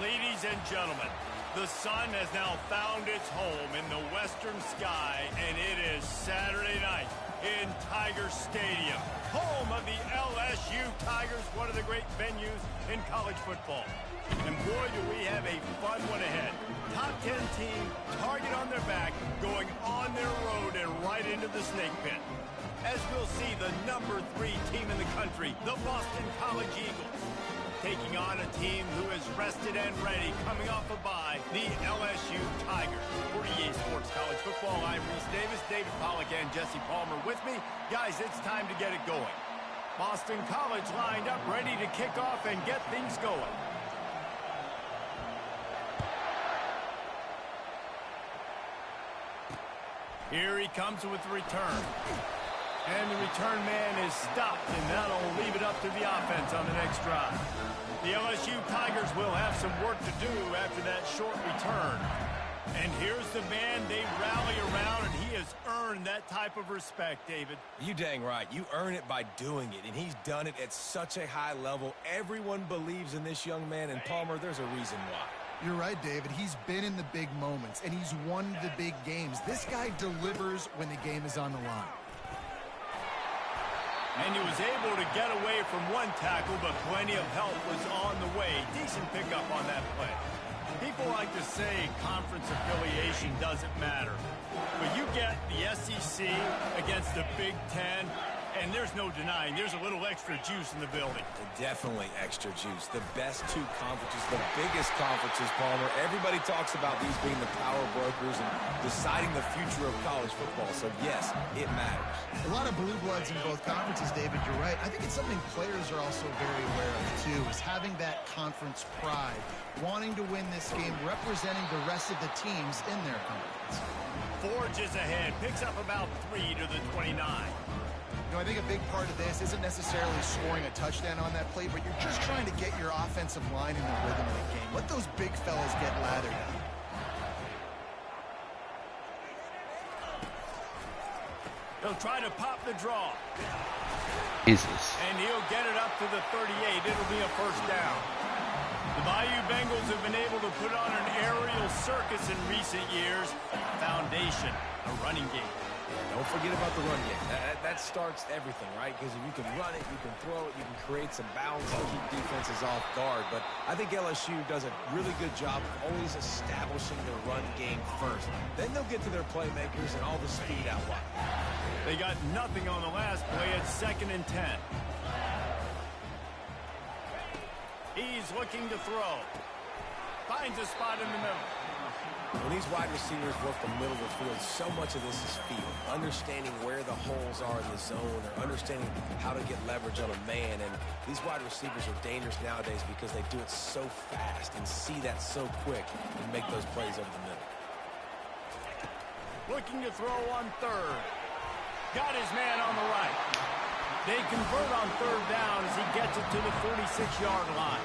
Ladies and gentlemen, the sun has now found its home in the western sky, and it is Saturday night in Tiger Stadium, home of the LSU Tigers, one of the great venues in college football. And boy, do we have a fun one ahead. Top 10 team, target on their back, going on their road and right into the snake pit. As we'll see, the number 3 team in the country, the Boston College Eagles, taking on a team who is rested and ready, coming off a bye, the LSU Tigers. For EA Sports College Football, I'm Reese Davis, David Pollack, and Jesse Palmer with me. Guys, it's time to get it going. Boston College lined up, ready to kick off and get things going. Here he comes with the return. And the return man is stopped, and that'll leave it up to the offense on the next drive. The LSU Tigers will have some work to do after that short return. And here's the man they rally around, and he has earned that type of respect, David. You dang right. You earn it by doing it, and he's done it at such a high level. Everyone believes in this young man, and Palmer, there's a reason why. You're right, David. He's been in the big moments, and he's won the big games. This guy delivers when the game is on the line. And he was able to get away from one tackle, but plenty of help was on the way. Decent pickup on that play. People like to say conference affiliation doesn't matter. But you get the SEC against the Big Ten, and there's no denying there's a little extra juice in the building. Definitely extra juice. The best 2 conferences, the biggest conferences, Palmer. Everybody talks about these being the power brokers and deciding the future of college football. So, yes, it matters. A lot of blue bloods in both conferences, David. You're right. I think it's something players are also very aware of, too, is having that conference pride, wanting to win this game, representing the rest of the teams in their conference. Forges ahead, picks up about 3 to the 29. You know, I think a big part of this isn't necessarily scoring a touchdown on that play, but you're just trying to get your offensive line in the rhythm of the game. Let those big fellas get lathered up. He'll try to pop the draw. Jesus. And he'll get it up to the 38. It'll be a first down. The Bayou Bengals have been able to put on an aerial circus in recent years. Foundation, a running game. Don't forget about the run game. That starts everything, right? Because if you can run it, you can throw it, you can create some balance to keep defenses off guard. But I think LSU does a really good job of always establishing the run game first. Then they'll get to their playmakers and all the speed out wide. They got nothing on the last play at 2nd and 10. He's looking to throw. Finds a spot in the middle. When these wide receivers work the middle of the field, so much of this is feel. Understanding where the holes are in the zone or understanding how to get leverage on a man. And these wide receivers are dangerous nowadays because they do it so fast and see that so quick and make those plays over the middle. Looking to throw on 3rd. Got his man on the right. They convert on 3rd down as he gets it to the 46-yard line.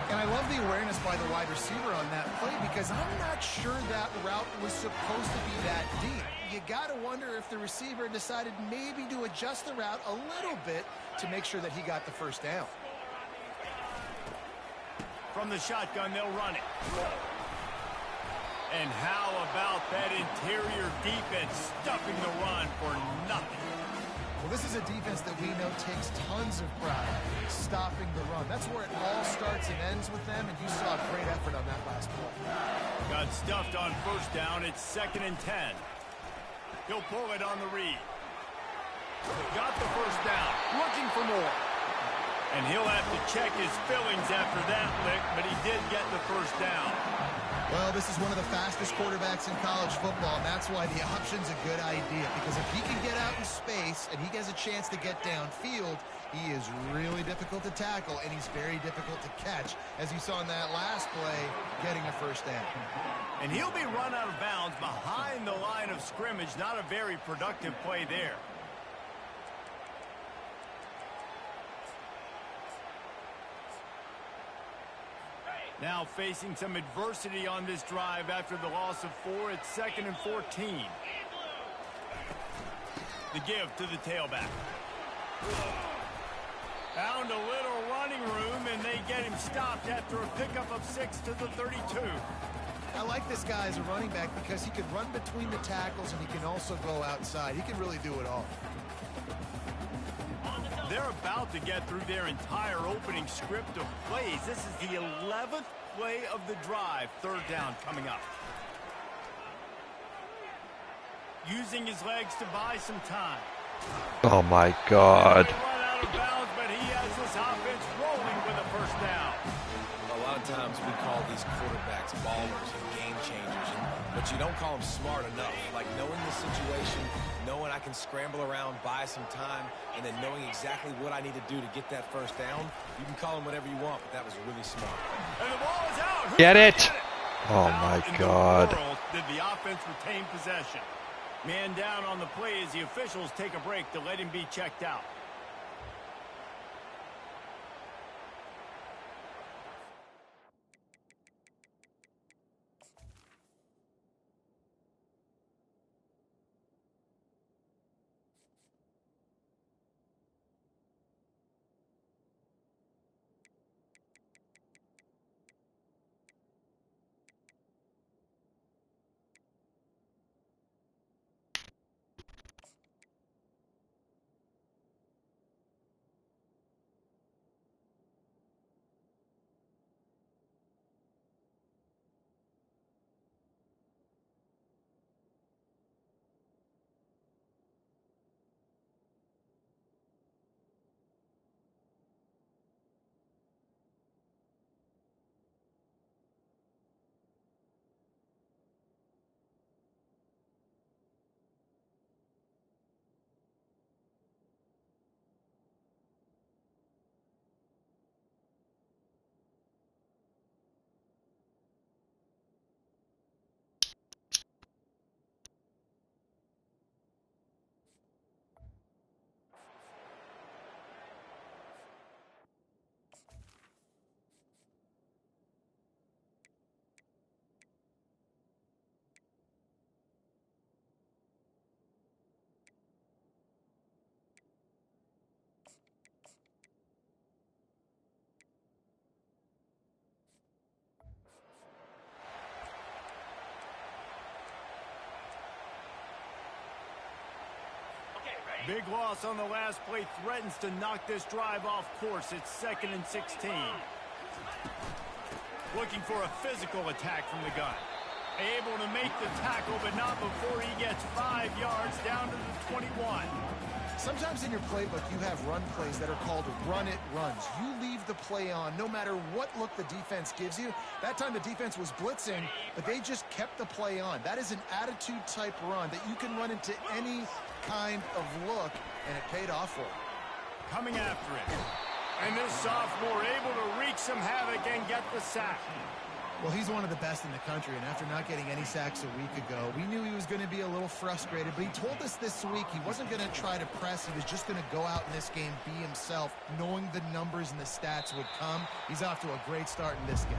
And I love the awareness by the wide receiver on that play because I'm not sure that route was supposed to be that deep. You got to wonder if the receiver decided maybe to adjust the route a little bit to make sure that he got the first down. From the shotgun, they'll run it. And how about that interior defense stuffing the run for nothing? Well, this is a defense that we know takes tons of pride stopping the run. That's where it all starts and ends with them, and you saw a great effort on that last play. Got stuffed on 1st down. It's 2nd and 10. He'll pull it on the read. Got the first down. Looking for more. And he'll have to check his fillings after that lick, but he did get the first down. Well, this is one of the fastest quarterbacks in college football, and that's why the option's a good idea. Because if he can get out in space and he has a chance to get downfield, he is really difficult to tackle, and he's very difficult to catch, as you saw in that last play, getting a first down. And he'll be run out of bounds behind the line of scrimmage. Not a very productive play there. Now facing some adversity on this drive after the loss of 4. It's 2nd and 14. The give to the tailback. Found a little running room, and they get him stopped after a pickup of 6 to the 32. I like this guy as a running back because he can run between the tackles and he can also go outside. He can really do it all. They're about to get through their entire opening script of plays. This is the 11th play of the drive. Third down coming up. Using his legs to buy some time. Oh my God. They run out of bounds, but he has this offense rolling with a first down. A lot of times we call these quarterbacks ballers and game changers, but you don't call them smart enough. Like knowing the situation, knowing I can scramble around, buy some time, and then knowing exactly what I need to do to get that first down. You can call them whatever you want, but that was really smart. And the ball is out. Get it! Oh my God. Did the offense retain possession? Man down on the play as the officials take a break to let him be checked out. Big loss on the last play threatens to knock this drive off course. It's 2nd and 16. Looking for a physical attack from the gun. Able to make the tackle, but not before he gets 5 yards down to the 21. Sometimes in your playbook, you have run plays that are called run-it runs. You leave the play on no matter what look the defense gives you. That time the defense was blitzing, but they just kept the play on. That is an attitude-type run that you can run into any kind of look, and it paid off for him. Coming after it. And this sophomore able to wreak some havoc and get the sack. Well, he's one of the best in the country, and after not getting any sacks a week ago, we knew he was going to be a little frustrated, but he told us this week he wasn't going to try to press. He was just going to go out in this game, be himself, knowing the numbers and the stats would come. He's off to a great start in this game.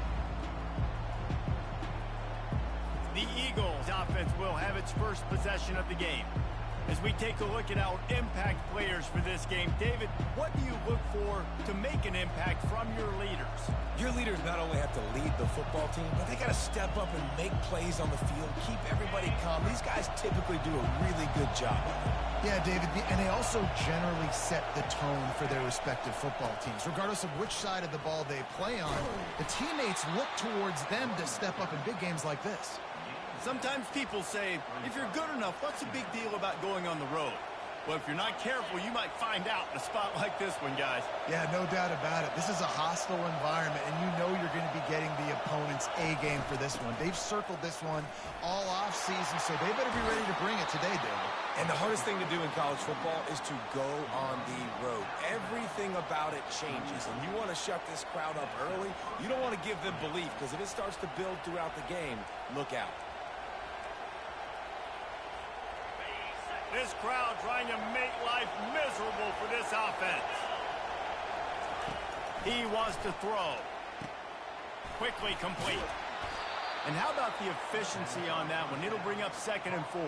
The Eagles offense will have its first possession of the game. As we take a look at our impact players for this game, David, what do you look for to make an impact from your leaders? Your leaders not only have to lead the football team, but they got to step up and make plays on the field, keep everybody calm. These guys typically do a really good job of it. Yeah, David, and they also generally set the tone for their respective football teams. Regardless of which side of the ball they play on, the teammates look towards them to step up in big games like this. Sometimes people say, if you're good enough, what's the big deal about going on the road? Well, if you're not careful, you might find out in a spot like this one, guys. Yeah, no doubt about it. This is a hostile environment, and you know you're going to be getting the opponent's A game for this one. They've circled this one all offseason, so they better be ready to bring it today, David. And the hardest thing to do in college football is to go on the road. Everything about it changes, and you want to shut this crowd up early. You don't want to give them belief, because if it starts to build throughout the game, look out. This crowd trying to make life miserable for this offense. He wants to throw. Quickly complete. And how about the efficiency on that one? It'll bring up 2nd and 4.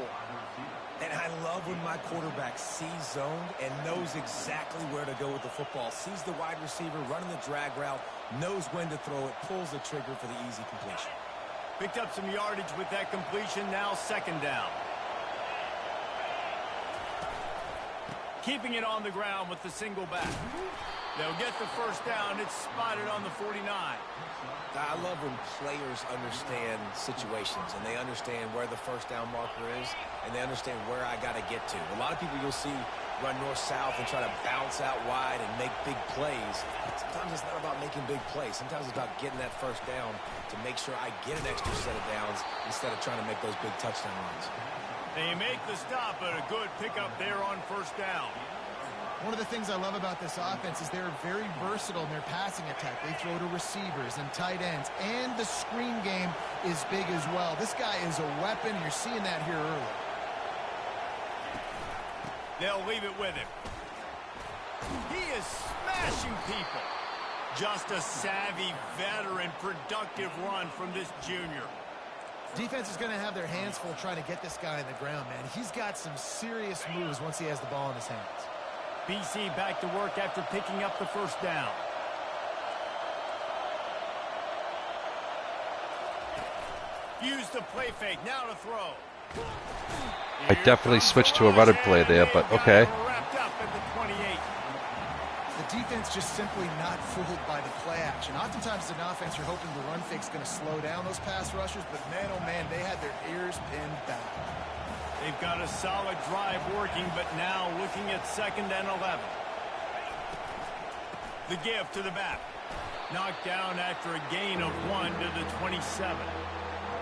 And I love when my quarterback sees zone and knows exactly where to go with the football. Sees the wide receiver running the drag route, knows when to throw it, pulls the trigger for the easy completion. Picked up some yardage with that completion, now 2nd down. Keeping it on the ground with the single back. They'll get the 1st down. It's spotted on the 49. I love when players understand situations and they understand where the 1st down marker is and they understand where I got to get to. A lot of people you'll see run north-south and try to bounce out wide and make big plays. Sometimes it's not about making big plays. Sometimes it's about getting that 1st down to make sure I get an extra set of downs instead of trying to make those big touchdown runs. They make the stop, but a good pickup there on 1st down. One of the things I love about this offense is they're very versatile in their passing attack. They throw to receivers and tight ends, and the screen game is big as well. This guy is a weapon. You're seeing that here early. They'll leave it with him. He is smashing people. Just a savvy, veteran, productive run from this junior. Defense is going to have their hands full trying to get this guy on the ground, man. He's got some serious moves once he has the ball in his hands. BC back to work after picking up the 1st down. Use the play fake, now to throw. I definitely switched to a running play there, but okay. Wrapped up at the 28. The defense just simply not fooled by the play action. Oftentimes in offense, you're hoping the run fake's going to slow down those pass rushers, but man, oh man, they had their ears pinned back. They've got a solid drive working, but now looking at 2nd and 11. The give to the back. Knocked down after a gain of 1 to the 27.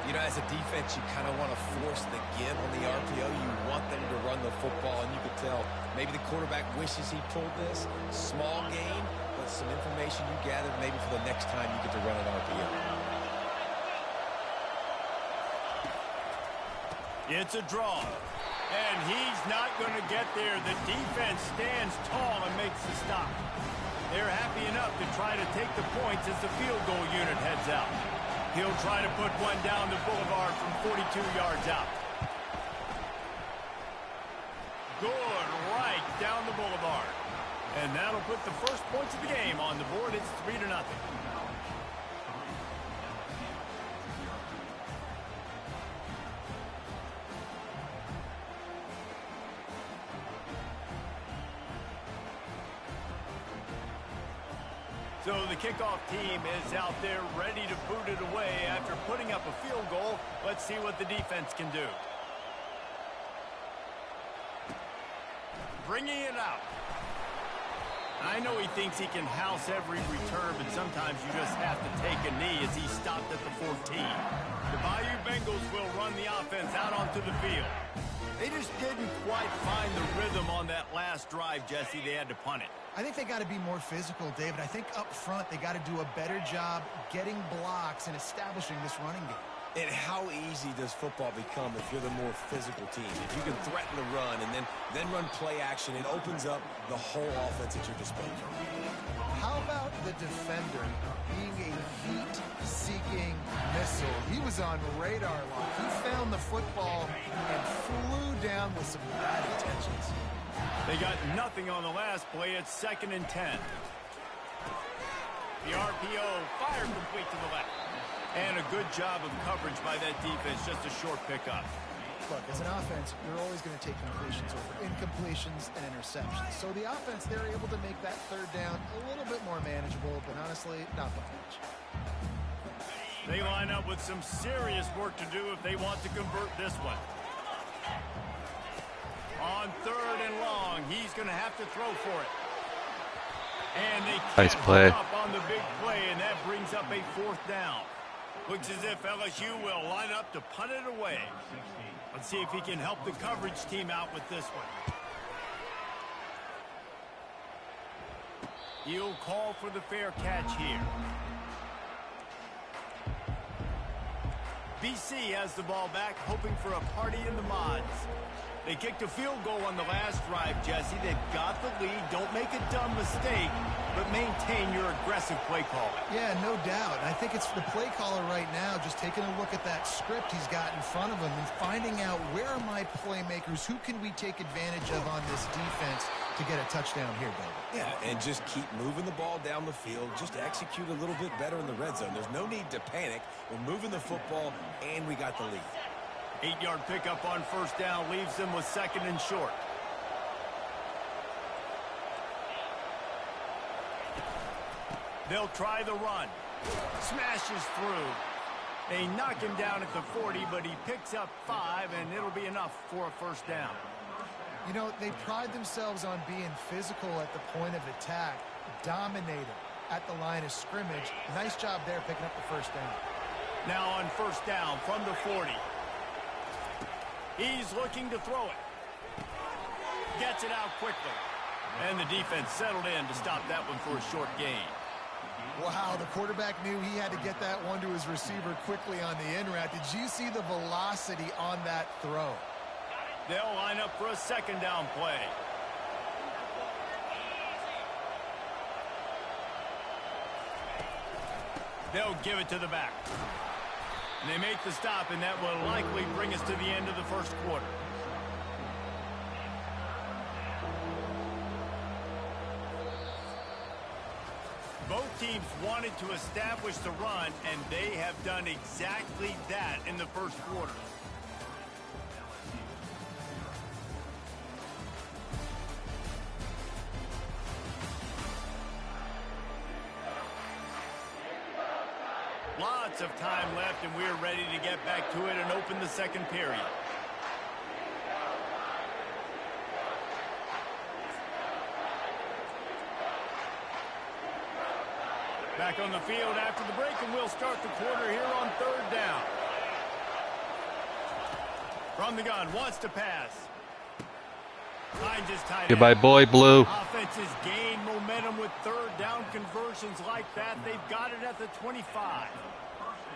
You know, as a defense, you kind of want to force the give on the RPO. You want them to run the football, and you could tell maybe the quarterback wishes he pulled this. Small gain, but some information you gathered maybe for the next time you get to run an RPO. It's a draw, and he's not going to get there. The defense stands tall and makes the stop. They're happy enough to try to take the points as the field goal unit heads out. He'll try to put one down the boulevard from 42 yards out. Good, right down the boulevard. And that'll put the 1st points of the game on the board. It's 3-0. So the kickoff team is out there ready to boot it away after putting up a field goal. Let's see what the defense can do. Bringing it out. I know he thinks he can house every return, but sometimes you just have to take a knee as he stopped at the 14. The Bayou Bengals will run the offense out onto the field. They just didn't quite find the rhythm on that last drive, Jesse. They had to punt it. I think they got to be more physical, David. I think up front they got to do a better job getting blocks and establishing this running game. And how easy does football become if you're the more physical team? If you can threaten the run and then run play action, it opens up the whole offense at your disposal. How about the defender being a heat-seeking missile? He was on radar lock. He found the football and flew down with some bad intentions. They got nothing on the last play. It's 2nd and 10. The RPO fire complete to the left. And a good job of coverage by that defense. Just a short pickup. Look, as an offense, you're always going to take completions over incompletions and interceptions. So the offense, they're able to make that 3rd down a little bit more manageable, but honestly, not by much. They line up with some serious work to do if they want to convert this one. On 3rd and long, he's going to have to throw for it. And they Nice play. Up on the big play, and that brings up a 4th down. Looks as if LSU will line up to punt it away. Let's see if he can help the coverage team out with this one. He'll call for the fair catch here. BC has the ball back, hoping for a party in the mods. They kicked a field goal on the last drive, Jesse. They've got the lead. Don't make a dumb mistake, but maintain your aggressive play calling. Yeah, no doubt. I think it's the play caller right now just taking a look at that script he's got in front of him and finding out where are my playmakers, who can we take advantage of on this defense to get a touchdown here, David. Yeah, and just keep moving the ball down the field. Just execute a little bit better in the red zone. There's no need to panic. We're moving the football, and we got the lead. 8-yard pickup on first down leaves them with 2nd and short. They'll try the run. Smashes through. They knock him down at the 40, but he picks up 5, and it'll be enough for a first down. You know, they pride themselves on being physical at the point of attack, dominating at the line of scrimmage. Nice job there picking up the first down. Now on first down from the 40. He's looking to throw it. Gets it out quickly. And the defense settled in to stop that one for a short gain. Wow, the quarterback knew he had to get that one to his receiver quickly on the in route. Did you see the velocity on that throw? They'll line up for a 2nd down play. They'll give it to the back. And they make the stop, and that will likely bring us to the end of the first quarter. Both teams wanted to establish the run, and they have done exactly that in the first quarter. Lots of time left, and we're ready to get back to it and open the second period. Back on the field after the break, and we'll start the quarter here on 3rd down. From the gun, wants to pass. Finds his tight end. Goodbye, boy, Blue. Offenses gain momentum with 3rd down conversions like that. They've got it at the 25.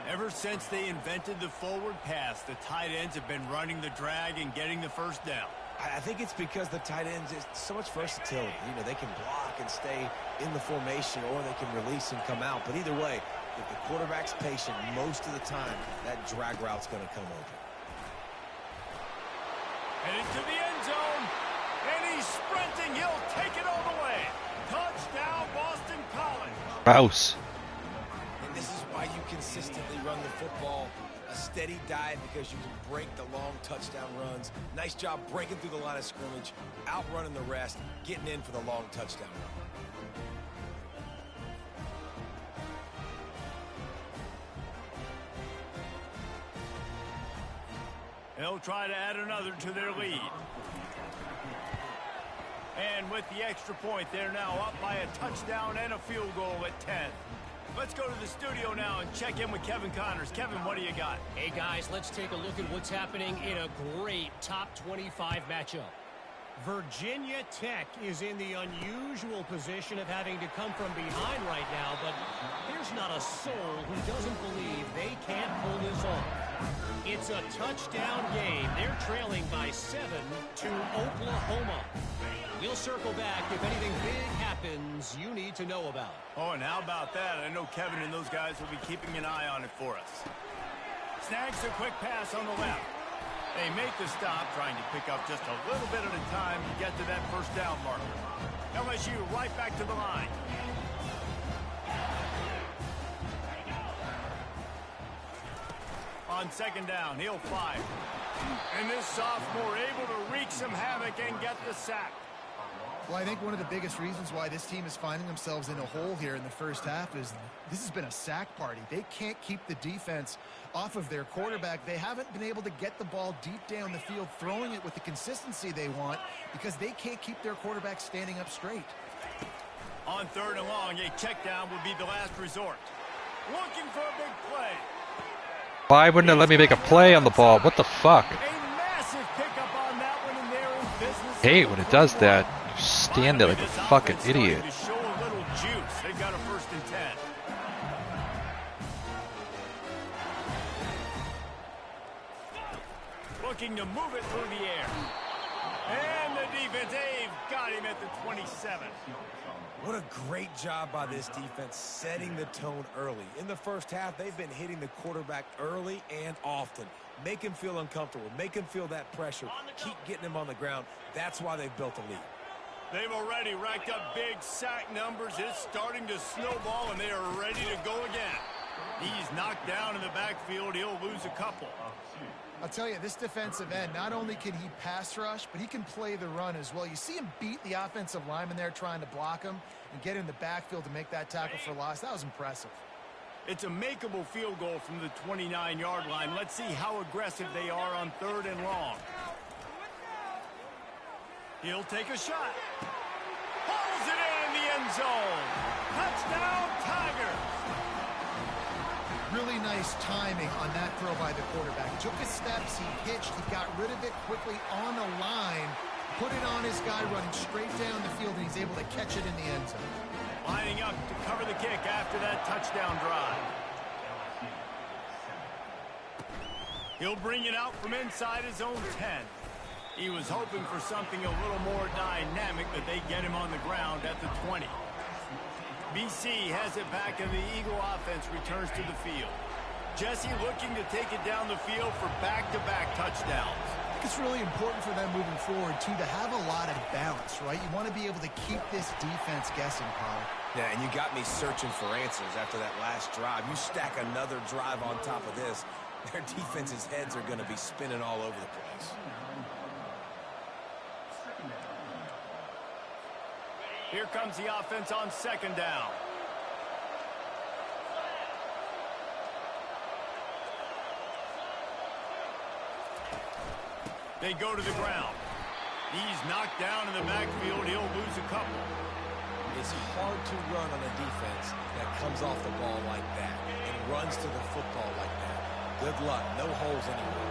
Ever since they invented the forward pass, the tight ends have been running the drag and getting the first down. I think it's because the tight ends is so much versatility. You know, they can block and stay in the formation, or they can release and come out. But either way, if the quarterback's patient, most of the time, that drag route's going to come open. And into the end zone. And he's sprinting. He'll take it all the way. Touchdown, Boston College. Mouse. And this is why you consistently run the football. A steady diet, because you can break the long touchdown runs. Nice job breaking through the line of scrimmage, outrunning the rest, getting in for the long touchdown run. They'll try to add another to their lead. And with the extra point, they're now up by a touchdown and a field goal at 10. Let's go to the studio now and check in with Kevin Connors. Kevin, what do you got? Hey, guys, let's take a look at what's happening in a great top 25 matchup. Virginia Tech is in the unusual position of having to come from behind right now, but there's not a soul who doesn't believe they can't pull this off. It's a touchdown game. They're trailing by 7 to Oklahoma. We'll circle back if anything big happens you need to know about. Oh, and how about that? I know Kevin and those guys will be keeping an eye on it for us. Snags a quick pass on the left. They make the stop, trying to pick up just a little bit at a time to get to that first down marker. LSU right back to the line. On 2nd down, he'll fire. And this sophomore able to wreak some havoc and get the sack. Well, I think one of the biggest reasons why this team is finding themselves in a hole here in the first half is this has been a sack party. They can't keep the defense off of their quarterback. They haven't been able to get the ball deep down the field, throwing it with the consistency they want, because they can't keep their quarterback standing up straight. On 3rd and long, a check down would be the last resort. Looking for a big play. Why wouldn't it let me make a play on the ball? What the fuck? A massive pickup on that one, and they're in business. Hate when it does that. You stand there like a fucking idiot. To show a little juice. They've got a 1st and 10. Looking to move it through the air. defense. They've got him at the 27. What a great job by this defense setting the tone early. In the first half, they've been hitting the quarterback early and often. Make him feel uncomfortable. Make him feel that pressure. Keep getting him on the ground. That's why they've built a lead. They've already racked up big sack numbers. It's starting to snowball, and they are ready to go again. He's knocked down in the backfield. He'll lose a couple. I'll tell you, this defensive end, not only can he pass rush, but he can play the run as well. You see him beat the offensive lineman there trying to block him and get in the backfield to make that tackle for loss. That was impressive. It's a makeable field goal from the 29-yard line. Let's see how aggressive they are on 3rd and long. He'll take a shot. Pulls it in the end zone. Touchdown, Tigers. Really nice timing on that throw by the quarterback. Took his steps, he hitched, he got rid of it quickly on the line, put it on his guy running straight down the field, and he's able to catch it in the end zone. Lining up to cover the kick after that touchdown drive. He'll bring it out from inside his own 10. He was hoping for something a little more dynamic, but they get him on the ground at the 20. BC has it back, and the Eagle offense returns to the field. Jesse looking to take it down the field for back-to-back touchdowns. I think it's really important for them moving forward, too, to have a lot of balance, right? You want to be able to keep this defense guessing, Paul. Yeah, and you got me searching for answers after that last drive. You stack another drive on top of this, their defense's heads are going to be spinning all over the place. Here comes the offense on 2nd down. They go to the ground. He's knocked down in the backfield. He'll lose a couple. It's hard to run on a defense that comes off the ball like that and runs to the football like that. Good luck. No holes anywhere.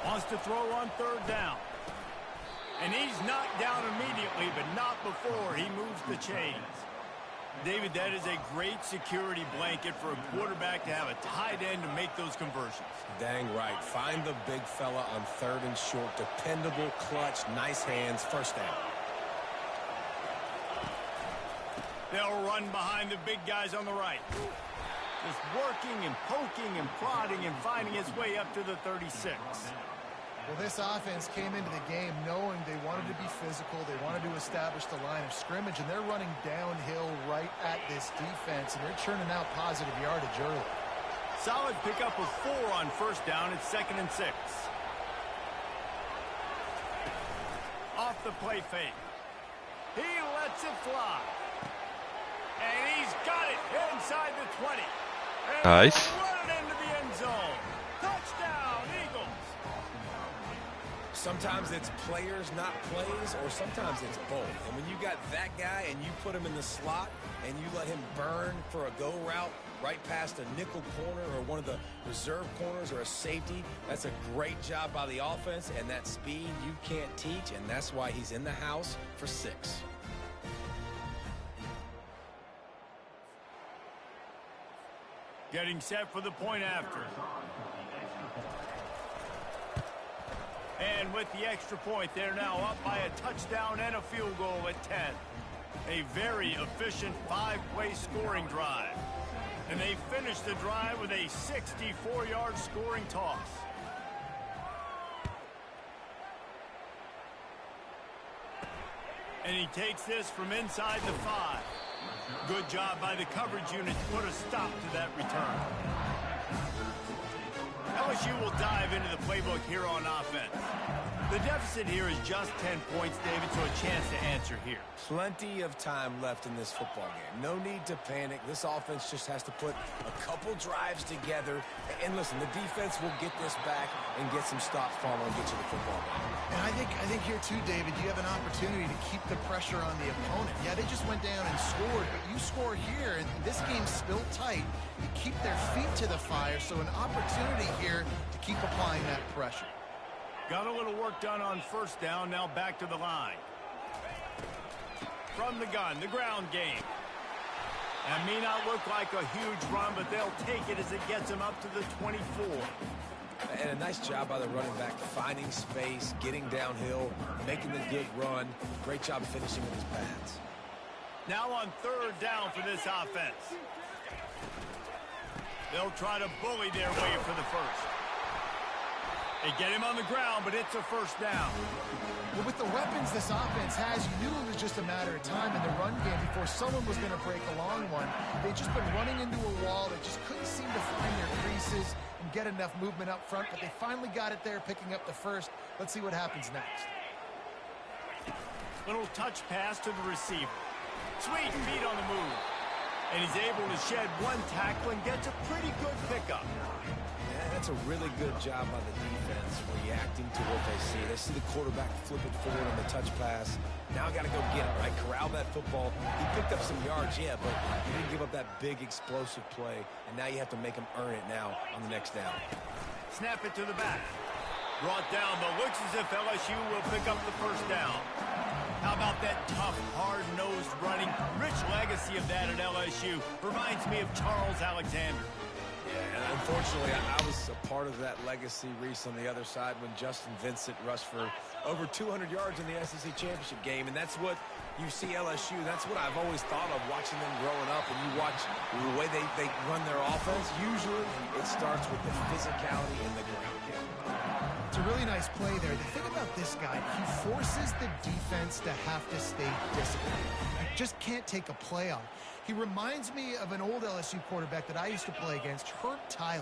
Wants to throw on 3rd down. And he's knocked down immediately, but not before he moves the chains. David, that is a great security blanket for a quarterback to have a tight end to make those conversions. Dang right. Find the big fella on 3rd and short. Dependable, clutch, nice hands, 1st down. They'll run behind the big guys on the right. Just working and poking and prodding and finding his way up to the 36. Well, this offense came into the game knowing they wanted to be physical, they wanted to establish the line of scrimmage, and they're running downhill right at this defense, and they're churning out positive yardage early. Solid pickup of 4 on 1st down. It's 2nd and 6. Off the play fake. He lets it fly. And he's got it inside the 20. And nice. Run it into the end zone. Touchdown, Eagles. Sometimes it's players, not plays, or sometimes it's both. And when you got that guy and you put him in the slot and you let him burn for a go route right past a nickel corner or one of the reserve corners or a safety, that's a great job by the offense, and that speed you can't teach, and that's why he's in the house for 6. Getting set for the point after. And with the extra point, they're now up by a touchdown and a field goal at 10. A very efficient 5-play scoring drive. And they finish the drive with a 64-yard scoring toss. And he takes this from inside the 5. Good job by the coverage unit to put a stop to that return. LSU will dive into the playbook here on offense. The deficit here is just 10 points, David, so a chance to answer here. Plenty of time left in this football game. No need to panic. This offense just has to put a couple drives together. And listen, the defense will get this back and get some stops following and get you the football game. And I think here too, David, you have an opportunity to keep the pressure on the opponent. Yeah, they just went down and scored, but you score here, and this game's still tight. You keep their feet to the fire, so an opportunity here to keep applying that pressure. Got a little work done on 1st down, now back to the line. From the gun, the ground game. That may not look like a huge run, but they'll take it as it gets them up to the 24. And a nice job by the running back, finding space, getting downhill, making the good run. Great job finishing with his pads. Now on 3rd down for this offense. They'll try to bully their way for the first. They get him on the ground, but it's a 1st down. Well, with the weapons this offense has, you knew it was just a matter of time in the run game before someone was going to break a long one. They'd just been running into a wall. They just couldn't seem to find their creases and get enough movement up front, but they finally got it there, picking up the first. Let's see what happens next. Little touch pass to the receiver. Sweet feet on the move. And he's able to shed one tackle and gets a pretty good pickup. That's a really good job by the defense, reacting to what they see. They see the quarterback flip it forward on the touch pass. Now got to go get it, right? Corral that football. He picked up some yards, yeah, but he didn't give up that big explosive play. And now you have to make him earn it now on the next down. Snap it to the back. Brought down, but looks as if LSU will pick up the 1st down. How about that tough, hard-nosed running? Rich legacy of that at LSU. Reminds me of Charles Alexander. Yeah, and unfortunately, I was a part of that legacy, Reese, on the other side when Justin Vincent rushed for over 200 yards in the SEC Championship game, and that's what you see LSU. That's what I've always thought of watching them growing up, and you watch the way they run their offense. Usually, it starts with the physicality in the ground game. It's a really nice play there. The thing about this guy, he forces the defense to have to stay disciplined. You just can't take a play off. He reminds me of an old LSU quarterback that I used to play against, Herb Tyler.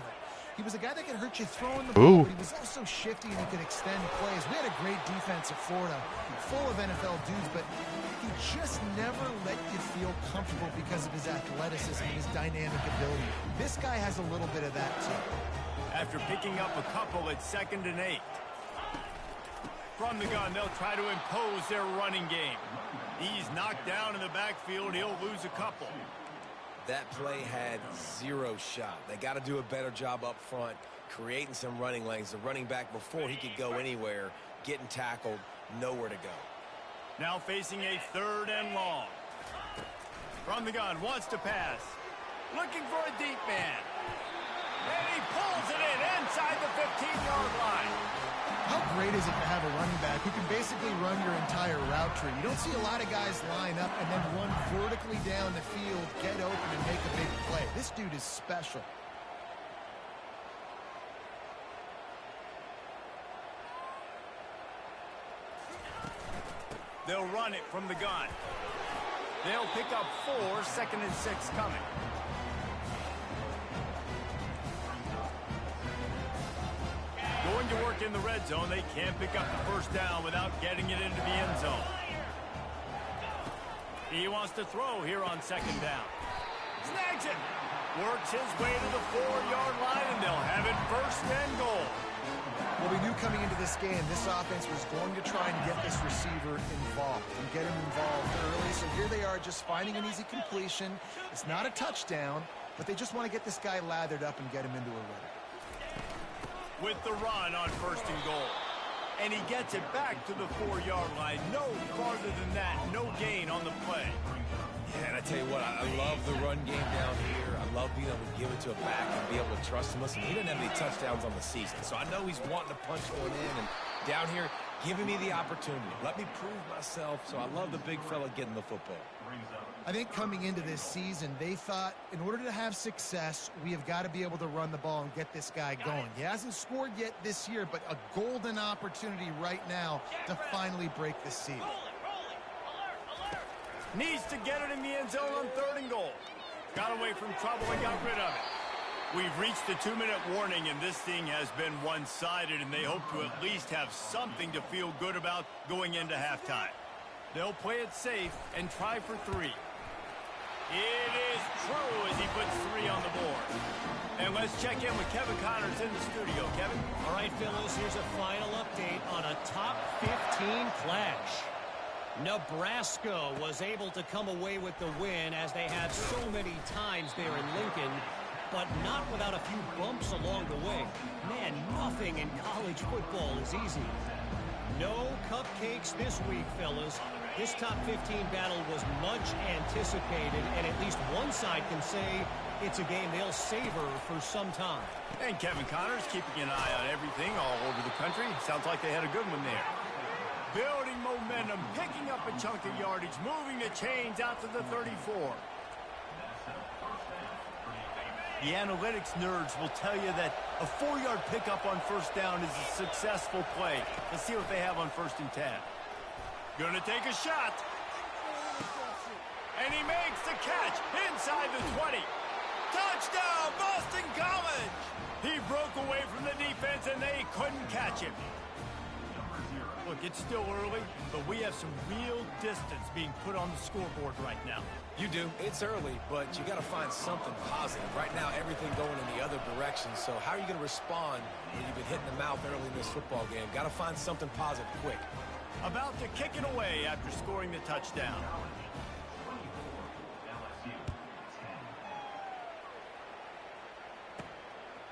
He was a guy that could hurt you throwing the ball, but he was also shifty and he could extend plays. We had a great defense at Florida, full of NFL dudes, but he just never let you feel comfortable because of his athleticism and his dynamic ability. This guy has a little bit of that, too. After picking up a couple at 2nd and 8. From the gun, they'll try to impose their running game. He's knocked down in the backfield. He'll lose a couple. That play had 0 shot. They got to do a better job up front, creating some running lanes. The running back, before he could go anywhere, getting tackled, nowhere to go. Now facing a 3rd and long. From the gun, wants to pass. Looking for a deep man. And he pulls it in inside the 15-yard line. How great is it to have a running back who can basically run your entire route tree? You don't see a lot of guys line up and then run vertically down the field, get open, and make a big play. This dude is special. They'll run it from the gun. They'll pick up 4, 2nd and 6 coming. Going to work in the red zone. They can't pick up the 1st down without getting it into the end zone. He wants to throw here on 2nd down. Snags it. Works his way to the 4-yard line, and they'll have it 1st and goal. Well, we knew coming into this game, this offense was going to try and get this receiver involved and get him involved early. So here they are just finding an easy completion. It's not a touchdown, but they just want to get this guy lathered up and get him into a rhythm. With the run on 1st and goal. And he gets it back to the 4-yard line. No farther than that. No gain on the play. Yeah, and I tell you what, I love the run game down here. I love being able to give it to a back and be able to trust him. Listen, he didn't have any touchdowns on the season, so I know he's wanting to punch one in. And down here, giving me the opportunity. Let me prove myself. So I love the big fella getting the football. I think coming into this season, they thought in order to have success, we have got to be able to run the ball and get this guy going. He hasn't scored yet this year, but a golden opportunity right now to finally break the seal. Needs to get it in the end zone on 3rd and goal. Got away from trouble and got rid of it. We've reached the 2-minute warning, and this thing has been one-sided, and they hope to at least have something to feel good about going into halftime. They'll play it safe and try for 3. It is true as he puts 3 on the board. And let's check in with Kevin Connors in the studio. Kevin? All right, fellas, here's a final update on a top 15 clash. Nebraska was able to come away with the win as they have so many times there in Lincoln, but not without a few bumps along the way. Man, nothing in college football is easy. No cupcakes this week, fellas. This top 15 battle was much anticipated, and at least one side can say it's a game they'll savor for some time. And Kevin Connor's keeping an eye on everything all over the country. Sounds like they had a good one there. Building momentum, picking up a chunk of yardage, moving the chains out to the 34. The analytics nerds will tell you that a 4-yard pickup on first down is a successful play. Let's see what they have on 1st and 10. Gonna take a shot. And he makes the catch inside the 20. Touchdown, Boston College! He broke away from the defense and they couldn't catch him. Look, it's still early, but we have some real distance being put on the scoreboard right now. You do. It's early, but you got to find something positive. Right now, everything going in the other direction. So how are you going to respond when you've been hit in the mouth early in this football game? Got to find something positive quick. About to kick it away after scoring the touchdown.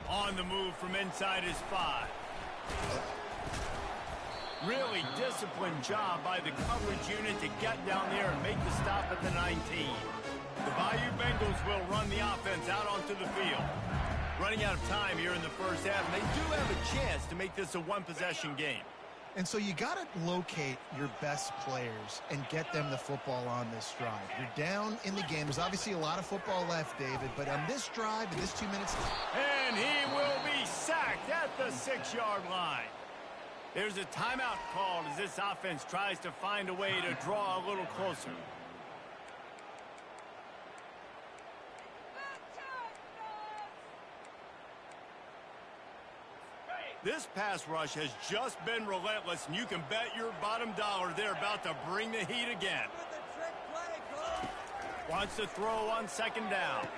On the move from inside his 5. Really disciplined job by the coverage unit to get down there and make the stop at the 19. The Bayou Bengals will run the offense out onto the field. Running out of time here in the first half, and they do have a chance to make this a one-possession game. And so you got to locate your best players and get them the football on this drive. You're down in the game. There's obviously a lot of football left, David, but on this drive, in this 2 minutes... And he will be sacked at the 6-yard line. There's a timeout called as this offense tries to find a way to draw a little closer. This pass rush has just been relentless, and you can bet your bottom dollar they're about to bring the heat again. Wants to throw on 2nd down.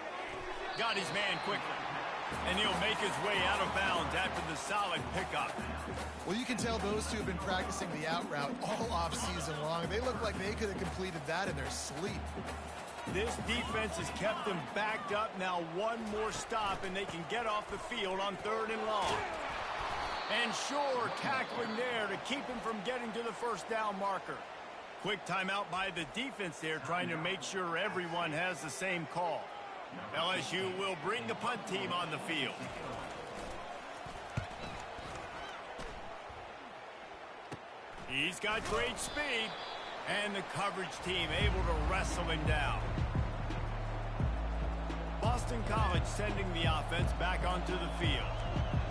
Got his man quickly. And he'll make his way out of bounds after the solid pickup. Well, you can tell those two have been practicing the out route all offseason long. They look like they could have completed that in their sleep. This defense has kept them backed up. Now one more stop, and they can get off the field on 3rd and long. And sure, tackling there to keep him from getting to the first down marker. Quick timeout by the defense there, trying to make sure everyone has the same call. LSU will bring the punt team on the field. He's got great speed, and the coverage team able to wrestle him down. Boston College sending the offense back onto the field.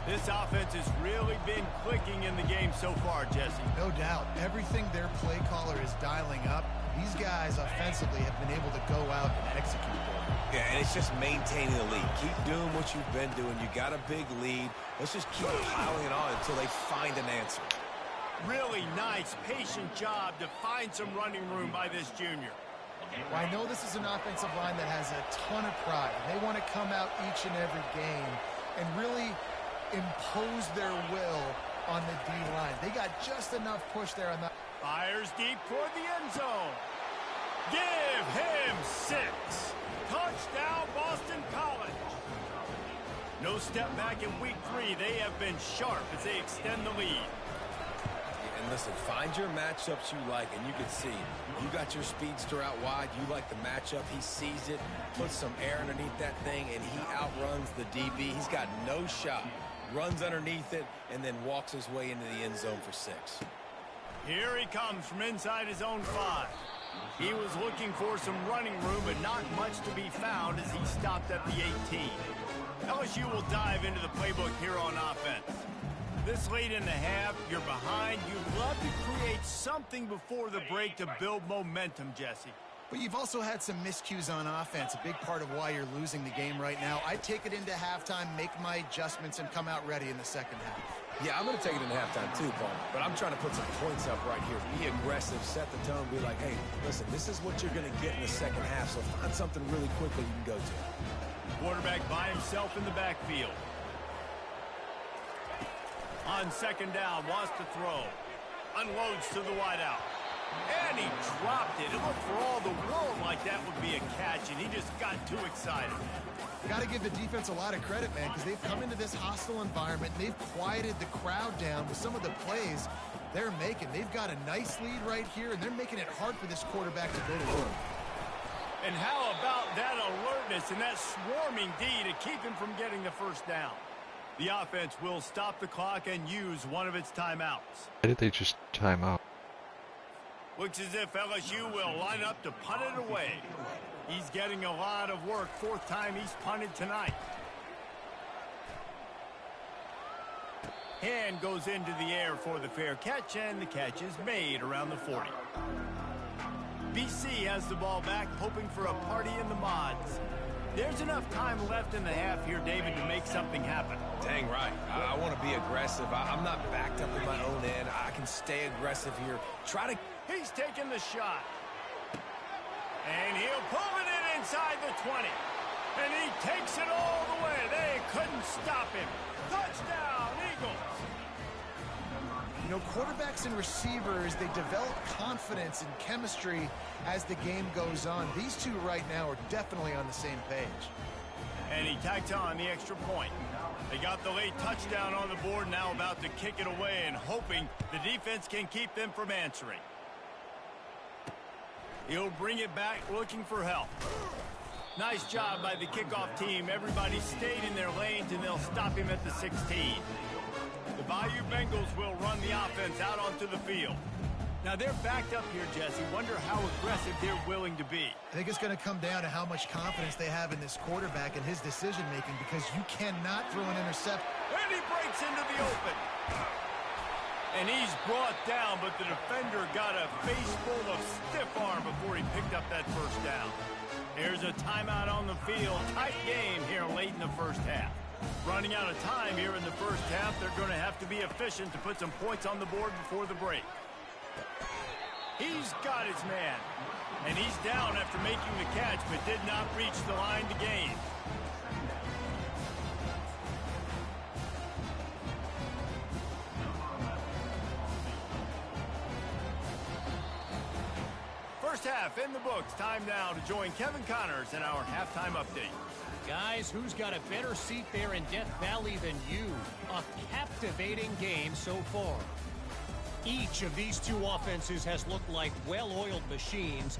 This offense has really been clicking in the game so far, Jesse. No doubt. Everything their play caller is dialing up, these guys offensively have been able to go out and execute there. Yeah, and it's just maintaining the lead. Keep doing what you've been doing. You got a big lead. Let's just keep piling it on until they find an answer. Really nice, patient job to find some running room by this junior. Well, I know this is an offensive line that has a ton of pride. They want to come out each and every game and really impose their will on the D-line. They got just enough push there on the... Fires deep toward the end zone. Give him 6. Touchdown, Boston College. No step back in week 3. They have been sharp as they extend the lead. And listen, find your matchups you like, and you can see you got your speedster out wide. You like the matchup. He sees it, puts some air underneath that thing, and he outruns the DB. He's got no shot. Runs underneath it, and then walks his way into the end zone for 6. Here he comes from inside his own 5. He was looking for some running room, but not much to be found as he stopped at the 18. LSU will dive into the playbook here on offense. This late in the half, you're behind. You'd love to create something before the break to build momentum, Jesse. But you've also had some miscues on offense, a big part of why you're losing the game right now. I'd take it into halftime, make my adjustments, and come out ready in the second half. Yeah, I'm going to take it into halftime too, Paul. But I'm trying to put some points up right here. Be aggressive, set the tone, be like, hey, listen, this is what you're going to get in the second half, so find something really quickly you can go to. Quarterback by himself in the backfield. On 2nd down, wants to throw. Unloads to the wideout. And he dropped it. It looked for all the world like that would be a catch, and he just got too excited. Got to give the defense a lot of credit, man, because they've come into this hostile environment. And they've quieted the crowd down with some of the plays they're making. They've got a nice lead right here, and they're making it hard for this quarterback to go to work. And how about that alertness and that swarming D to keep him from getting the first down? The offense will stop the clock and use one of its timeouts. Why did they just time out? Looks as if LSU will line up to punt it away. He's getting a lot of work. Fourth time he's punted tonight. Hand goes into the air for the fair catch, and the catch is made around the 40. BC has the ball back, hoping for a party in the mods. There's enough time left in the half here, David, to make something happen. Dang right. I want to be aggressive. I'm not backed up in my own end. I can stay aggressive here. He's taking the shot. And he'll pull it in inside the 20. And he takes it all the way. They couldn't stop him. Touchdown, Eagles. You know, quarterbacks and receivers, they develop confidence and chemistry as the game goes on. These two right now are definitely on the same page. And he tacked on the extra point. They got the late touchdown on the board, now about to kick it away and hoping the defense can keep them from answering. He'll bring it back looking for help. Nice job by the kickoff team. Everybody stayed in their lanes, and they'll stop him at the 16. The Bayou Bengals will run the offense out onto the field. Now they're backed up here, Jesse. Wonder how aggressive they're willing to be. I think it's going to come down to how much confidence they have in this quarterback and his decision-making, because you cannot throw an interception. And he breaks into the open. And he's brought down, but the defender got a face full of stiff arm before he picked up that first down. Here's a timeout on the field. Tight game here late in the first half. Running out of time here in the first half. They're going to have to be efficient to put some points on the board before the break. He's got his man. And he's down after making the catch, but did not reach the line to gain. First half in the books. Time now to join Kevin Connors in our halftime update. Guys, who's got a better seat there in Death Valley than you? A captivating game so far. Each of these two offenses has looked like well-oiled machines,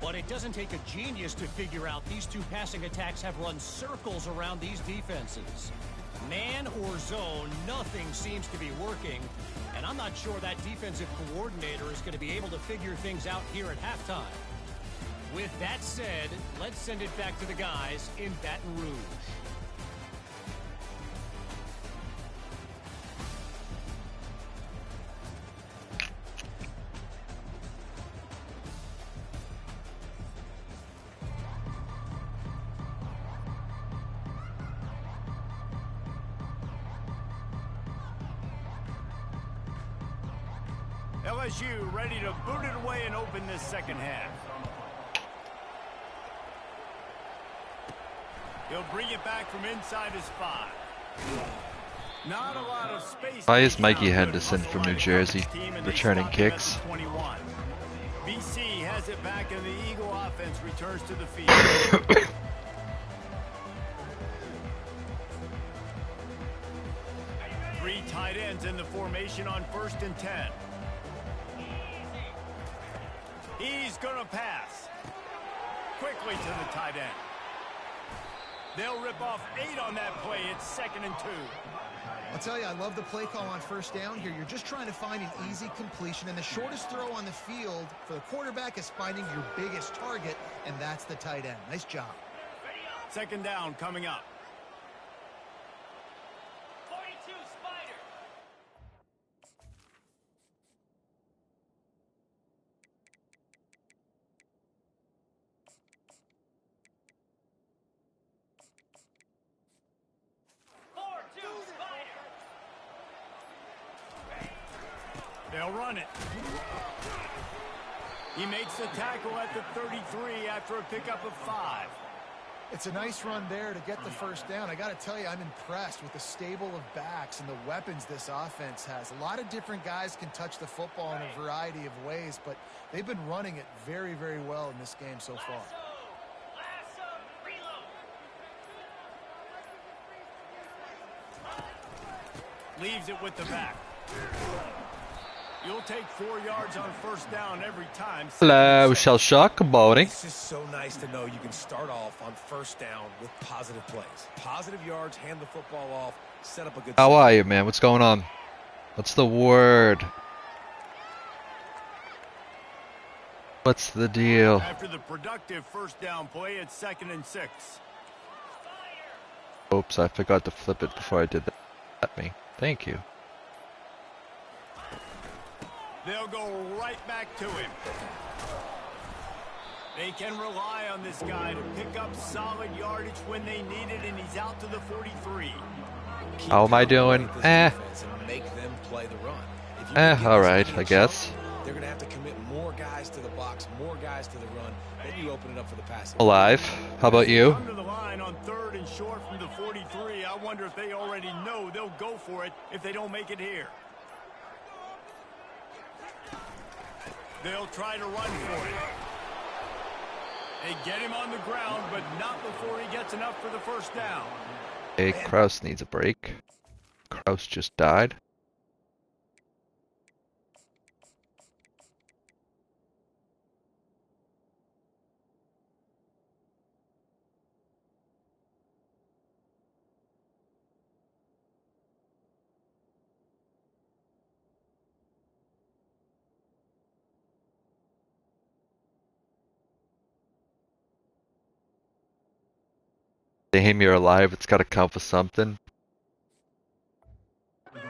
but it doesn't take a genius to figure out these two passing attacks have run circles around these defenses. Man or zone, nothing seems to be working, and I'm not sure that defensive coordinator is going to be able to figure things out here at halftime. With that said, let's send it back to the guys in Baton Rouge. LSU ready to boot it away and open this second half. He'll bring it back from inside his 5. Not a lot of space. Why is Mikey Henderson from New Jersey returning kicks? 21. BC has it back and the Eagle offense returns to the field. Three tight ends in the formation on 1st and 10. He's going to pass. Quickly to the tight end. They'll rip off 8 on that play. It's 2nd and 2. I'll tell you, I love the play call on 1st down here. You're just trying to find an easy completion, and the shortest throw on the field for the quarterback is finding your biggest target, and that's the tight end. Nice job. 2nd down coming up. 42 Spider. They'll run it. He makes the tackle at the 33 after a pickup of 5. It's a nice run there to get the 1st down. I got to tell you, I'm impressed with the stable of backs and the weapons this offense has. A lot of different guys can touch the football in a variety of ways, but they've been running it very, very well in this game so far. Leaves it with the back. You'll take 4 yards on first down every time. Hello, Shell Shock. Good morning. It's just so nice to know you can start off on first down with positive plays. Positive yards, hand the football off, set up a good... How are you, man? What's going on? What's the word? What's the deal? After the productive first down play, it's 2nd and 6. Oops, I forgot to flip it before I did that. At me. Thank you. They'll go right back to him. They can rely on this guy to pick up solid yardage when they need it, and he's out to the 43. How am I doing? Make them play the run. Alright, I guess. They're going to have to commit more guys to the box, more guys to the run, then you open it up for the passing. Alive. How about you? Come to the line on 3rd and short from the 43. I wonder if they already know they'll go for it if they don't make it here. They'll try to run for it. They get him on the ground, but not before he gets enough for the first down. Hey, Kraus needs a break. Kraus just died. Damn, you're alive. It's got to count for something. This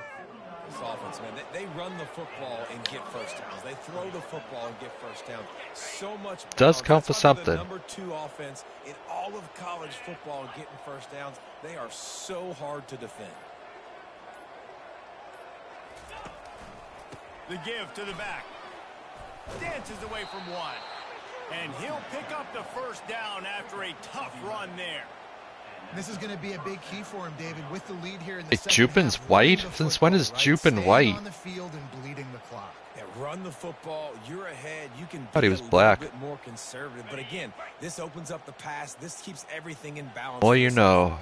offense, man, they run the football and get first downs. They throw the football and get first downs. So much. Does count for something. The number 2 offense in all of college football and getting first downs. They are so hard to defend. The give to the back. Dances away from one. And he'll pick up the first down after a tough run there. This is going to be a big key for him, David, with the lead here in the Hey, second Jupin's half. white? Since when is Jupin white? On the field and bleeding the clock. Yeah, run the football. You're ahead. You can Thought be he was a black. little bit more conservative. But again, this opens up the pass. This keeps everything in balance. Well, you know.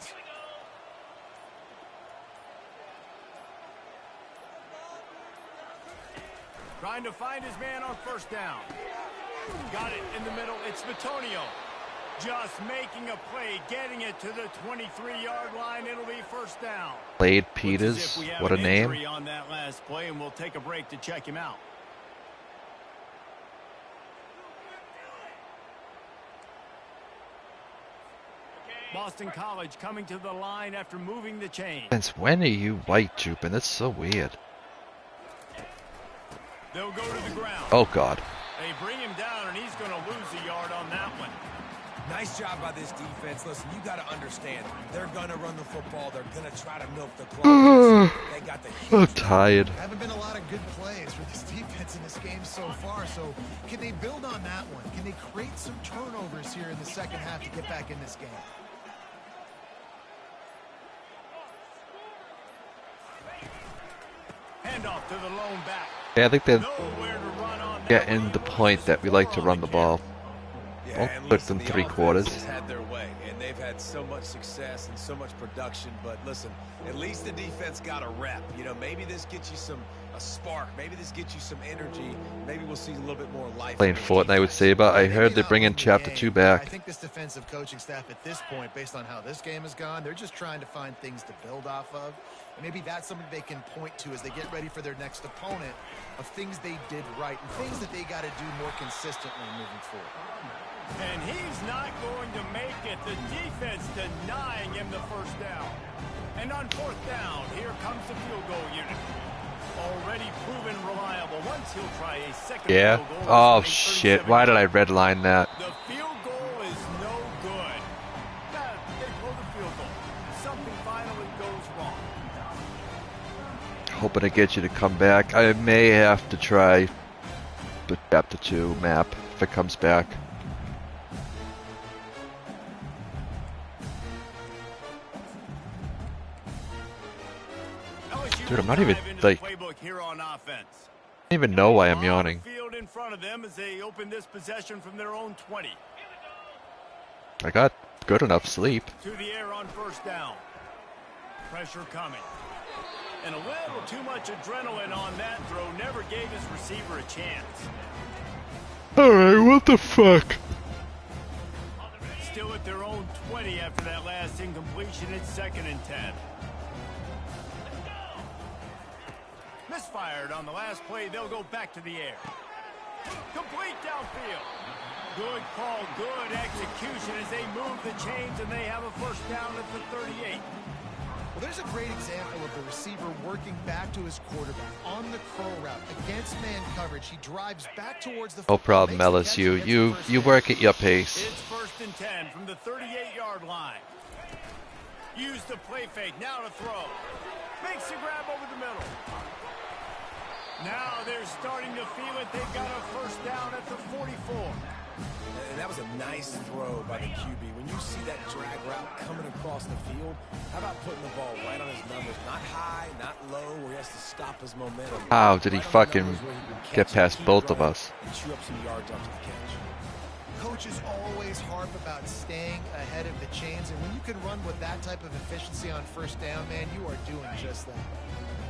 Trying to find his man on first down. Got it in the middle. It's Bitonio. Just making a play, getting it to the 23-yard line. It'll be first down. Blade Peters. What a name. On that last play, and we'll take a break to check him out. Boston College coming to the line after moving the chain. Since when are you white, Jupin? That's so weird. They'll go to the ground. Oh, God. They bring him down, and he's going to lose a yard on that one. Nice job by this defense. Listen, you got to understand, they're going to run the football. They're going to try to milk the clock. They got the I'm tired. There haven't been a lot of good plays for this defense in this game so far, so can they build on that one? Can they create some turnovers here in the second half to get back in this game? Handoff to the lone back. Yeah, I think they're Nowhere to run on that getting one. the point that we like to run the ball. Yeah, Won't and put listen, them the 3/4. offense has had their way, and they've had so much success and so much production. But listen, at least the defense got a rep. You know, maybe this gets you a spark. Maybe this gets you some energy. Maybe we'll see a little bit more life. Playing Fortnite with Saber. I heard they're bringing Chapter 2 I back. think this defensive coaching staff at this point, based on how this game has gone, they're just trying to find things to build off of. And maybe that's something they can point to as they get ready for their next opponent, of things they did right and things that they got to do more consistently moving forward. And he's not going to make it. The defense denying him the first down. And on fourth down, here comes the field goal unit. Already proven reliable. Once he'll try a second Yeah. field goal. Oh, shit. Why did I redline that? The field goal is no good. They blow the field goal. Something finally goes wrong. Hoping to get you to come back. I may have to try the Chapter 2 map if it comes back. Dude, I'm not even, like, I don't even know why I'm yawning. Field in front of them as they open this possession from their own 20. I got good enough sleep. To the air on first down. Pressure coming. And a little too much adrenaline on that throw never gave his receiver a chance. Alright, what the fuck? Still at their own 20 after that last incompletion. It's 2nd and 10. Misfired on the last play. They'll go back to the air. Complete downfield. Good call, good execution as they move the chains, and they have a first down at the 38. Well, there's a great example of the receiver working back to his quarterback on the curl route against man coverage. He drives back towards the No problem, LSU. You work at your pace. It's 1st and 10 from the 38-yard line. Use the play fake. Now to throw. Makes the grab over the middle. Now they're starting to feel it. They've got a first down at the 44. And that was a nice throw by the QB. When you see that drag route coming across the field, how about putting the ball right on his numbers? Not high, not low, where he has to stop his momentum. How did he fucking get past both of us? And chew up some yards after the catch. Coaches always harp about staying ahead of the chains, and when you can run with that type of efficiency on first down, man, you are doing just that.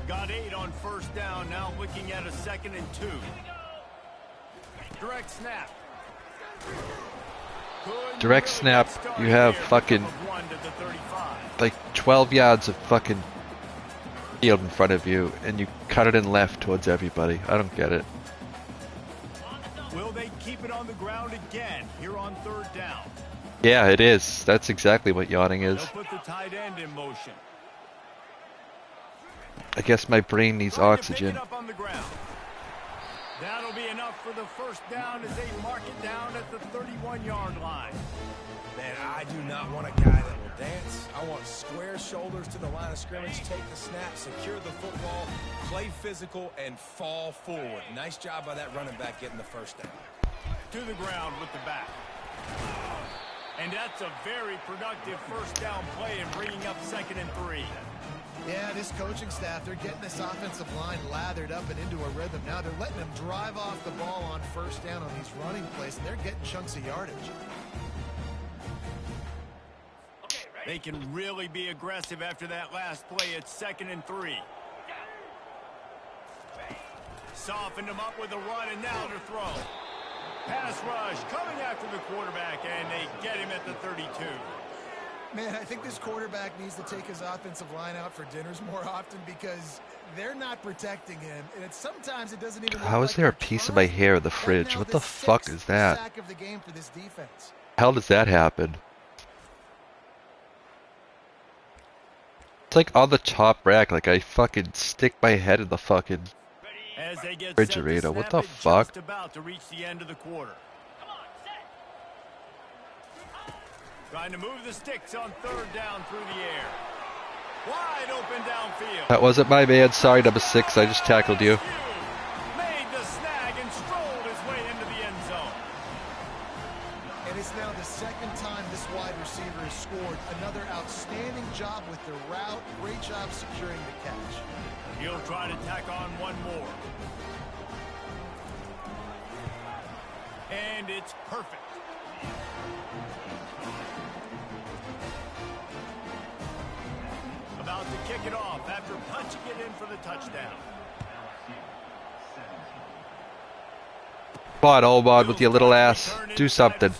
Got 8 on first down. Now looking at a 2nd and 2. Direct snap. Direct snap, you have fucking like 12 yards of fucking field in front of you, and you cut it in left towards everybody. I don't get it. Will they keep it on the ground again here on 3rd down? Yeah, it is. That's exactly what yawning is. They'll put the tight end in motion. I guess my brain needs oxygen. That'll be enough for the first down as they mark it down at the 31-yard line. Man, I do not want a guy that will dance. I want square shoulders to the line of scrimmage, take the snap, secure the football, play physical, and fall forward. Nice job by that running back getting the first down. To the ground with the back. And that's a very productive first down play and bringing up 2nd and 3. Yeah, this coaching staff, they're getting this offensive line lathered up and into a rhythm. Now they're letting them drive off the ball on first down on these running plays, and they're getting chunks of yardage. They can really be aggressive after that last play. It's 2nd and 3. Softened him up with a run, and now to throw. Pass rush coming after the quarterback, and they get him at the 32. Man, I think this quarterback needs to take his offensive line out for dinners more often because they're not protecting him. And sometimes it doesn't even. How is there a piece of my hair in the fridge? What the fuck is that? Sack of the game for this defense. How does that happen? It's like on the top rack, like I fucking stick my head in the fucking refrigerator. What the fuck? Just about to reach the end of the quarter. Trying to move the sticks on 3rd down through the air. Wide open downfield. That wasn't my man. Sorry, number 6. I just tackled you. Made the snag and strolled his way into the end zone. And it's now the 2nd time this wide receiver has scored. Another outstanding job with the route. Great job securing the catch. He'll try to tack on one more. And it's perfect. About to kick it off after punching it in for the touchdown. Come on, Omar, with your little ass. Do something.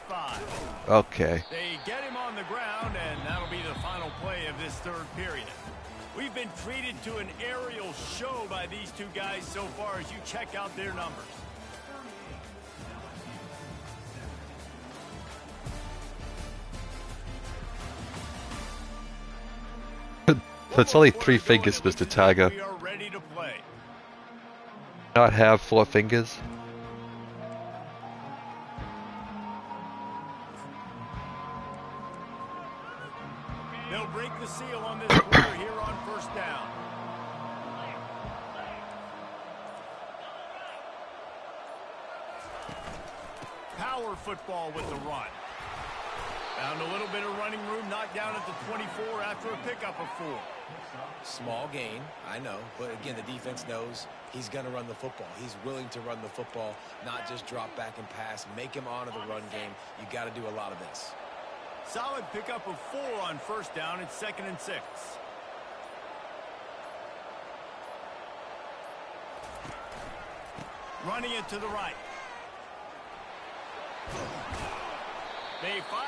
Okay. They get him on the ground, and that'll be the final play of this 3rd period. We've been treated to an aerial show by these two guys so far as you check out their numbers. That's only 3 fingers, Mr. Tiger. We are ready to play. Not have 4 fingers. They'll break the seal on this quarter here on first down. Power football with the run. Found a little bit of running room, knocked down at the 24 after a pickup of 4. Small gain, I know, but again, the defense knows he's going to run the football. He's willing to run the football, not just drop back and pass, make him honor the run game. You got to do a lot of this. Solid pickup of 4 on first down. It's 2nd and 6. Running it to the right.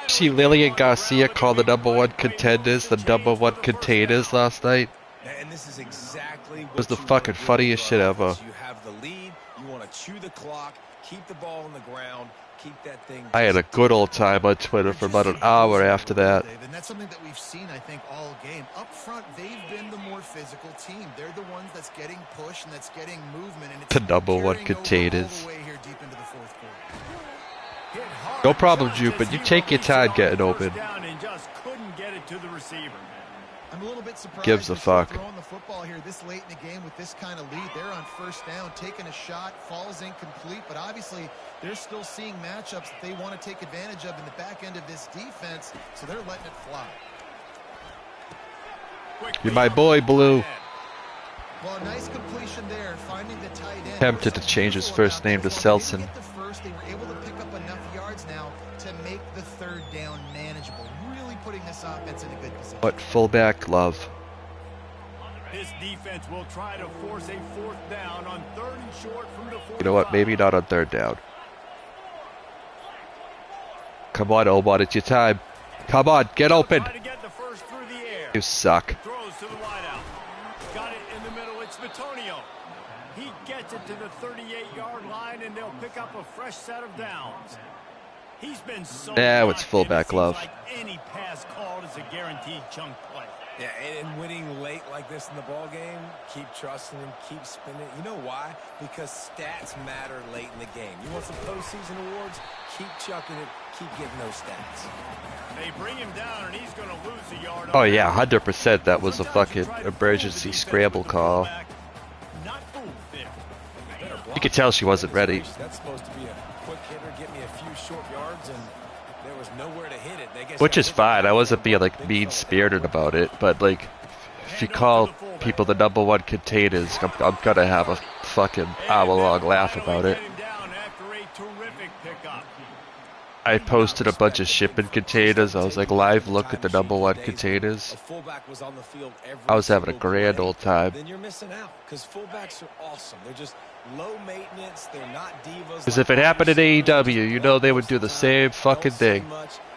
See Lillian Garcia call the #1 contenders the #1 containers last night. And this is exactly what It was the you fucking wanna do funniest on shit offense. ever. You have the lead, you want to chew the clock, keep the ball on the ground, keep that thing. I had a good old time on Twitter for about an hour after that. And that's something that we've seen, I think, all game. Up front, they've been the more physical team. They're the ones that's getting pushed and that's getting movement. And it's The #1 carrying over containers. all the way here deep into the fourth quarter. No problem, Jupe, but you take your time getting open. And just couldn't get it to the receiver. I'm a little bit surprised Gives a they're still fuck. throwing the football here this late in the game with this kind of lead. They're on first down, taking a shot, falls incomplete, but obviously they're still seeing matchups that they want to take advantage of in the back end of this defense, so they're letting it fly. You're my boy, Blue. Well, a nice completion there, finding the tight end. Tempted to change his first name to Selson. They were able to pick up enough yards now to make the third down manageable, really putting this offense in a good position. What fullback love? This defense will try to force a fourth down on 3rd and short from the 45. You know what? Maybe not on 3rd down. Come on, Omar, it's your time. Come on, get open. Try to get the first through the air. You suck. Throws to the wideout. Got it in the middle. It's Matonio. He gets it to the 38-yard line, and they'll pick up a fresh set of downs. He's been so Now it's good, fullback it seems love. like any pass called is a guaranteed chunk play. Yeah, and winning late like this in the ball game, keep trusting him, keep spinning. You know why? Because stats matter late in the game. You want some postseason awards? Keep chucking it, keep getting those stats. They bring him down, and he's going to lose a yard. Oh yeah, 100% that was a fucking emergency scramble call. Not fooled there. You could tell she wasn't ready. That's supposed to be a quick hitter, get me a few short yards, and there was nowhere to hit it. They guess Which is fine. I wasn't being like mean-spirited about it, but like, if you call people the #1 containers, I'm gonna have a fucking hour-long laugh about it. I posted a bunch of shipping containers. I was like, live look at the #1 containers. I was having a grand old time. Then you're missing out because fullbacks are awesome. They're just low maintenance. They're not divas. Because if it happened in AEW, you know they would do the same fucking thing.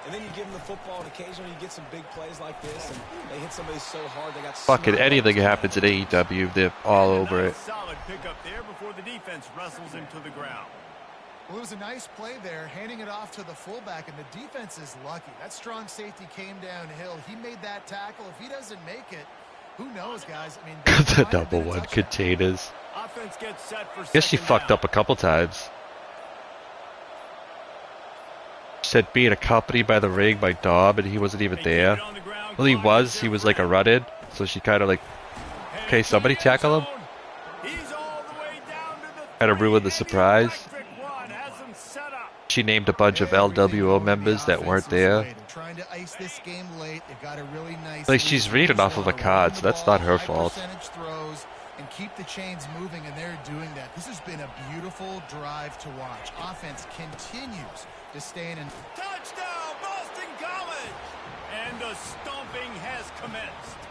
And then you give them the football, and occasionally you get some big plays like this, and they hit somebody so hard they got Fucking anything happens in AEW, they're all over it. Solid pickup there before the defense wrestles him to the ground. Well, it was a nice play there, handing it off to the fullback, and the defense is lucky. That strong safety came downhill. He made that tackle. If he doesn't make it, who knows, guys? I mean, The #1 containers. Offense gets set for Guess she second fucked down. up a couple times. Said being accompanied by the ring by Dom, and he wasn't even there. Well, he was like a run-in, so she kind of like, okay, somebody tackle him. Kind of ruined the surprise. She named a bunch of LWO members that weren't there. Like, she's reading off of a card, so that's not her fault. And keep the chains moving, and they're doing that. This has been a beautiful drive to watch. Offense continues to stay in. Touchdown, Boston College! And the stomping has commenced.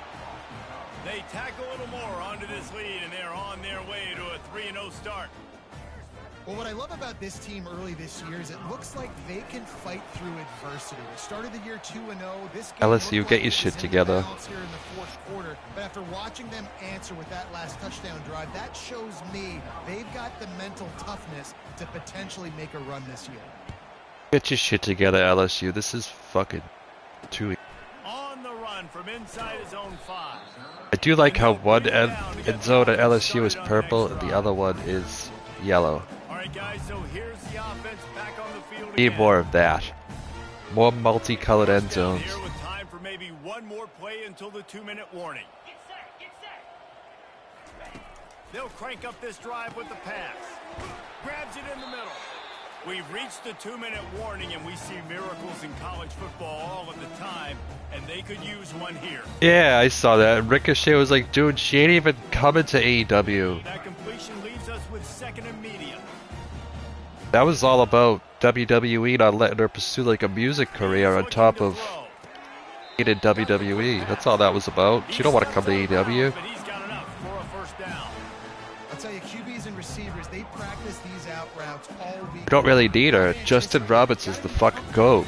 They tack a little more onto this lead, and they're on their way to a 3-0 start. Well, what I love about this team early this year is it looks like they can fight through adversity. They started the year 2-0. This game LSU, get your shit together. Here in the fourth quarter, but after watching them answer with that last touchdown drive, that shows me they've got the mental toughness to potentially make a run this year. Get your shit together, LSU. This is fucking too. On the run from inside his own 5. I do like how one end zone at LSU is purple and the other one is yellow. All right, guys, so here's the offense back on the field Need again. more of that. More multicolored end zones. Here with time for maybe one more play until the 2-minute warning. They'll crank up this drive with the pass. Grabs it in the middle. We've reached the 2-minute warning, and we see miracles in college football all of the time, and they could use one here. Yeah, I saw that. And Ricochet was like, dude, she ain't even coming to AEW. That completion leaves us with 2nd and medium. That was all about WWE not letting her pursue like a music career on top of being in WWE. That's all that was about. She don't want to come to AEW. But he's got enough for a first down. I'll tell you, QBs and receivers, they practice these out routes all week. Don't really need her. Justin Roberts is the fucking GOAT.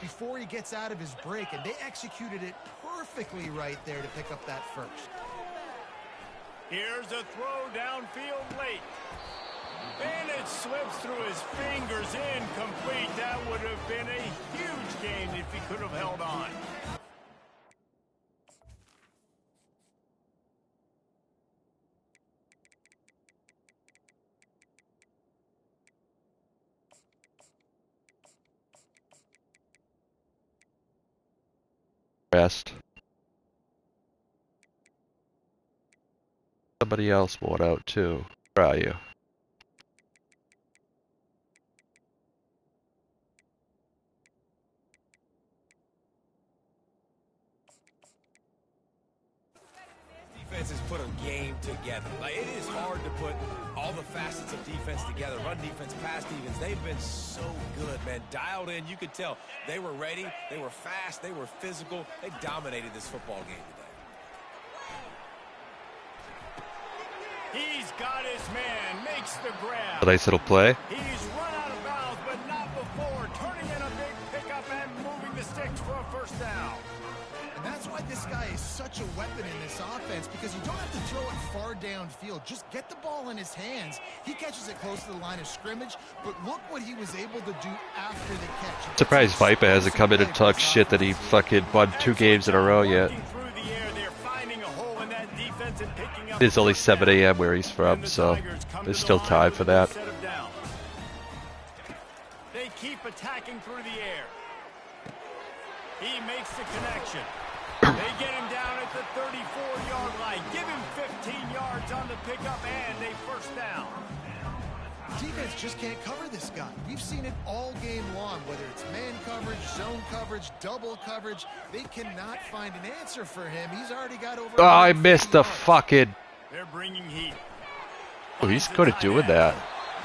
Before he gets out of his break, and they executed it perfectly right there to pick up that first. Here's a throw downfield late. And it slips through his fingers, incomplete. That would have been a huge gain if he could have held on. Rest. Somebody else wore out too. Where are you? Defense has put a game together. Like, it is hard to put all the facets of defense together. Run defense, pass defense. They've been so good, man. Dialed in. You could tell they were ready. They were fast. They were physical. They dominated this football game today. He's got his man, makes the grab. A nice little play. He's run out of bounds, but not before. Turning in a big pickup and moving the sticks for a first down. And that's why this guy is such a weapon in this offense, because you don't have to throw it far downfield. Just get the ball in his hands. He catches it close to the line of scrimmage, but look what he was able to do after the catch. Surprised Viper hasn't come in and talked shit that he fucking won 2 games in a row yet. It is only 7 a.m. where he's from, so there's still time for that. They keep attacking through the air. He makes the connection. They get him down at the 34-yard line. Give him 15 yards on the pickup and a first down. Defense just can't cover this guy. We've seen it all game long, whether it's man coverage, zone coverage, double coverage. They cannot find an answer for him. He's already got over. Oh, I missed the fucking. They're bringing heat. Oh, he's good at doing that.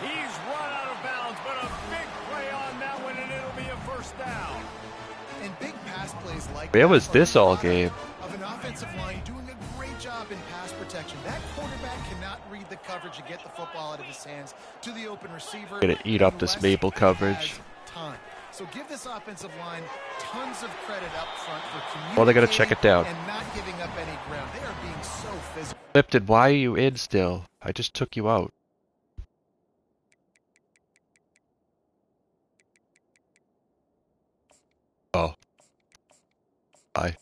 He's run out of bounds, but a big play on that one, and it'll be a first down. And big pass plays like Where was this all game? Of an offensive line doing a great job in pass protection. That quarterback cannot read the coverage and get the football out of his hands to the open receiver. Gonna eat up this Maple coverage. Time. So give this offensive line tons of credit up front for communicating. Well, they're gonna check it down. And not giving up any ground. They are being so physical. Lipton, why are you in still? I just took you out. Oh. Bye.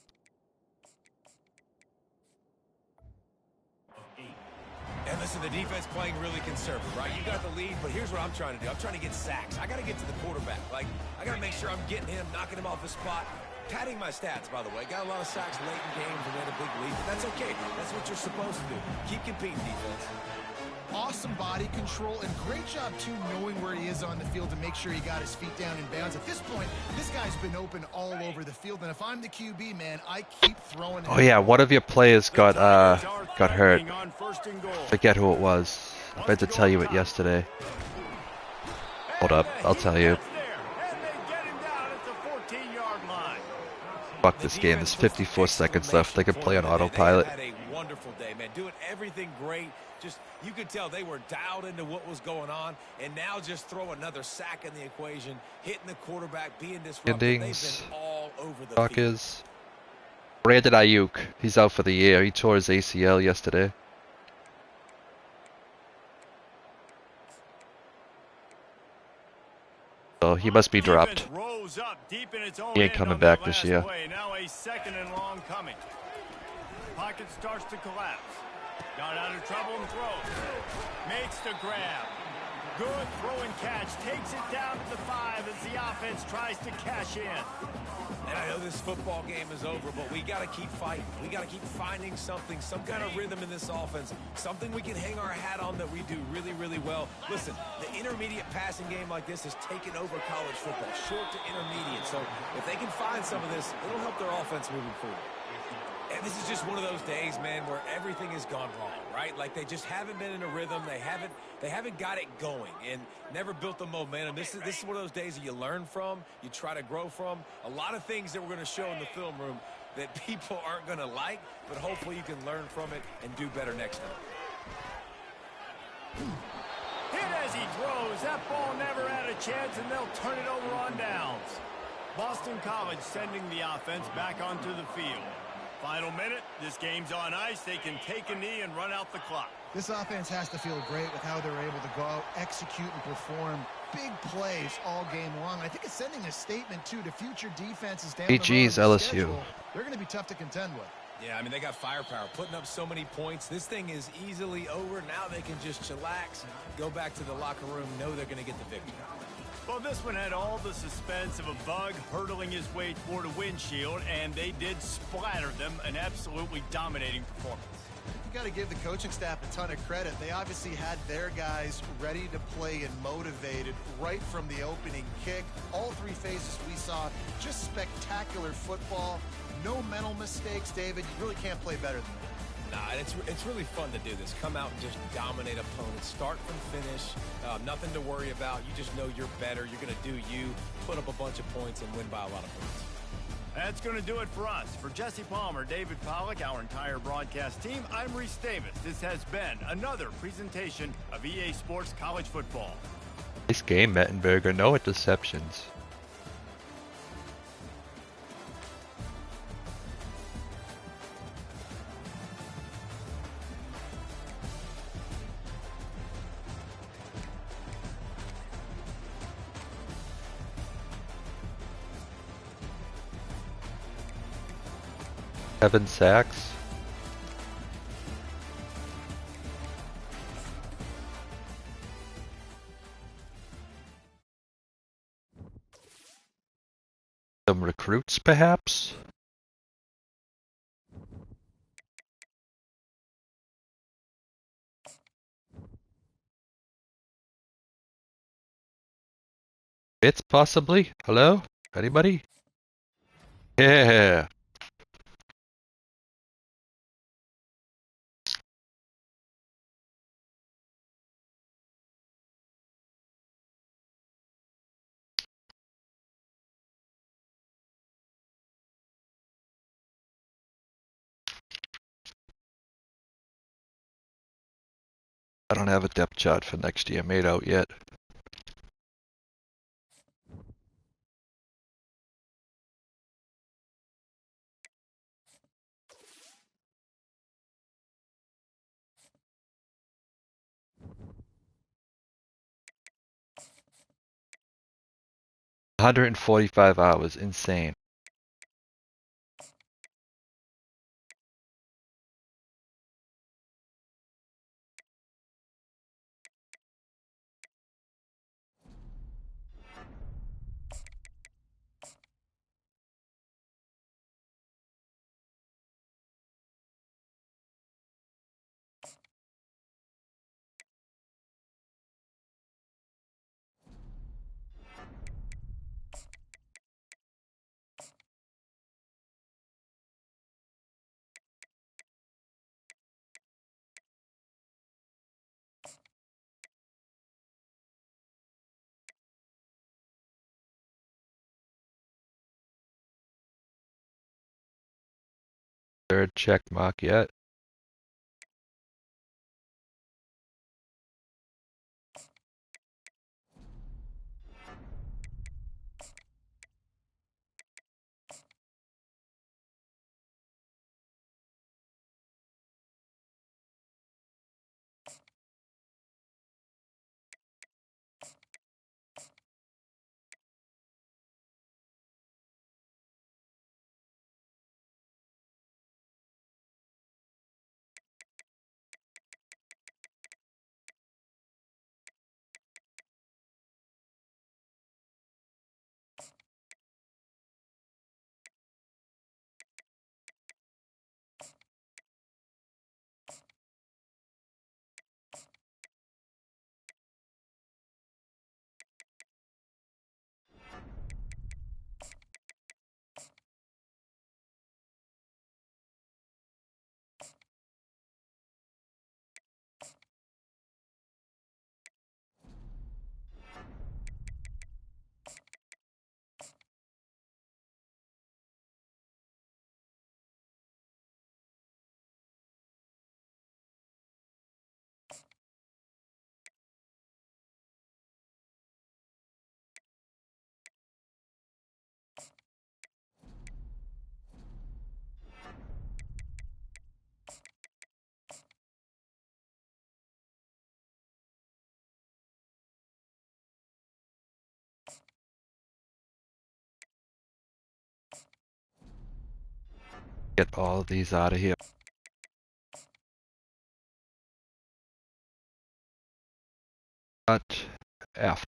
And listen, the defense playing really conservative, right? You got the lead, but here's what I'm trying to do. I'm trying to get sacks. I got to get to the quarterback. Like, I got to make sure I'm getting him, knocking him off the spot. Padding my stats, by the way. Got a lot of sacks late in games and we had a big lead, but that's okay. That's what you're supposed to do. Keep competing, defense. Awesome body control and great job, too, knowing where he is on the field to make sure he got his feet down in bounds. At this point, this guy's been open all over the field, and if I'm the QB, man, I keep throwing. Oh yeah, one of your players got hurt. Forget who it was. I meant to tell you it yesterday. Hold up, I'll tell you. Fuck this game. There's 54 seconds left. They can play on autopilot. Had a wonderful day, man. Doing everything great. Just, you could tell they were dialed into what was going on, and now just throw another sack in the equation, hitting the quarterback, being disruptive. Endings. They've been all over the Fuck field. is Brandon Ayuk. He's out for the year. He tore his ACL yesterday. So he must be dropped. He ain't coming back this year. Now a second and long coming. Pocket starts to collapse. Got out of trouble and throws. Makes the grab. Good throw and catch. Takes it down to the 5 as the offense tries to cash in. And I know this football game is over, but we got to keep fighting. We got to keep finding something, some kind of rhythm in this offense, something we can hang our hat on that we do really, really well. Listen, the intermediate passing game like this has taken over college football, short to intermediate. So if they can find some of this, it'll help their offense moving forward. And this is just one of those days, man, where everything has gone wrong, right? Like they just haven't been in a rhythm. They haven't got it going and never built the momentum. This is one of those days that you learn from, you try to grow from. A lot of things that we're going to show in the film room that people aren't going to like, but hopefully you can learn from it and do better next time. It has he throws. That ball never had a chance, and they'll turn it over on downs. Boston College sending the offense back onto the field. Final minute, this game's on ice. They can take a knee and run out the clock. This offense has to feel great with how they're able to go out, execute, and perform big plays all game long. I think it's sending a statement, too, to future defenses down the road. LSU. They're going to be tough to contend with. Yeah, I mean, they got firepower, putting up so many points. This thing is easily over. Now they can just chillax, go back to the locker room, know they're going to get the victory. Well, this one had all the suspense of a bug hurtling his way toward a windshield, and they did splatter them, an absolutely dominating performance. You got to give the coaching staff a ton of credit. They obviously had their guys ready to play and motivated right from the opening kick. All three phases we saw, just spectacular football. No mental mistakes, David. You really can't play better than that. Nah, and it's really fun to do this. Come out and just dominate opponents. Start from finish. Nothing to worry about. You just know you're better. You're going to do you, put up a bunch of points, and win by a lot of points. That's going to do it for us. For Jesse Palmer, David Pollack, our entire broadcast team, I'm Reese Davis. This has been another presentation of EA Sports College Football. Nice game, Mettenberger. No interceptions. Seven sacks. Some recruits, perhaps? Bits, possibly? Hello? Anybody? Yeah. I don't have a depth chart for next year made out yet. $145, insane. Third check mark yet. Get all of these out of here. Cut F.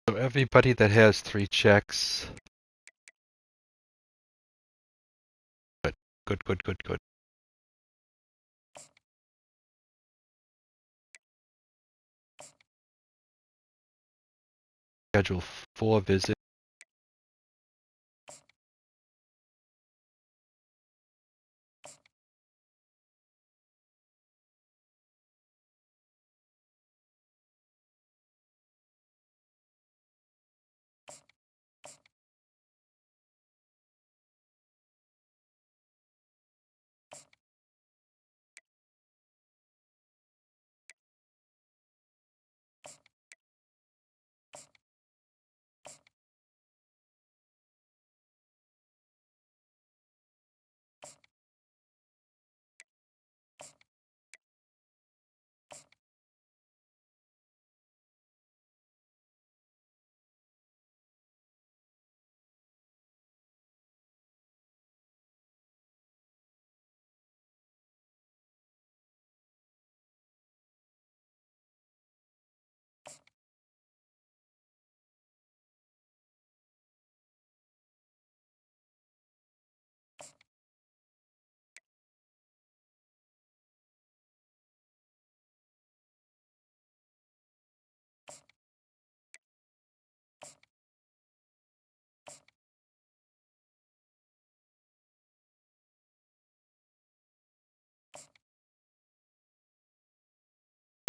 So everybody that has 3 checks. Good, good, good, good, good. Schedule 4 visits.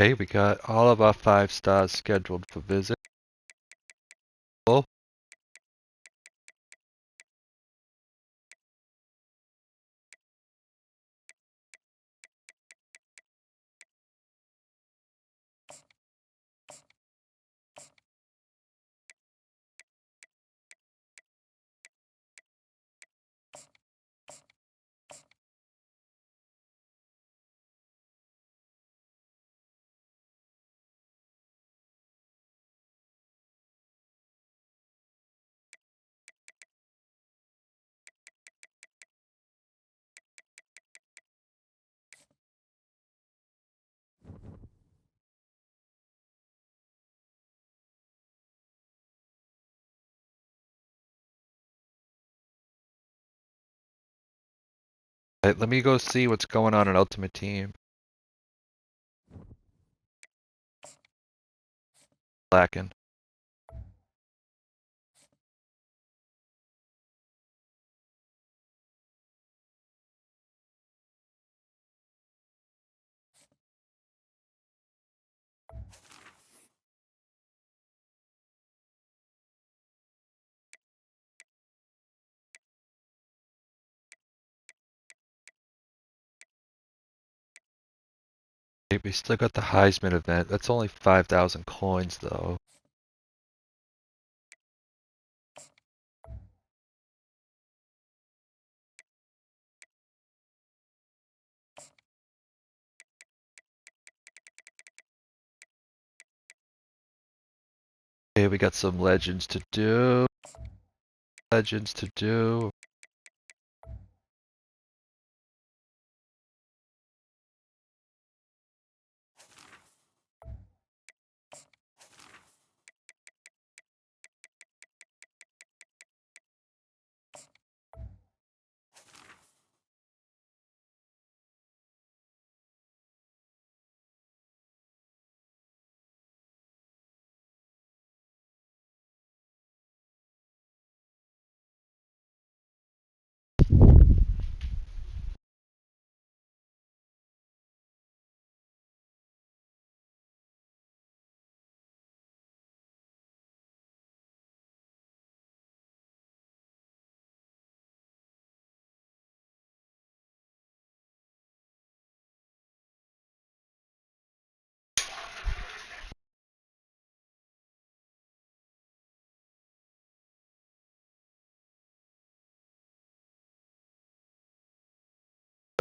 Okay, we got all of our 5 stars scheduled for visit. Cool. Alright, let me go see what's going on in Ultimate Team. Lacking. We still got the Heisman event. That's only 5,000 coins though. Okay, we got some legends to do. Legends to do.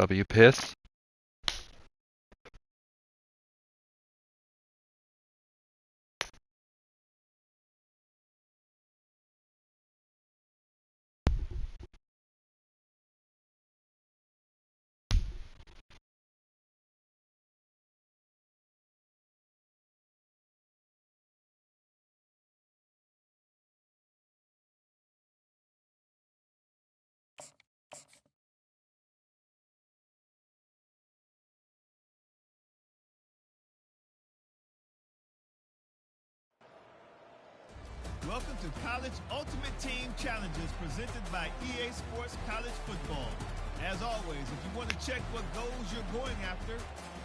W piss. Welcome to College Ultimate Team Challenges presented by EA Sports College Football. As always, if you want to check what goals you're going after,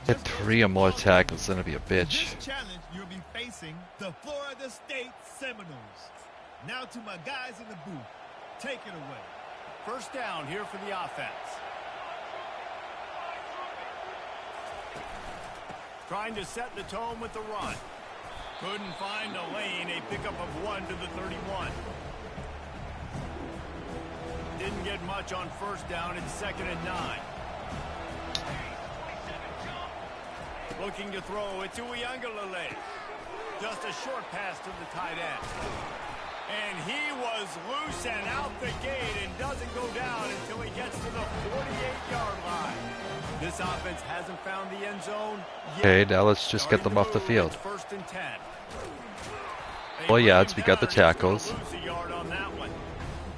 Hit 3 or more tackles, then it'll be a bitch. this challenge, you'll be facing the Florida State Seminoles. Now to my guys in the booth. Take it away. First down here for the offense. Trying to set the tone with the run. Couldn't find a lane, a pickup of 1 to the 31. Didn't get much on first down. It's 2nd and 9. Looking to throw it to Uiagalelei. Just a short pass to the tight end. And he was loose and out the gate and doesn't go down until he gets to the 48-yard line. This offense hasn't found the end zone yet. Okay, now let's just get them off the field. It's 1st and 10. 4 yards, we got the tackles.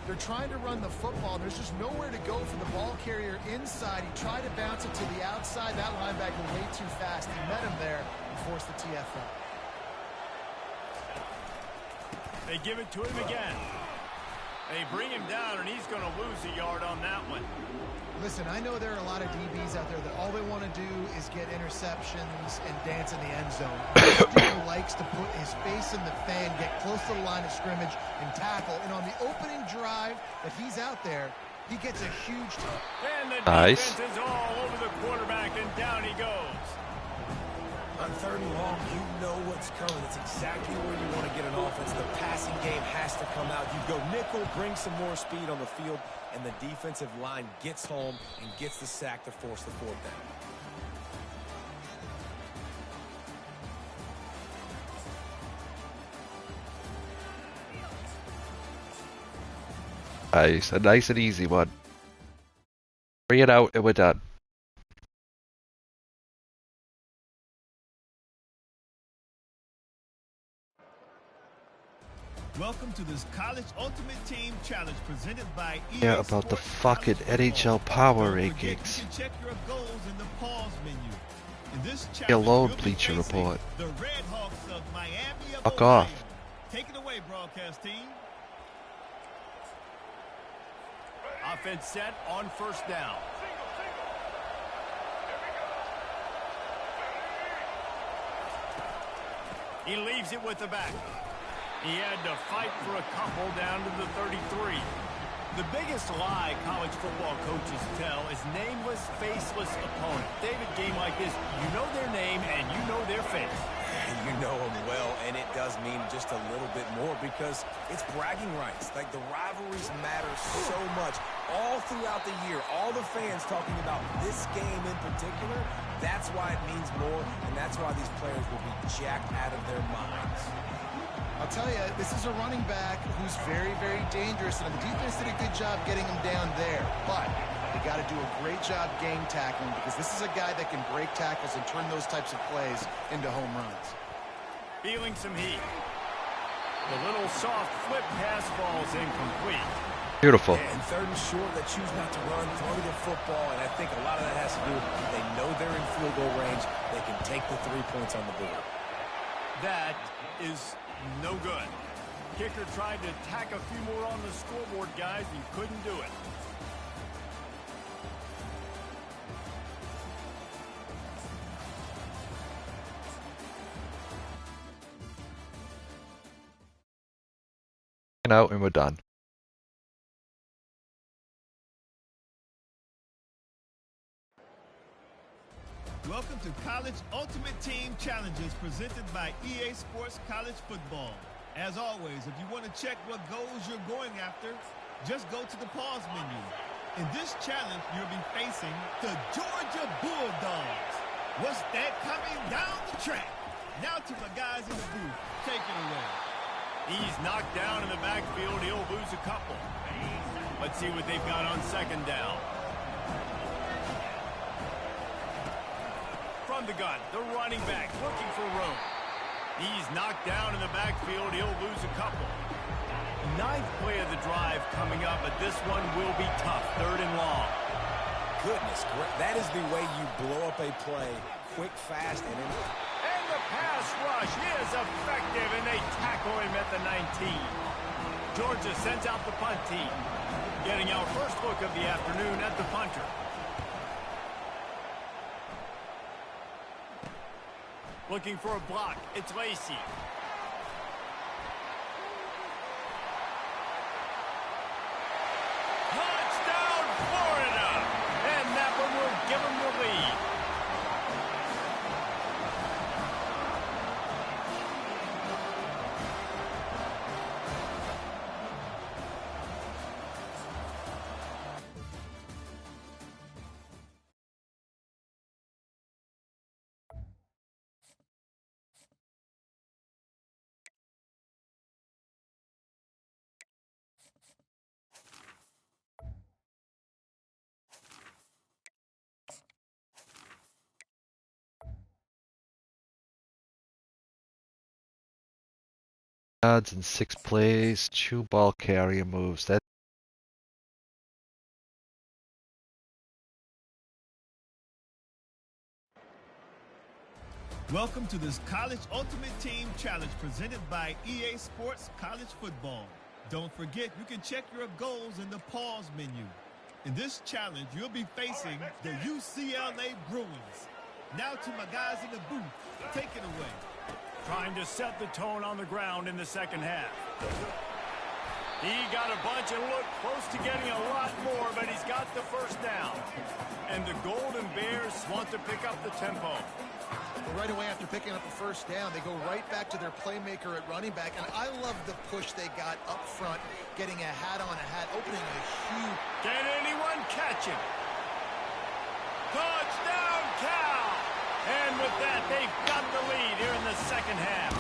They're trying to run the football. There's just nowhere to go for the ball carrier inside. He tried to bounce it to the outside. That linebacker way too fast. He met him there and forced the TFL. They give it to him again. They bring him down, and he's going to lose a yard on that one. Listen, I know there are a lot of DBs out there that all they want to do is get interceptions and dance in the end zone. This dude likes to put his face in the fan, get close to the line of scrimmage, and tackle. And on the opening drive that he's out there, he gets a huge time. And the Nice. defense is all over the quarterback, and down he goes. On 3rd and long, you know what's coming. It's exactly where you want to get an offense. The passing game has to come out. You go nickel, bring some more speed on the field, and the defensive line gets home and gets the sack to force the 4th down. Nice, a nice and easy one. Bring it out and we're done. Welcome to this College Ultimate Team Challenge presented by EA Yeah, about the Sports fucking College NHL Football. Power Don't forget, Rankings. you can check your goals in the pause menu. In this challenge, Hello, you'll be Bleacher facing Report. The Red Hawks of Miami of Fuck Ohio. off. Take it away, broadcast team. Offense set on 1st down. He leaves it with the back. He had to fight for a couple down to the 33. The biggest lie college football coaches tell is nameless, faceless opponent. David, game like this, you know their name and you know their face. And you know them well, and it does mean just a little bit more because it's bragging rights. Like, the rivalries matter so much. All throughout the year, all the fans talking about this game in particular, that's why it means more, and that's why these players will be jacked out of their minds. I'll tell you, this is a running back who's very, very dangerous, and the defense did a good job getting him down there. But they got to do a great job game tackling because this is a guy that can break tackles and turn those types of plays into home runs. Feeling some heat. The little soft flip pass falls incomplete. Beautiful. And 3rd and short, they choose not to run, throw the football, and I think a lot of that has to do with they know they're in field goal range. They can take the 3 points on the board. That is no good. Kicker tried to tack a few more on the scoreboard, guys. He couldn't do it. Out and we're done. Welcome to College Ultimate Team Challenges presented by EA Sports College Football. As always, if you want to check what goals you're going after, just go to the pause menu. In this challenge, you'll be facing the Georgia Bulldogs. What's that coming down the track? Now to my guys in the booth. Take it away. He's knocked down in the backfield. He'll lose a couple. Let's see what they've got on second down. From the gun, the running back looking for room. He's knocked down in the backfield. He'll lose a couple. Ninth play of the drive coming up, but this one will be tough. Third and long. Goodness, that is the way you blow up a play. Quick, fast, and in. And the pass rush is effective, and they tackle him at the 19. Georgia sends out the punt team. Getting our first look of the afternoon at the punter. Looking for a block. It's Lacey. Touchdown, Florida! And that one will give them the lead. Yards in 6 plays, 2 ball carrier moves. That Welcome to this College Ultimate Team Challenge presented by EA Sports College Football. Don't forget, you can check your goals in the pause menu. In this challenge, you'll be facing the UCLA Bruins. Now to my guys in the booth. Take it away. Trying to set the tone on the ground in the second half. He got a bunch and looked close to getting a lot more, but he's got the first down. And the Golden Bears want to pick up the tempo. Well, right away after picking up the first down, they go right back to their playmaker at running back. And I love the push they got up front, getting a hat on a hat, opening a huge... Can anyone catch him? Touchdown, Cal! And with that, they've got the lead here in the second half.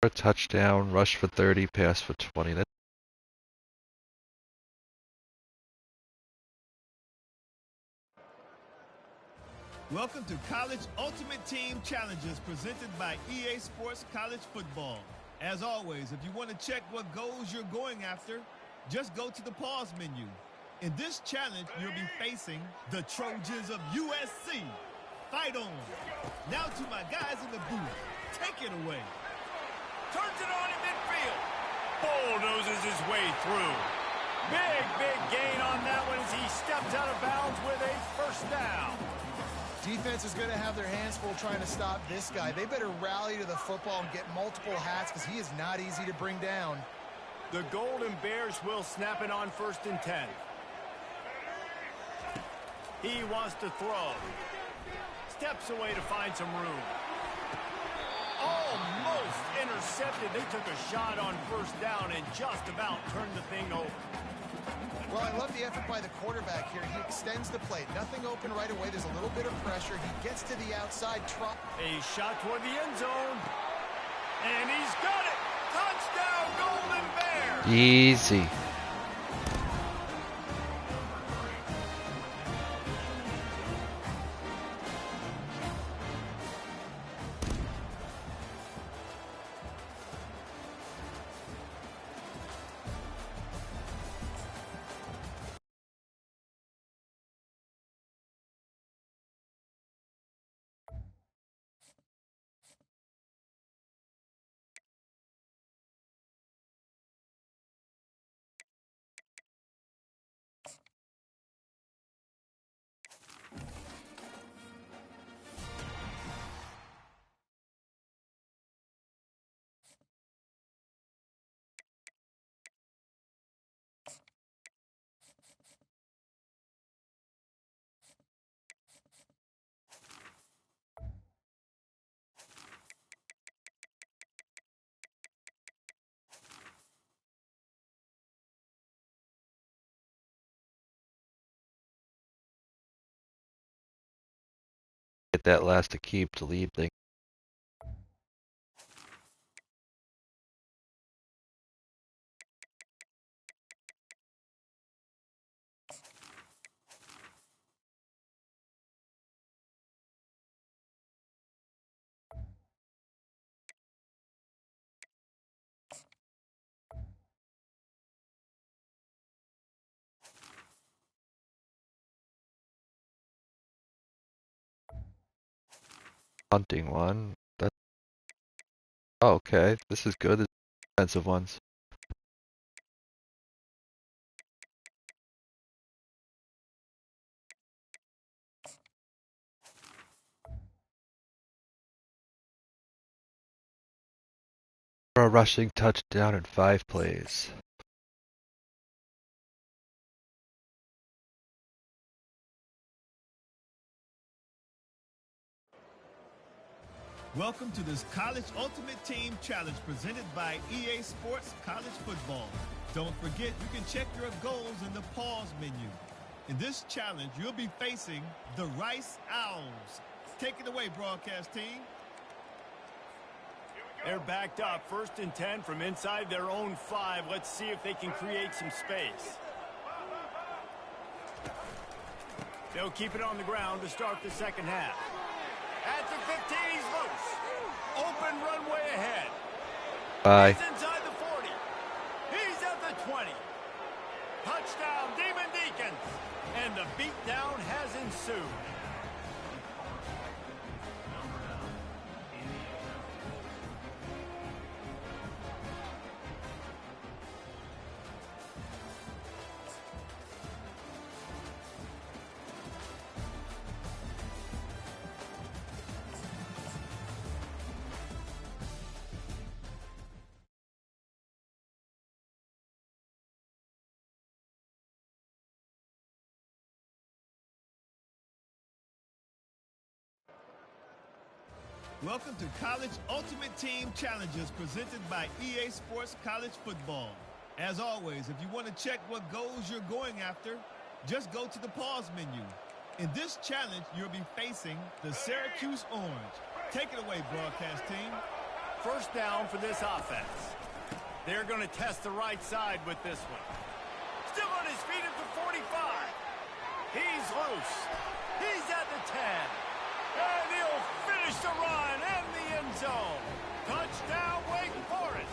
a touchdown, rush for 30, pass for 20. That Welcome to College Ultimate Team Challenges presented by EA Sports College Football. As always, if you want to check what goals you're going after, just go to the pause menu. In this challenge, you'll be facing the Trojans of USC. Fight on. Now to my guys in the booth. Take it away. Turns it on in midfield. Bulldozes his way through. Big gain on that one as he steps out of bounds with a first down. Defense is going to have their hands full trying to stop this guy. They better rally to the football and get multiple hats because he is not easy to bring down. The Golden Bears will snap it on 1st and 10. He wants to throw. Steps away to find some room. Almost intercepted. They took a shot on 1st down and just about turned the thing over. Well, I love the effort by the quarterback here. He extends the play. Nothing open right away. There's a little bit of pressure. He gets to the outside. A shot toward the end zone. And he's got it. Touchdown, Golden Bears. easy. that last to keep to lead thing. Hunting one. That's oh, okay. This is good. Defensive ones. For a rushing touchdown in 5 plays. Welcome to this College Ultimate Team Challenge presented by EA Sports College Football. Don't forget, you can check your goals in the pause menu. In this challenge, you'll be facing the Rice Owls. Take it away, broadcast team. They're backed up, 1st and 10 from inside their own 5. Let's see if they can create some space. They'll keep it on the ground to start the second half. At the 15, he's loose. Open runway ahead. Bye. He's inside the 40. He's at the 20. Touchdown, Demon Deacons. And the beatdown has ensued. Welcome to College Ultimate Team Challenges presented by EA Sports College Football. As always, if you want to check what goals you're going after, just go to the pause menu. In this challenge, you'll be facing the Syracuse Orange. Take it away, broadcast team. 1st down for this offense. They're going to test the right side with this one. Still on his feet at the 45. He's loose. He's at the 10. And he'll finish the run and the end zone. Touchdown, Wake Forest.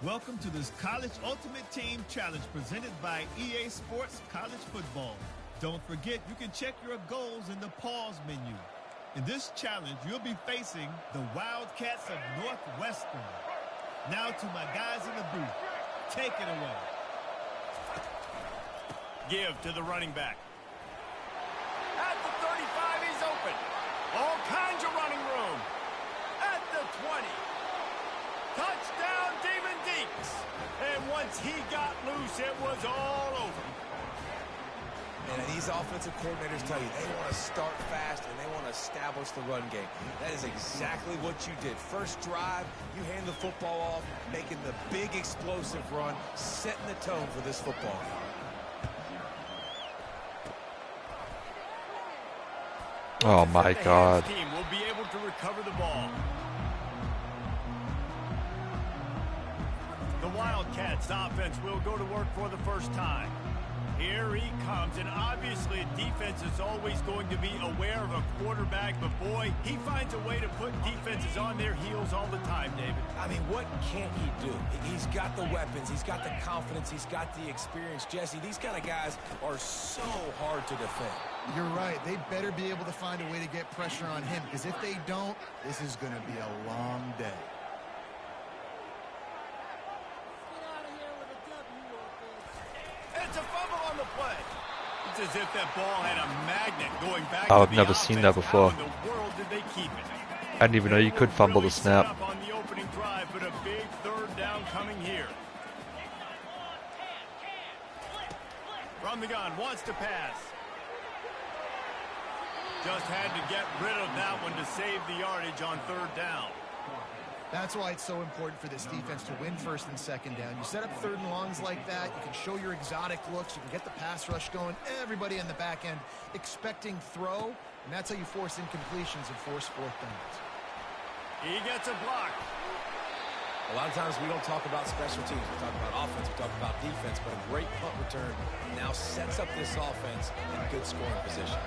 Welcome to this College Ultimate Team Challenge presented by EA Sports College Football. Don't forget, you can check your goals in the pause menu. In this challenge, you'll be facing the Wildcats of Northwestern. Now to my guys in the booth. Take it away. Give to the running back. At the 35, he's open. All kinds of running room. At the 20. Touchdown, Demon Deeks. And once he got loose, it was all over. And these offensive coordinators tell you they want to start fast and they want to establish the run game. That is exactly what you did. First drive, you hand the football off, making the big explosive run, setting the tone for this football game. Oh my God. The team will be able to recover the ball. The Wildcats offense will go to work for the first time. Here he comes, and obviously defense is always going to be aware of a quarterback, but boy, he finds a way to put defenses on their heels all the time, David. I mean, what can't he do? He's got the weapons, he's got the confidence, he's got the experience. Jesse, these kind of guys are so hard to defend. You're right. They better be able to find a way to get pressure on him, because if they don't, this is going to be a long day. Get out of here with It's as if that ball had a magnet going back Oh, to I've the never offense. seen that before. How in the world did they keep it? I didn't even know you could fumble the Really set snap. up on the opening drive, but a big third down coming here. From the gun, wants to pass. Just had to get rid of that one to save the yardage on third down. That's why it's so important for this defense to win first and second down. You set up third and longs like that. You can show your exotic looks. You can get the pass rush going. Everybody in the back end expecting throw, and that's how you force incompletions and force fourth downs. He gets a block. A lot of times we don't talk about special teams. We talk about offense, we talk about defense, but a great punt return now sets up this offense in good scoring position.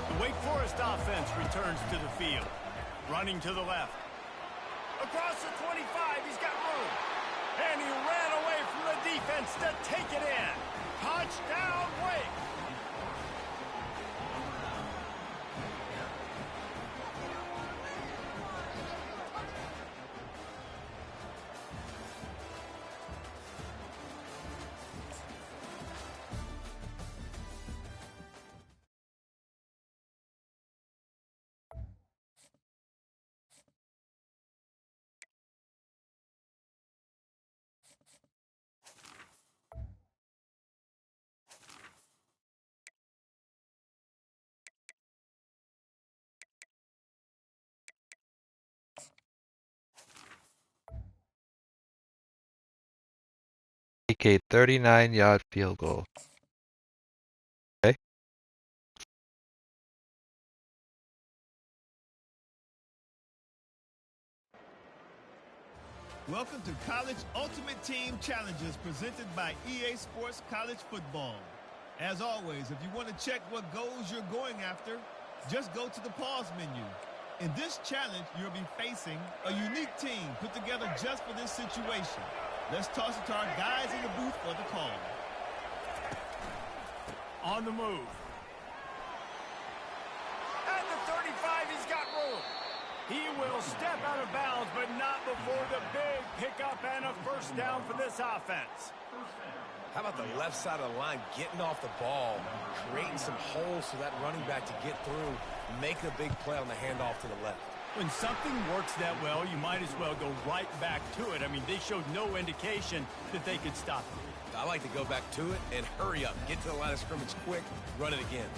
The Wake Forest offense returns to the field. Running to the left. Across the 25, he's got room. And he ran away from the defense to take it in. Touchdown, Wake. Take a 39-yard field goal. Okay. Welcome to College Ultimate Team Challenges presented by EA Sports College Football. As always, if you want to check what goals you're going after, just go to the pause menu. In this challenge, you'll be facing a unique team put together just for this situation. Let's toss it to our guys in the booth for the call. On the move. At the 35, he's got room. He will step out of bounds, but not before the big pickup and a first down for this offense. How about the left side of the line getting off the ball, creating some holes for that running back to get through, make a big play on the handoff to the left. When something works that well, you might as well go right back to it. I mean, they showed no indication that they could stop it. I like to go back to it and hurry up. Get to the line of scrimmage quick, run it again.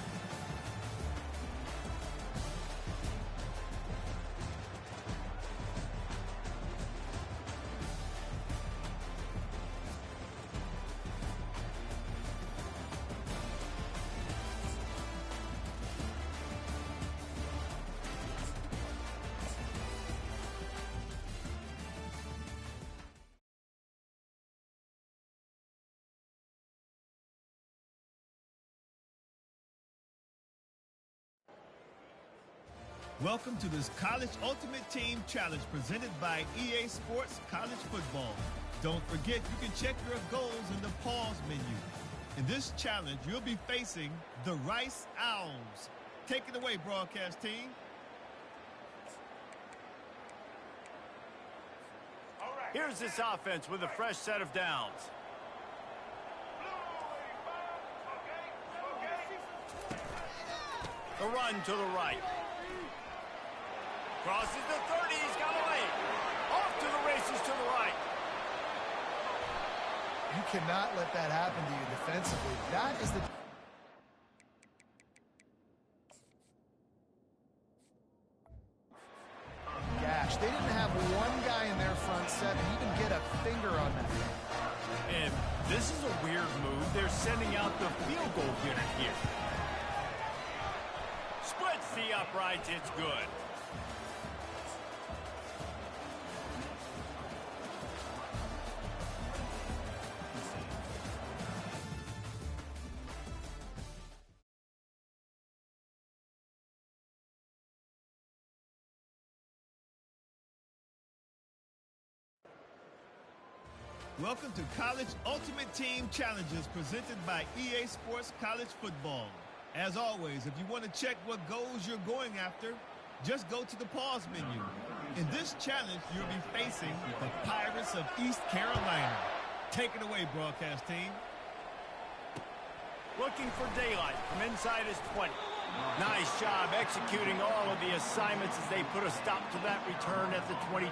Welcome to this College Ultimate Team Challenge presented by EA Sports College Football. Don't forget, you can check your goals in the pause menu. In this challenge, you'll be facing the Rice Owls. Take it away, broadcast team. Here's this offense with a fresh set of downs. The run to the right. Crosses the 30, he's got away. Off to the races to the right. You cannot let that happen to you defensively. That is the... Gosh, they didn't have one guy in their front seven even get a finger on that. And this is a weird move. They're sending out the field goal unit here. Splits the uprights, it's good. Welcome to College Ultimate Team Challenges presented by EA Sports College Football. As always, if you want to check what goals you're going after, just go to the pause menu. In this challenge, you'll be facing the Pirates of East Carolina. Take it away, broadcast team. looking for daylight from inside his 20. Nice job executing all of the assignments as they put a stop to that return at the 22.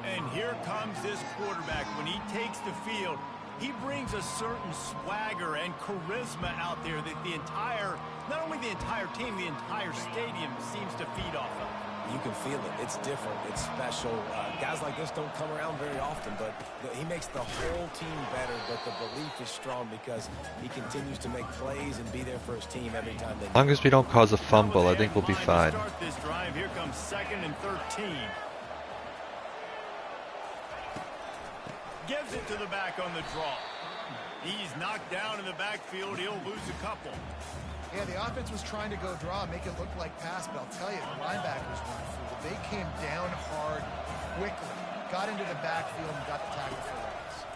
And here comes this quarterback. When he takes the field, he brings a certain swagger and charisma out there that the entire, not only the entire team, the entire stadium seems to feed off of. You can feel it. It's different. It's special. Guys like this don't come around very often, but he makes the whole team better, but the belief is strong because he continues to make plays and be there for his team every time they need. As long as we don't cause a fumble, I think we'll be fine. Start this drive. Here comes 2nd and 13. Gives it to the back on the draw. He's knocked down in the backfield. He'll lose a couple. Yeah, the offense was trying to go draw, make it look like pass, but I'll tell you, the linebackers weren't fooled. They came down hard, quickly, got into the backfield, and got the tackle for loss.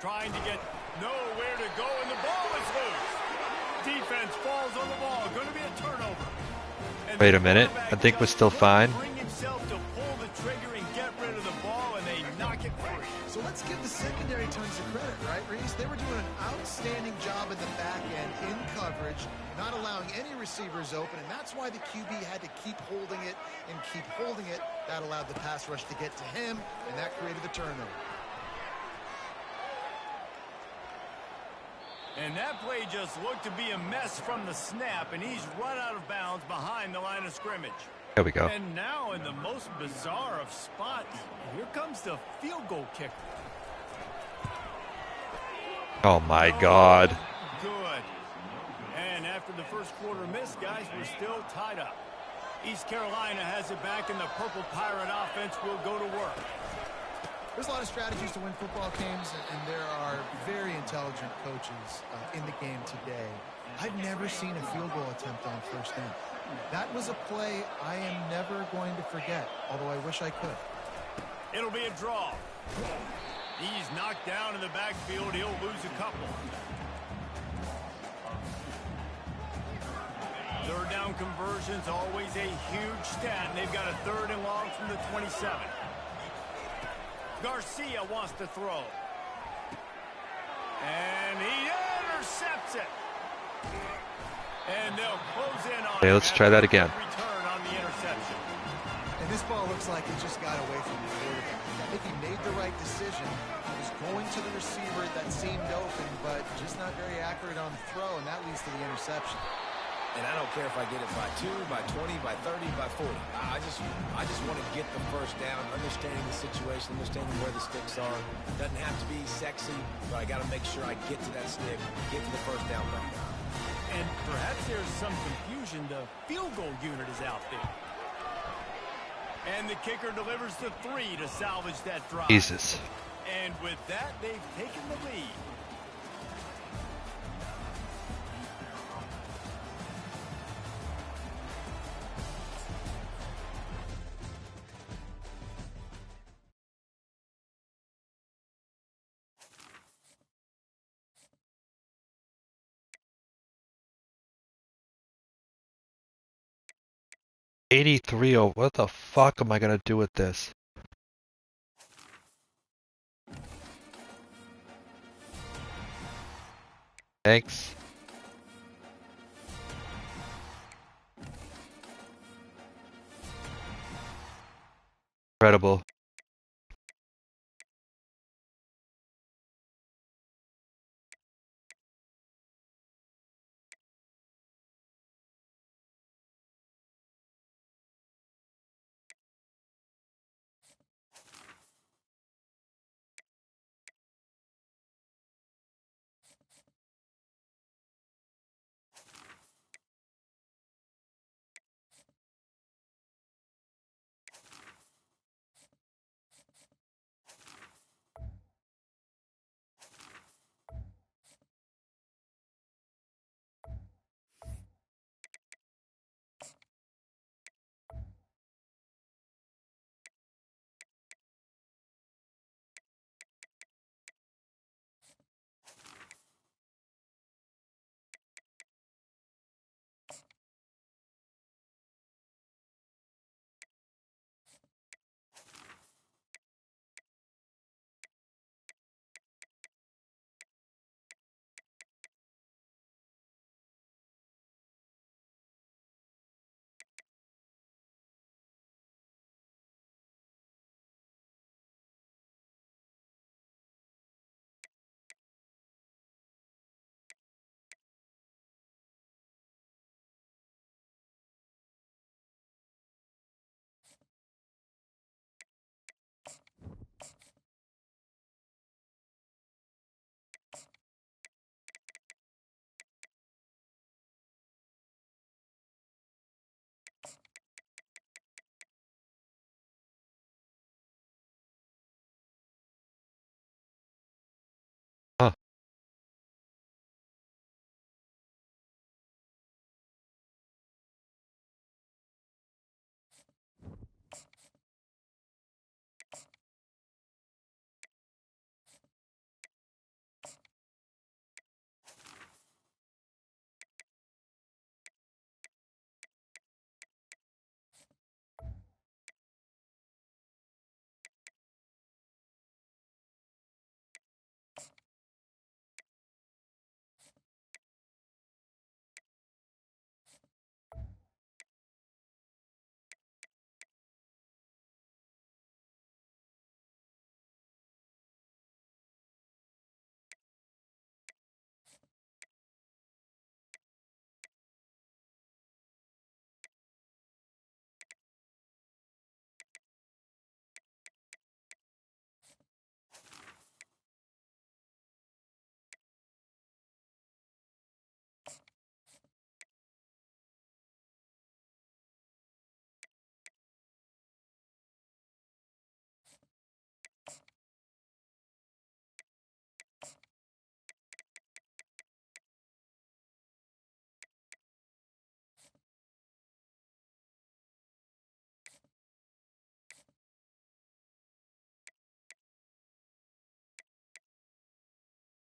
Trying to get nowhere to go, and the ball is loose. Defense falls on the ball. Going to be a turnover. And wait a minute. I think we're still fine. Bring himself to pull the trigger and get rid of the ball, and they knock it free. So let's give the secondary tons of credit, right, Reese? They were doing an outstanding job in the back end, in coverage, not allowing any receivers open, and that's why the QB had to keep holding it and keep holding it. That allowed the pass rush to get to him, and that created the turnover. And that play just looked to be a mess from the snap, and he's run out of bounds behind the line of scrimmage. There we go. And now in the most bizarre of spots, here comes the field goal kicker. Oh my God. Good. And after the first quarter miss, guys, we're still tied up. East Carolina has it back, and the Purple Pirate offense will go to work. There's a lot of strategies to win football games, and there are very intelligent coaches in the game today. I've never seen a field goal attempt on first down. That was a play I am never going to forget, although I wish I could. It'll be a draw. He's knocked down in the backfield. He'll lose a couple. Third down conversion's always a huge stat, and they've got a 3rd and long from the 27. Garcia wants to throw. And he intercepts it. And they'll close in on Okay, let's try that again. return on the interception. And this ball looks like it just got away from the quarterback. I think he made the right decision. He was going to the receiver that seemed open, but just not very accurate on the throw, and that leads to the interception. And I don't care if I get it by 2, by 20, by 30, by 40. I just want to get the first down, understanding the situation, understanding where the sticks are. Doesn't have to be sexy, but I got to make sure I get to that stick, get to the first down route. And perhaps there's some confusion. The field goal unit is out there. And the kicker delivers the 3 to salvage that drive. Jesus. And with that, they've taken the lead. $83. What the fuck am I gonna do with this? Thanks. Incredible.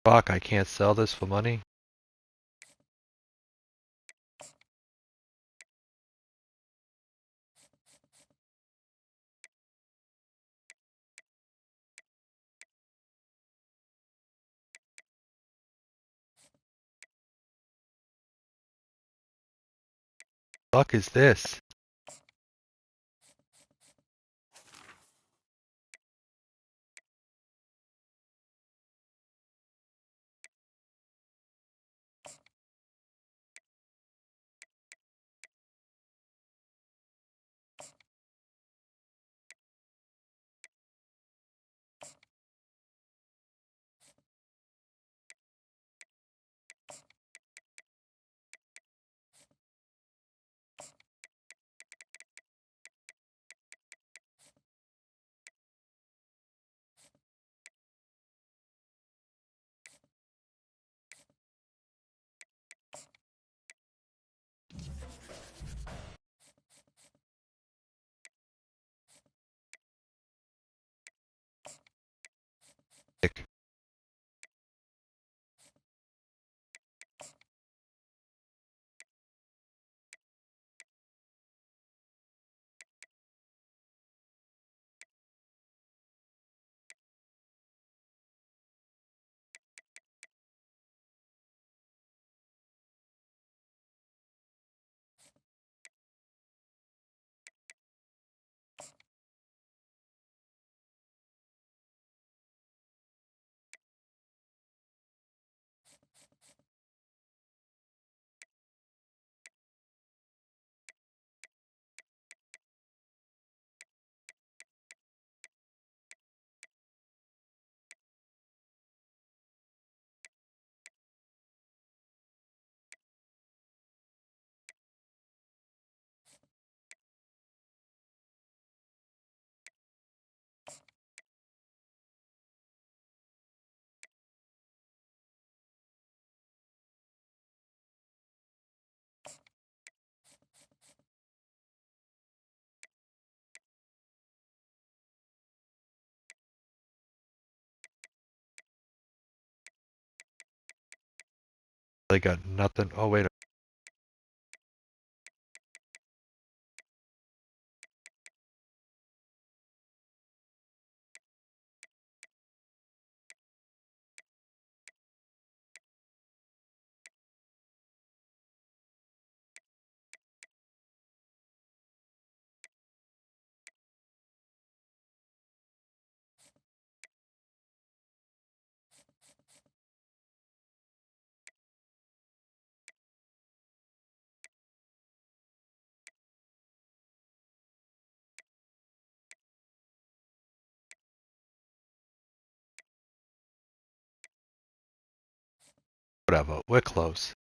Fuck, I can't sell this for money. Fuck is this? They got nothing. Oh wait. Whatever. We're close.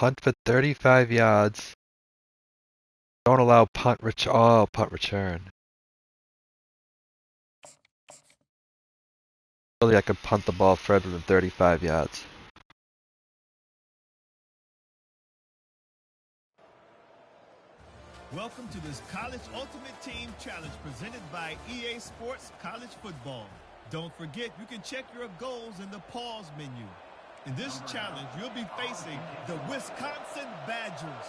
Punt for 35 yards. Don't allow punt punt return. Really, I could punt the ball further than 35 yards. Welcome to this College Ultimate Team Challenge presented by EA Sports College Football. Don't forget, you can check your goals in the pause menu. In this challenge, you'll be facing the Wisconsin Badgers.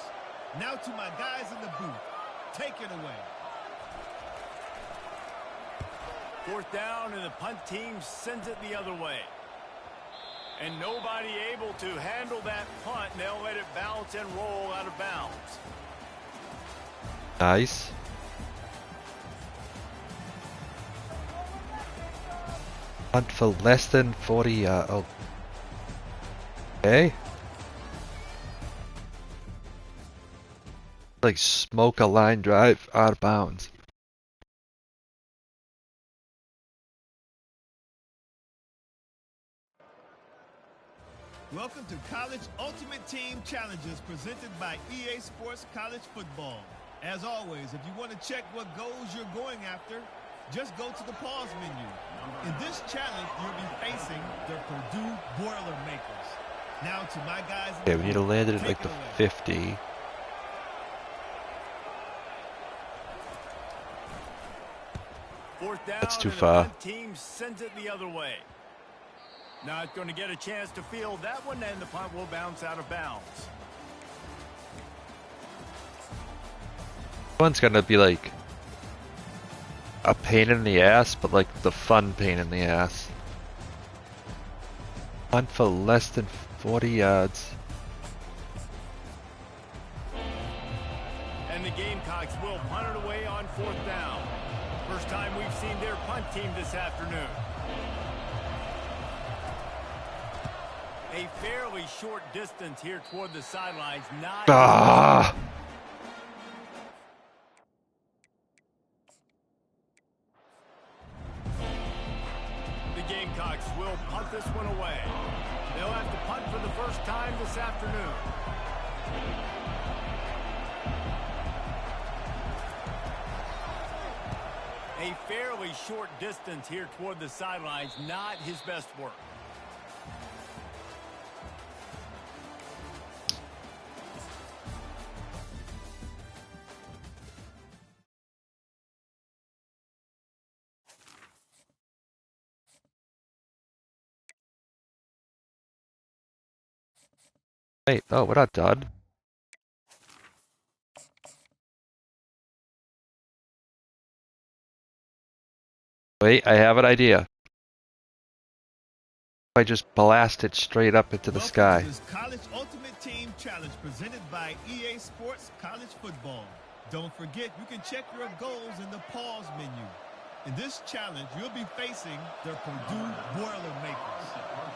Now to my guys in the booth. Take it away. Fourth down, and the punt team sends it the other way. And nobody able to handle that punt, and they'll let it bounce and roll out of bounds. Nice. Punt for less than 40 oh. Okay. Like smoke a line drive out of bounds. Welcome to College Ultimate Team Challenges presented by EA Sports College Football. As always, if you want to check what goals you're going after, just go to the pause menu. In this challenge, you'll be facing the Purdue Boilermakers. Now to my guys. Okay, we need to land it at like the 50. Fourth down, That's too and the far. punt team sends it the other way. Not going to get a chance to field that one, and the punt will bounce out of bounds. One's gonna be like a pain in the ass, but like the fun pain in the ass. Punt for less than 40 yards. And the Gamecocks will punt it away on fourth down. First time we've seen their punt team this afternoon. A fairly short distance here toward the sidelines. Not the Gamecocks will punt this one away. They'll have to punt for the first time this afternoon. A fairly short distance here toward the sidelines. Not his best work. Wait, oh, we're not done. Wait, I have an idea. I just blast it straight up into the sky. Welcome to this College Ultimate Team Challenge presented by EA Sports College Football. Don't forget, you can check your goals in the pause menu. In this challenge, you'll be facing the Purdue Boilermakers.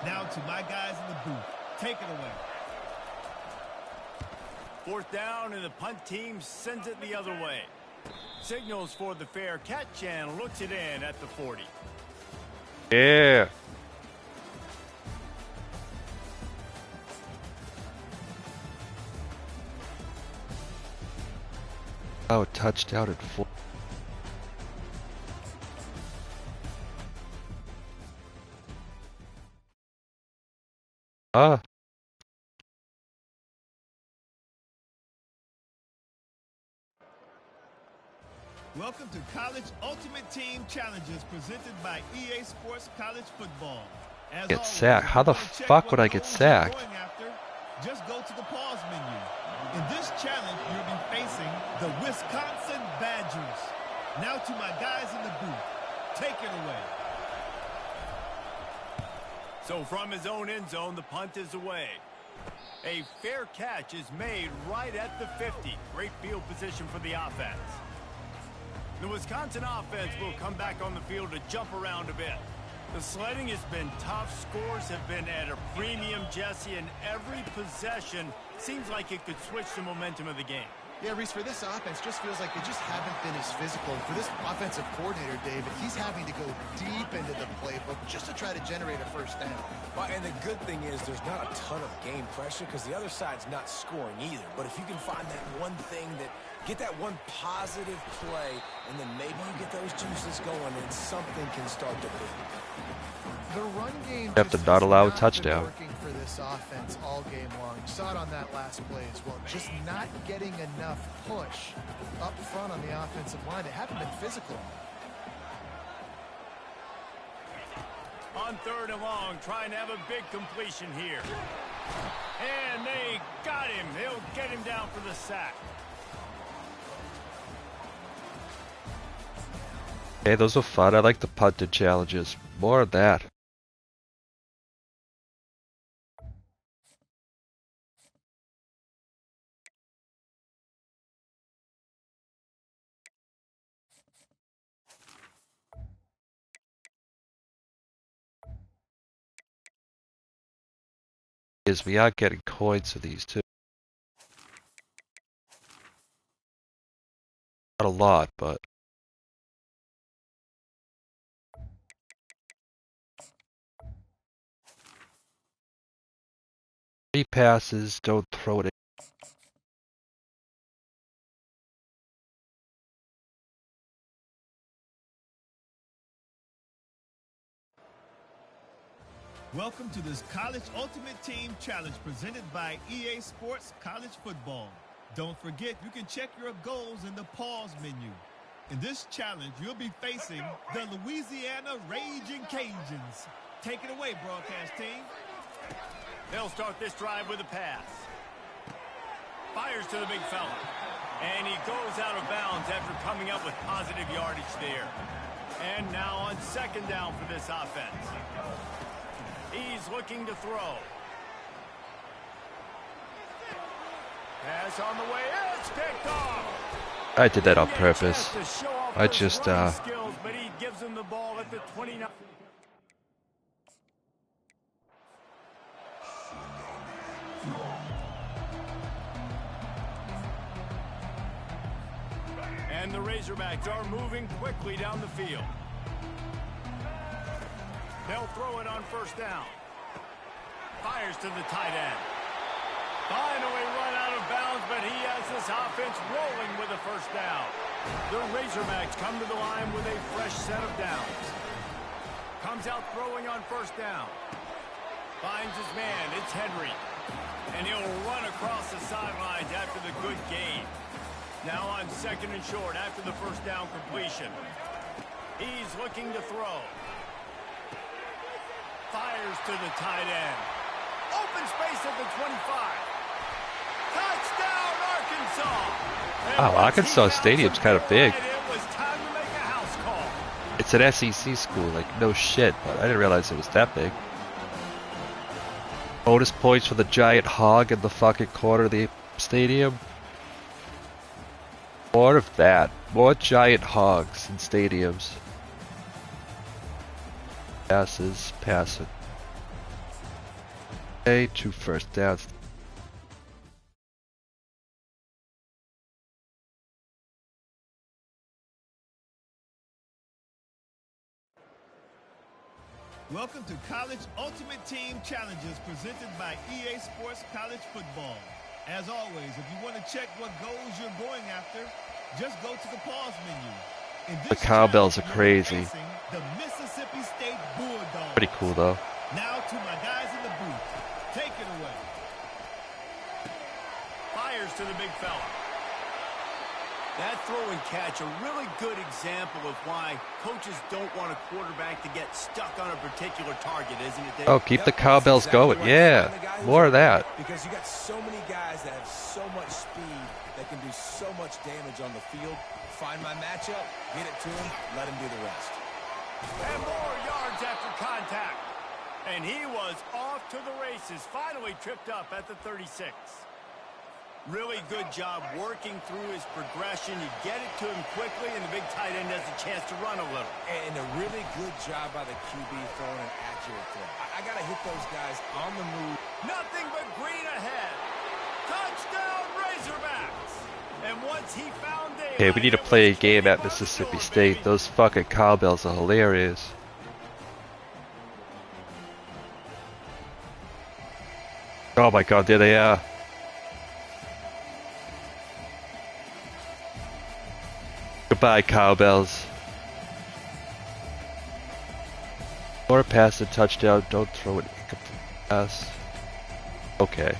Now to my guys in the booth. Take it away. Fourth down, and the punt team sends it the other way. Signals for the fair catch and looks it in at the 40. Yeah. Oh, touchdown at 4. Ah. Welcome to College Ultimate Team Challenges presented by EA Sports College Football. As Get always, sacked. How the fuck would I get sacked? After, just go to the pause menu. In this challenge, you'll be facing the Wisconsin Badgers. Now to my guys in the booth. Take it away. So from his own end zone, the punt is away. A fair catch is made right at the 50. Great field position for the offense. The Wisconsin offense will come back on the field to jump around a bit. The sledding has been tough. Scores have been at a premium, Jesse, and every possession seems like it could switch the momentum of the game. Yeah, Reese, for this offense, just feels like they just haven't been as physical. For this offensive coordinator, David, he's having to go deep into the playbook just to try to generate a first down. Well, and the good thing is there's not a ton of game pressure because the other side's not scoring either. But if you can find that one thing that get that one positive play, and then maybe you get those juices going, and something can start to build. The run game Have to not allow a touchdown. working for this offense all game long. You saw it on that last play as well. Just not getting enough push up front on the offensive line. They haven't been physical. On third and long, trying to have a big completion here. And they got him. They'll get him down for the sack. Hey, those are fun. I like the punted challenges. More of that. Is we are getting coins for these too. Not a lot, but three passes, don't throw it. Welcome to this College Ultimate Team Challenge presented by EA Sports College Football. Don't forget, you can check your goals in the pause menu. In this challenge, you'll be facing the Louisiana Raging Cajuns. Take it away, broadcast team. They'll start this drive with a pass. Fires to the big fella. And he goes out of bounds after coming up with positive yardage there. And now on second down for this offense. He's looking to throw. Pass on the way. It's picked off. I did that on purpose. I just skills, but he gives him the ball at the 29. And the Razorbacks are moving quickly down the field. They'll throw it on first down. Fires to the tight end. Finally run out of bounds, but he has this offense rolling with a first down. The Razorbacks come to the line with a fresh set of downs. Comes out throwing on first down. Finds his man. It's Henry. And he'll run across the sidelines after the good gain. Now on second and short after the first down completion. He's looking to throw. Fires to the tight end. Open space at the 25. Touchdown, Arkansas. wow, Arkansas Stadium's kind of big. It was time to make a house call. It's an SEC school, like no shit, but I didn't realize it was that big. Bonus points for the giant hog in the fucking corner of the stadium. More of that. More giant hogs in stadiums. Passes, passing. Okay, 2 first downs. Welcome to College Ultimate Team Challenges presented by EA Sports College Football. As always, if you want to check what goals you're going after, just go to the pause menu. In this The cowbells are challenge, crazy. you're facing the Mississippi State Bulldogs. Pretty cool though. Now to my guys in the booth. Take it away. Fires to the big fella. That throw and catch, a really good example of why coaches don't want a quarterback to get stuck on a particular target, isn't it, Dave? Oh, keep the cowbells going. Yeah, more of that. Because you got so many guys that have so much speed that can do so much damage on the field. Find my matchup, get it to him, let him do the rest. And more yards after contact. And he was off to the races, finally tripped up at the 36. Really good job working through his progression. You get it to him quickly, and the big tight end has a chance to run a little. And a really good job by the QB throwing an accurate throw. I got to hit those guys on the move. Nothing but green ahead. Touchdown, Razorbacks. And once he found daylight, Okay, we need to play a game at Mississippi State. Those fucking cowbells are hilarious. Oh my god, there they are. Goodbye, cowbells. Or a pass and touchdown. Don't throw it. Pass. Okay.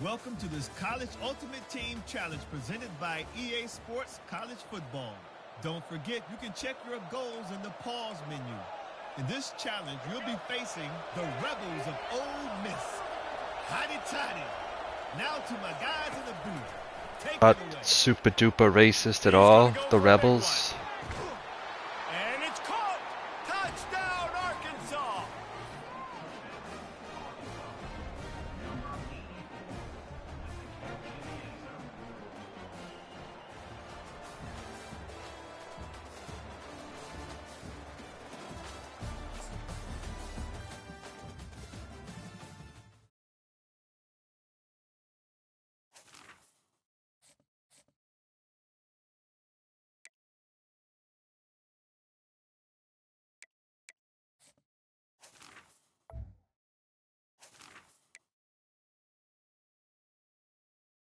Welcome to this College Ultimate Team Challenge presented by EA Sports College Football. Don't forget, you can check your goals in the pause menu. In this challenge, you'll be facing the Rebels of Ole Miss. Hotty-toddy. Now to my guys in the booth. Take Not it away. super duper racist at all. The rebels. And it's caught. Touchdown, Arkansas.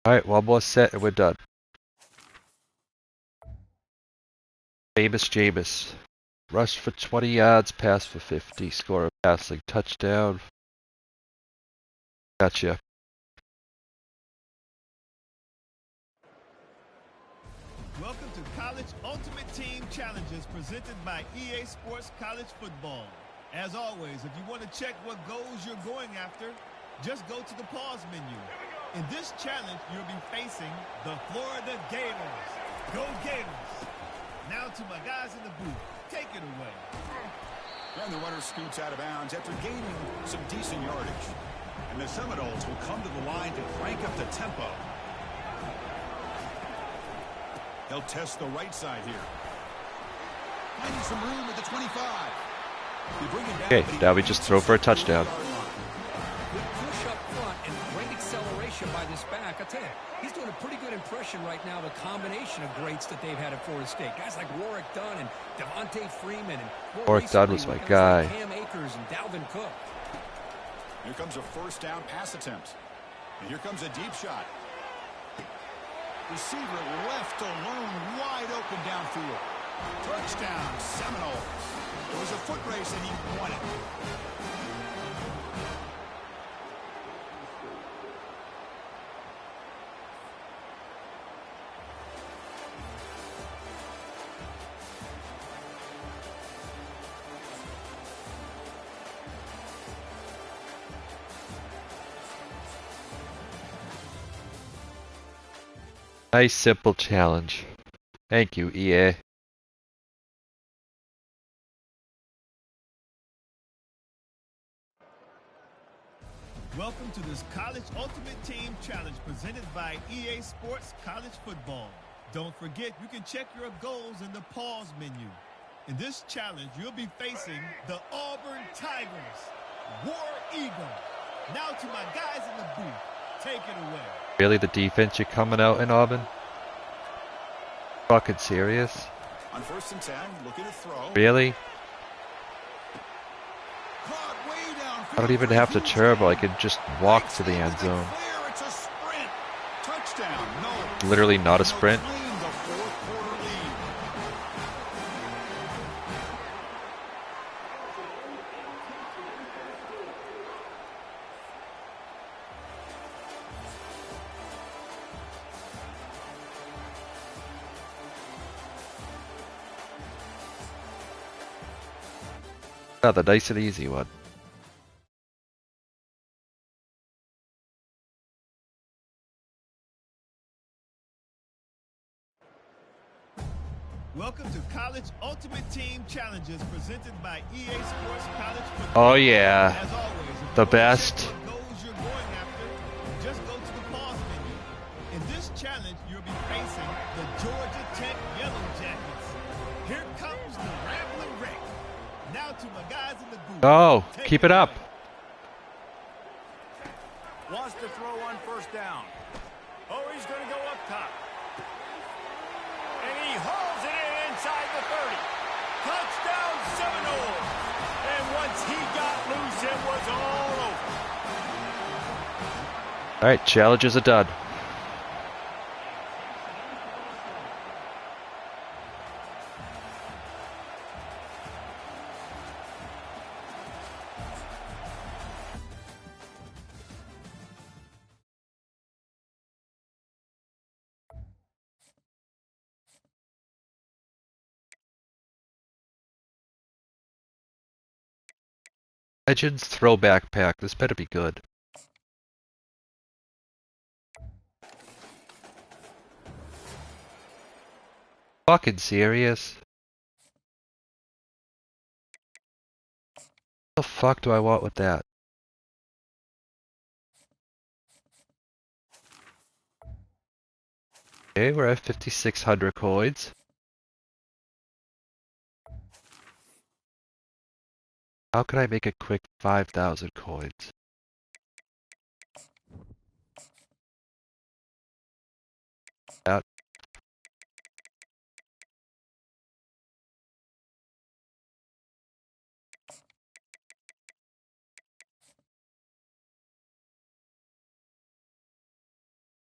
Alright, one more set and we're done. Famous Jameis. Rush for 20 yards, pass for 50. Score a passing touchdown. Gotcha. Welcome to College Ultimate Team Challenges presented by EA Sports College Football. As always, if you want to check what goals you're going after, just go to the pause menu. In this challenge, you'll be facing the Florida Gators. Go Gators! Now to my guys in the booth. Take it away. And the runner scoots out of bounds after gaining some decent yardage. And the Seminoles will come to the line to crank up the tempo. He'll test the right side here. Finding some room at the 25. Okay, now we just throw for a touchdown. Good push up front and great acceleration by this back. I tell you, he's doing a pretty good impression right now of a combination of greats that they've had at Florida State. Guys like Warwick Dunn and Devontae Freeman. And Warwick Dunn was my guy. Like Cam Akers and Dalvin Cook. Here comes a first down pass attempt. And here comes a deep shot. Receiver left alone, wide open downfield. Touchdown, Seminoles. It was a foot race and he won it. Nice simple challenge. Thank you, EA. Welcome to this College Ultimate Team Challenge presented by EA Sports College Football. Don't forget, you can check your goals in the pause menu. In this challenge, you'll be facing the Auburn Tigers. War Eagle. Now to my guys in the booth. Take it away. Really, the defense you're coming out in, Auburn? Fucking serious? On 1st and 10, looking to throw. Really? I don't even have to turbo, I can just walk to the end zone. It's a sprint. Touchdown. No. Literally not a sprint. Claim the fourth-quarter lead. Another nice and easy one. Welcome to College Ultimate Team Challenges presented by EA Sports College Football. Oh yeah, As always, if the you wanna best. check what goals you're going after, just go to the pause menu. In this challenge, you'll be facing the Georgia Tech Yellow Jackets. Here comes the Rambling Wreck. Now to my guys in the booth. Oh, Take keep it up. away. Wants to throw on first down. Oh, he's going to go up top. And he hauls it in inside the 30. Touchdown, Seminoles. And once he got loose, it was all over. Alright, challenges are done. Legends throwback pack. This better be good. Fucking serious? What the fuck do I want with that? Okay, we're at 5,600 coins. How can I make a quick 5,000 coins? That.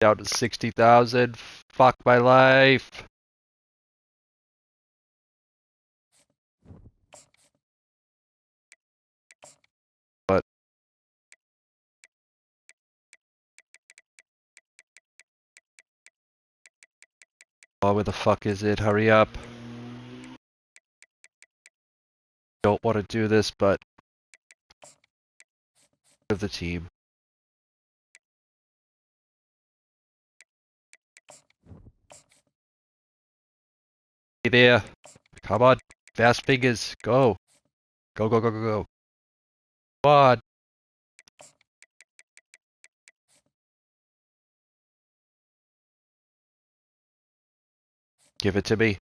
Down to 60,000. Fuck my life. But oh, where the fuck is it? Hurry up. Don't want to do this, but of the team. Hey there. Come on. Fast fingers. Go. Go, go, go, go, go. Come on. Give it to me.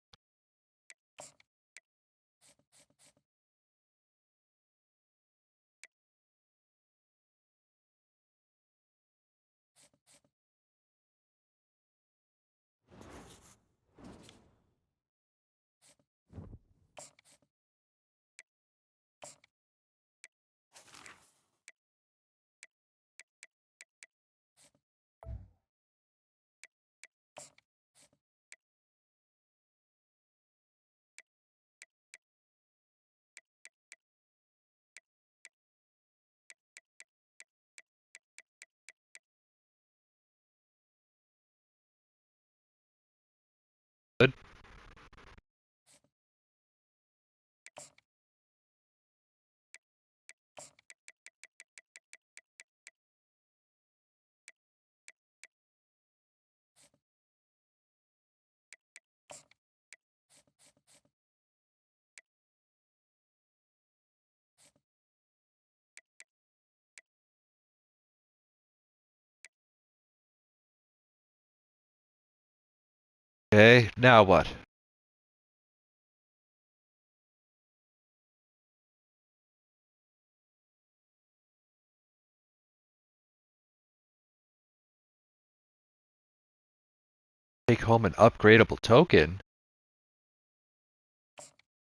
Good. Okay, now what? Take home an upgradable token?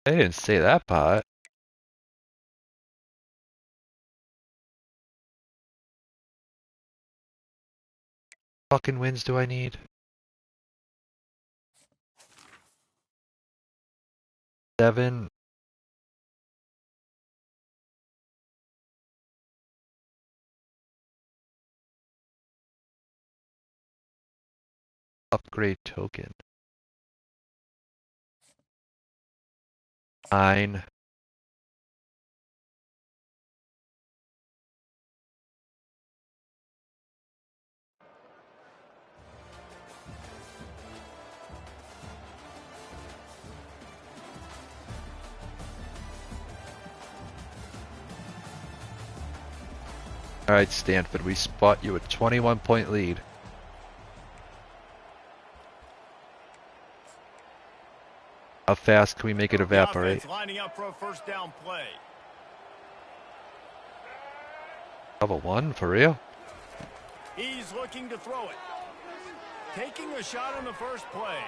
I didn't say that part. Fucking wins do I need? 7. Upgrade token. 9. Alright, Stanford, we spot you a 21-point lead. How fast can we make it evaporate? Lining up for a first down play. Level 1, for real? He's looking to throw it. Taking a shot on the first play.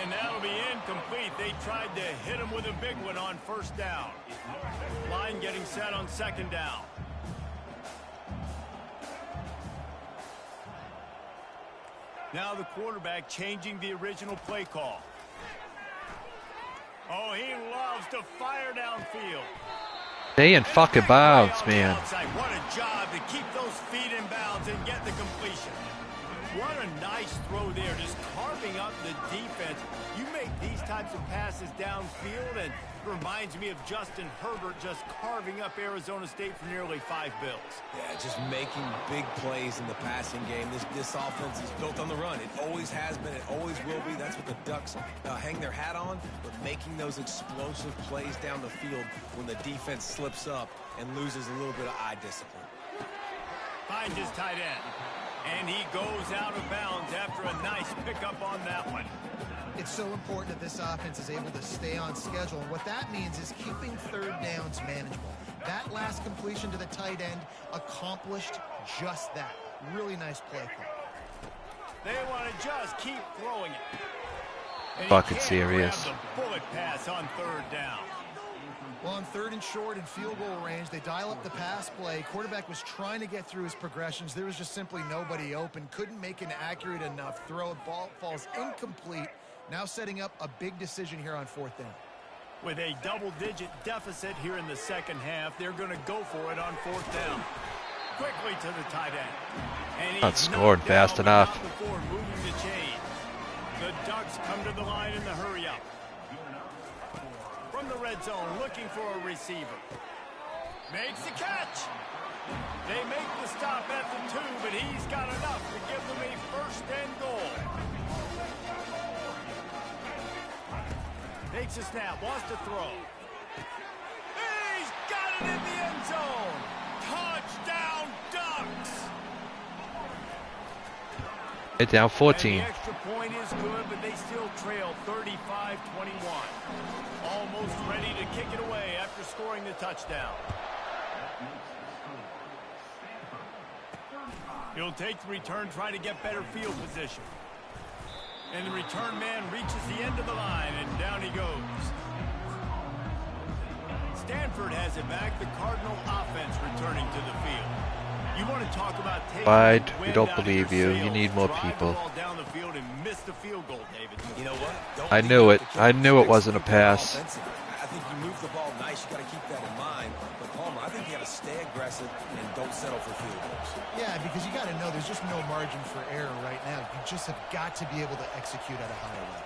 And that'll be incomplete. They tried to hit him with a big one on first down. Line getting set on second down. Now the quarterback changing the original play call. Oh, he loves to fire downfield. Stay in fucking bounds, man. What a job to keep those feet in bounds and get the completion. What a nice throw there, just carving up the defense. You make these types of passes downfield, and reminds me of Justin Herbert just carving up Arizona State for nearly 5 bills. Yeah, just making big plays in the passing game. This offense is built on the run. It always has been. It always will be. That's what the Ducks hang their hat on, but making those explosive plays down the field when the defense slips up and loses a little bit of eye discipline. Finds his tight end. And he goes out of bounds after a nice pickup on that one. It's so important that this offense is able to stay on schedule. And what that means is keeping third downs manageable. That last completion to the tight end accomplished just that. Really nice play call. They want to just keep throwing it. And Fucking serious. The bullet pass on third down. Well, on 3rd and short and field goal range, they dial up the pass play. Quarterback was trying to get through his progressions. There was just simply nobody open. Couldn't make an accurate enough throw. Ball falls incomplete. Now setting up a big decision here on 4th down. With a double-digit deficit here in the second half, they're going to go for it on 4th down. Quickly to the tight end. And not scoring fast enough. Before moving the chain. The Ducks come to the line in the hurry-up. From the red zone, looking for a receiver. Makes the catch. They make the stop at the 2, but he's got enough to give them a 1st and goal. Takes a snap, wants to throw. He's got it in the end zone. Touchdown, Ducks. Hit down 14. And the extra point is good, but they still trail 35-21. Almost ready to kick it away after scoring the touchdown. He'll take the return, trying to get better field position. And the return man reaches the end of the line, and down he goes. Stanford has it back. The Cardinal offense returning to the field. You want to talk about Wide, we don't believe you. You need more people. Down the field and miss the field goal, David. You know what? I knew it. I knew it wasn't a pass. I think you move the ball nice. You got to keep that in mind. But Palmer, I think you got to stay aggressive and don't settle for field goals. Yeah, because you got to know there's just no margin for error right now. You just have got to be able to execute at a higher level.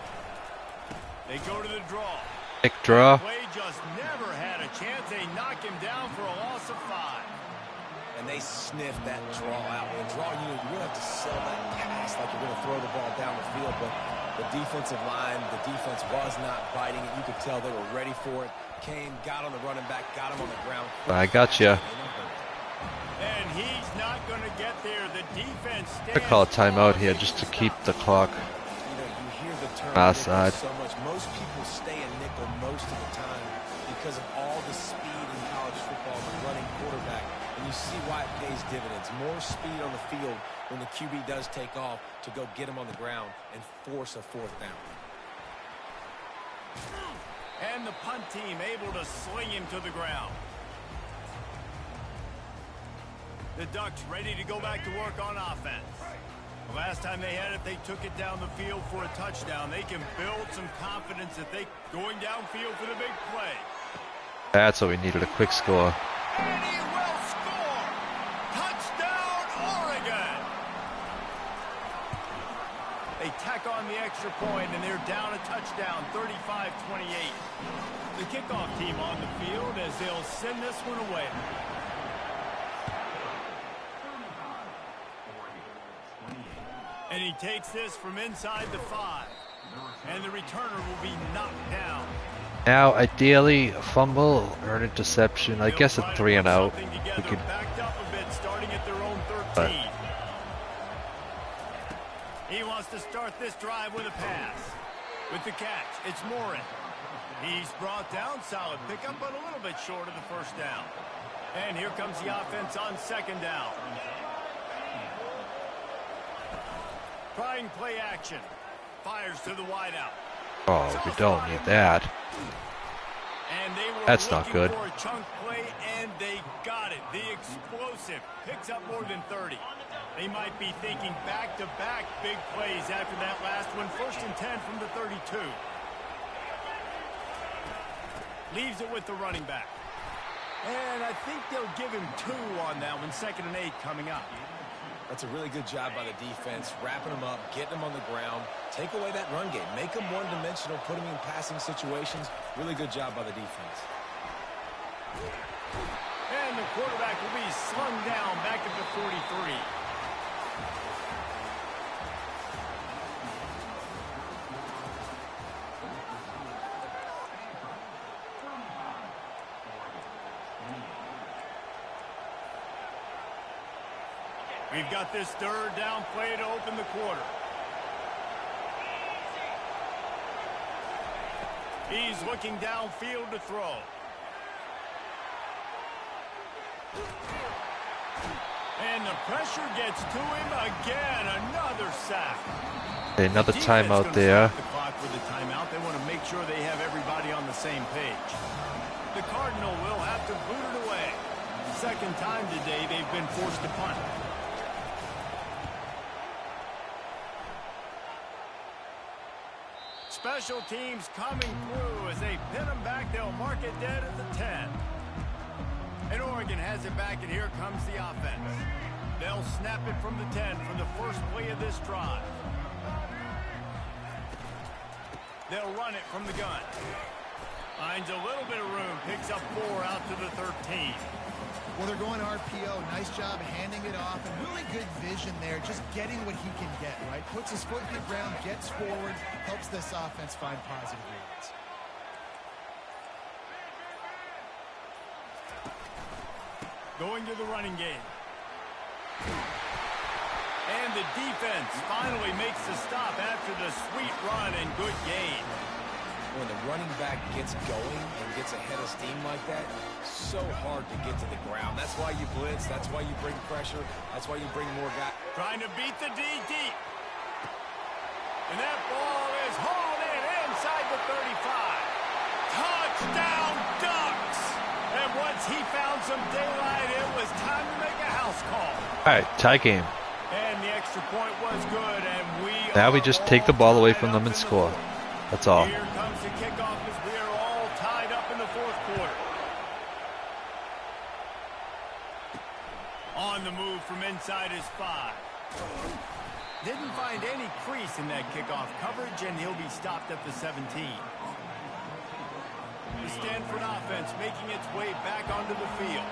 They go to the draw. Big draw. Play just never had a chance. They knock him down for a loss of 5. And they sniff that draw out. And draw, you really have to sell that pass like you're going to throw the ball down the field. But the defensive line, the defense was not biting it. You could tell they were ready for it. Came, got on the running back, got him on the ground. I got you. And he's not going to get there. The defense I call a timeout here just to keep the clock you hear the term outside. so much. Most people stay in nickel most of the time because of all the speed in college football, the running quarterback. And you see why it pays dividends. More speed on the field when the QB does take off to go get him on the ground and force a 4th down. And the punt team able to sling him to the ground. The Ducks ready to go back to work on offense. The last time they had it, they took it down the field for a touchdown. They can build some confidence that they going downfield for the big play. That's what we needed, a quick score. And he will score! Touchdown, Oregon! They tack on the extra point, and they're down a touchdown, 35-28. The kickoff team on the field as they'll send this one away. And he takes this from inside the 5. And the returner will be knocked down. Now, ideally, a fumble or an interception. I guess a 3 and out. We could. Backed up a bit, starting at their own 13. But he wants to start this drive with a pass. With the catch, it's Morin. He's brought down, solid pickup, but a little bit short of the 1st down. And here comes the offense on 2nd down. Trying play action. Fires to the wideout. oh, we don't need that. And they were That's not good. for a chunk play, and they got it. The explosive picks up more than 30. They might be thinking back-to-back big plays after that last one. 1st and 10 from the 32. Leaves it with the running back. And I think they'll give him 2 on that one. 2nd and 8 coming up. That's a really good job by the defense, wrapping them up, getting them on the ground, take away that run game, make them one-dimensional, put them in passing situations. Really good job by the defense. And the quarterback will be slung down back at the 43. We've got this 3rd down play to open the quarter. He's looking downfield to throw. And the pressure gets to him again. Another sack. Another timeout there. The clock with the timeout. They want to make sure they have everybody on the same page. The Cardinal will have to boot it away. Second time today they've been forced to punt. Special teams coming through as they pin them back. They'll mark it dead at the 10. And Oregon has it back, and here comes the offense. They'll snap it from the 10 from the first play of this drive. They'll run it from the gun. Finds a little bit of room, picks up 4 out to the 13. Well, they're going RPO. Nice job handing it off, and really good vision there, just getting what he can get, right? Puts his foot in the ground, gets forward, helps this offense find positive reads. Going to the running game. And the defense finally makes the stop after the sweet run and good gain. When the running back gets going and gets ahead of steam like that, so hard to get to the ground. That's why you blitz. That's why you bring pressure. That's why you bring more guys. Trying to beat the D deep. And that ball is hauled in inside the 35. Touchdown Ducks! And once he found some daylight, it was time to make a house call. All right, tie game. And the extra point was good, and now we just take the ball away from them and score. That's all. Here comes the kickoff as we are all tied up in the fourth quarter. On the move from inside his 5. Didn't find any crease in that kickoff coverage, and he'll be stopped at the 17. The Stanford offense making its way back onto the field.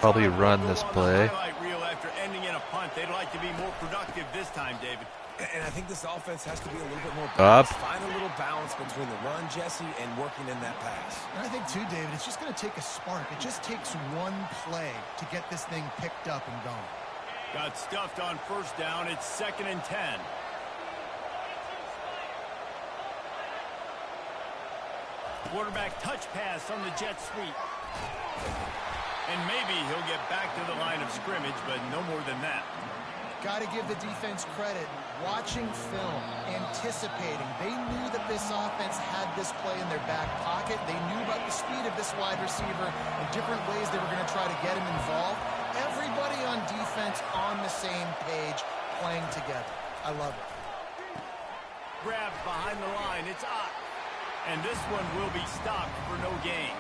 Probably run this play. Reel after ending in a punt. They'd like to be more productive this time, David. And I think this offense has to be a little bit more balanced. Find a little balance between the run, Jesse, and working in that pass. And I think, too, David, it's just going to take a spark. It just takes one play to get this thing picked up and going. Got stuffed on first down. It's 2nd and 10. Quarterback touch pass on the jet sweep. And maybe he'll get back to the line of scrimmage, but no more than that. Got to give the defense credit. Watching film, anticipating. They knew that this offense had this play in their back pocket. They knew about the speed of this wide receiver and different ways they were going to try to get him involved. Everybody on defense on the same page, playing together. I love it. Grabbed behind the line. It's up. And this one will be stopped for no gain.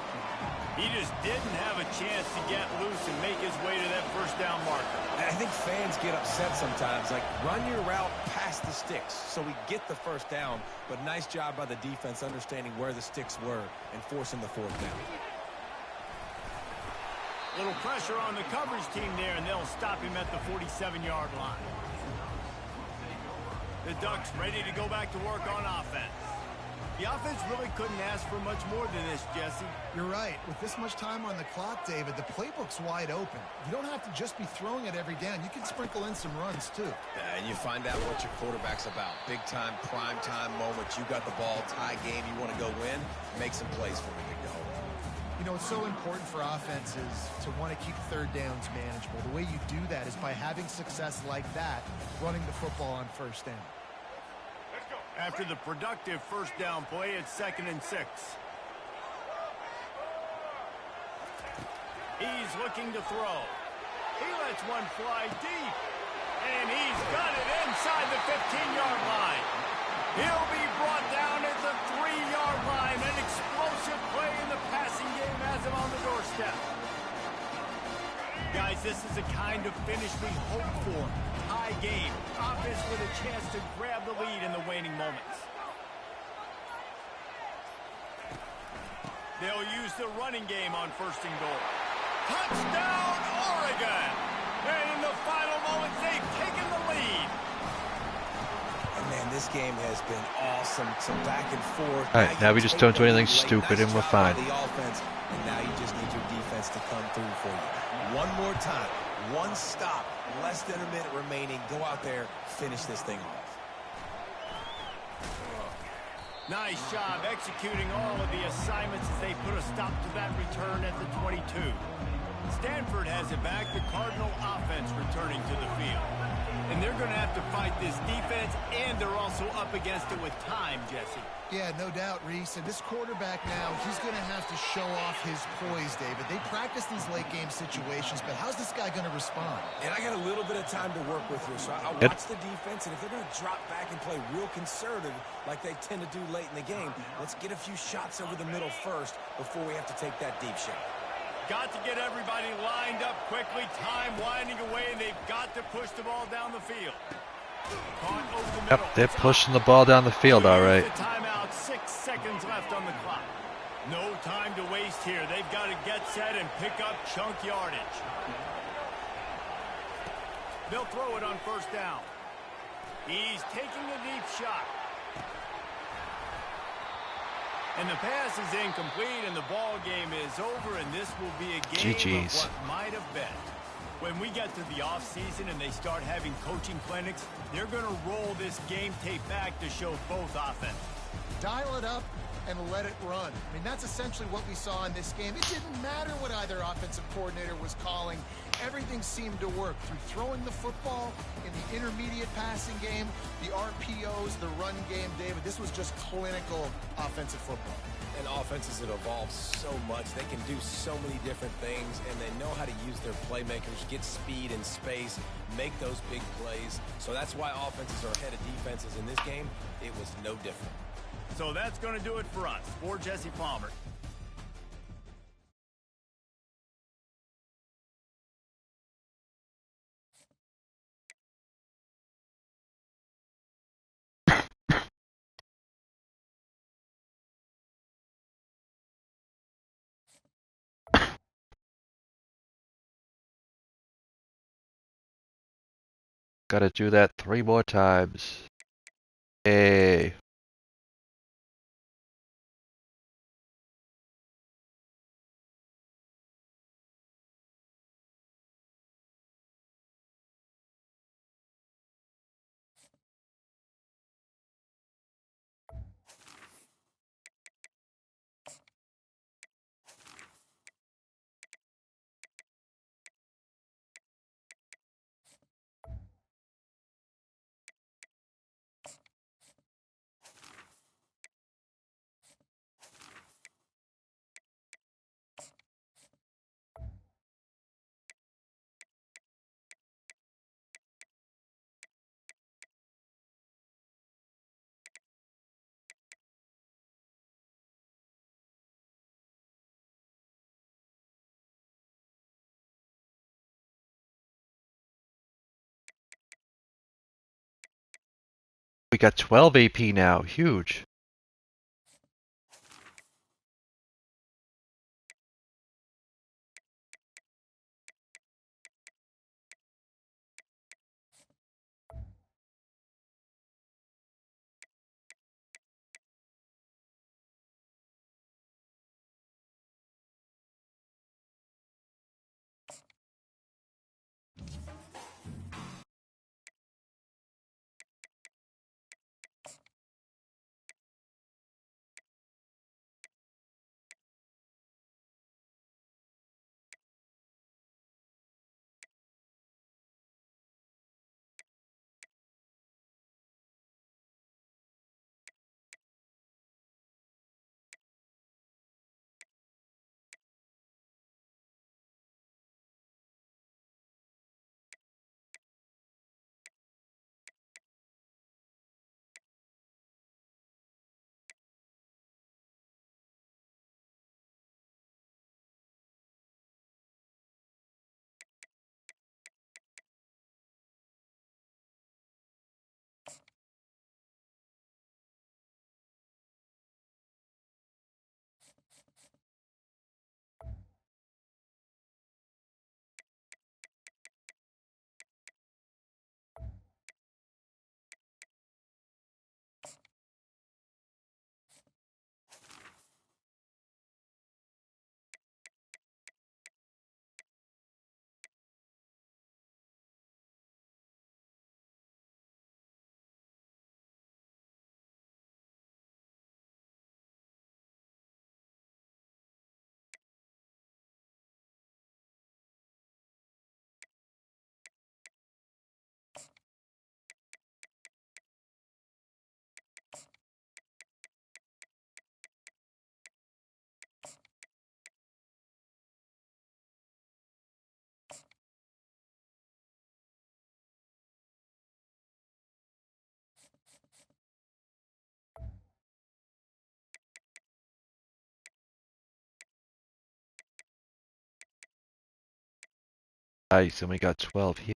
He just didn't have a chance to get loose and make his way to that first down marker. And I think fans get upset sometimes. Like, run your route past the sticks so we get the first down. But nice job by the defense understanding where the sticks were and forcing the fourth down. Little pressure on the coverage team there, and they'll stop him at the 47-yard line. The Ducks ready to go back to work on offense. The offense really couldn't ask for much more than this, Jesse. You're right. With this much time on the clock, David, the playbook's wide open. You don't have to just be throwing it every down. You can sprinkle in some runs, too. And you find out what your quarterback's about. Big-time, prime-time moment. You got the ball, tie game. You want to go win, make some plays for me to go. You know, it's so important for offenses to want to keep third downs manageable. The way you do that is by having success like that, running the football on first down. After the productive first down play, it's 2nd and 6. He's looking to throw. He lets one fly deep. And he's got it inside the 15-yard line. He'll be brought down at the 3-yard line. An explosive play in the passing game has him on the doorstep. Guys, this is the kind of finish we hope for. Tie game. Offense with a chance to grab the lead in the waning moments. They'll use the running game on 1st and goal. Touchdown, Oregon! And in the final moments, they've taken the lead. And man, this game has been awesome. Some back and forth. All right, now we just don't do anything stupid and we're fine. The offense, and now you just need your defense to come through for you. One more time, one stop, less than a minute remaining. Go out there, finish this thing off. Nice job executing all of the assignments as they put a stop to that return at the 22. Stanford has it back, the Cardinal offense returning to the field. and they're going to have to fight this defense, and they're also up against it with time, Jesse. Yeah, no doubt, Reese. And this quarterback now, he's going to have to show off his poise, David. They practice these late-game situations, but how's this guy going to respond? And I got a little bit of time to work with here, so I'll watch the defense, and if they're going to drop back and play real conservative like they tend to do late in the game, let's get a few shots over the middle first before we have to take that deep shot. Got to get everybody lined up quickly. Time winding away, and they've got to push the ball down the field. Caught over the middle. Yep, they're pushing the ball down the field, all right. Timeout, 6 seconds left on the clock. No time to waste here. They've got to get set and pick up chunk yardage. They'll throw it on first down. He's taking a deep shot. And the pass is incomplete, and the ball game is over, and this will be a game of what might have been. When we get to the offseason and they start having coaching clinics, they're going to roll this game tape back to show both offenses. Dial it up and let it run. I mean, that's essentially what we saw in this game. It didn't matter what either offensive coordinator was calling. Everything seemed to work through throwing the football in the intermediate passing game, the RPOs, the run game, David. This was just clinical offensive football. And offenses that evolve so much. They can do so many different things, and they know how to use their playmakers, get speed and space, make those big plays. So that's why offenses are ahead of defenses in this game. It was no different. So that's going to do it for us. For Jesse Palmer. Gotta do that 3 more times. Hey. We got 12 AP now. Huge. Nice, and we got 12 here.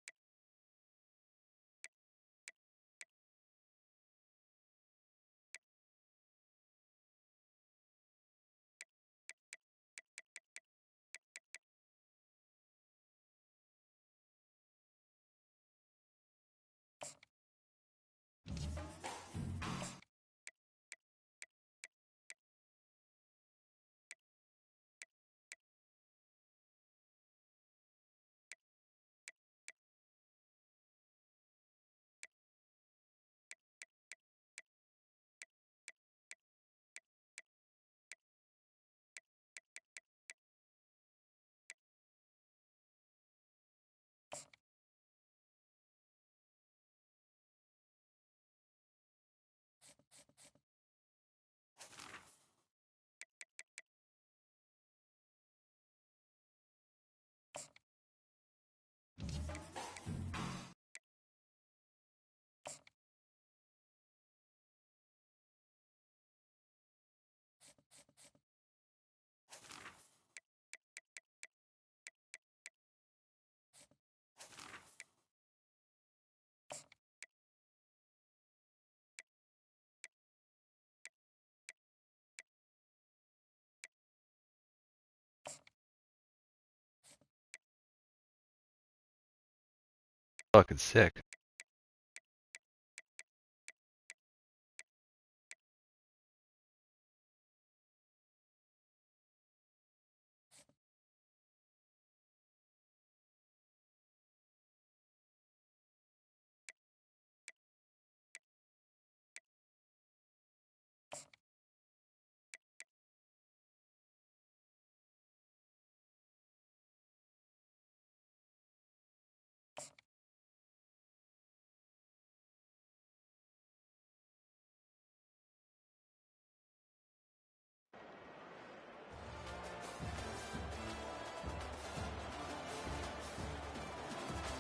Fucking sick.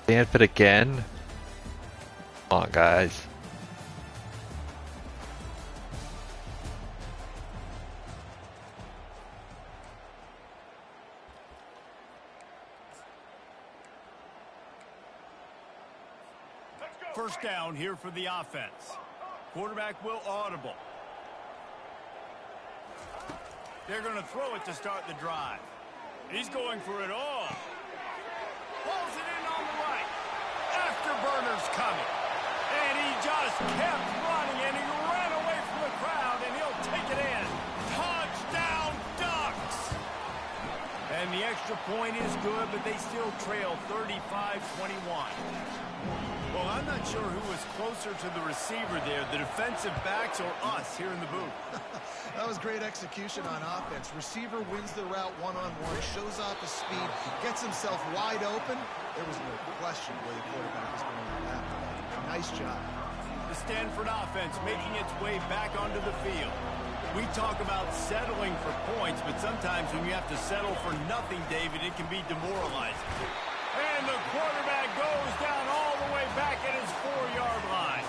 Stanford again? Come on, guys. First down here for the offense. Quarterback will audible. They're going to throw it to start the drive. He's going for it all. Pulls it in on the right. Afterburner's coming. And he just kept running, and he ran away from the crowd, and he'll take it in. Touchdown, Ducks! And the extra point is good, but they still trail 35-21. Well, I'm not sure who was closer to the receiver there, the defensive backs or us here in the booth. That was great execution on offense. Receiver wins the route one-on-one, shows off his speed, gets himself wide open. There was no question where the quarterback was going to that. Nice job. The Stanford offense making its way back onto the field. We talk about settling for points, but sometimes when you have to settle for nothing, David, it can be demoralizing. And the quarterback goes down all the way back at his 4-yard line.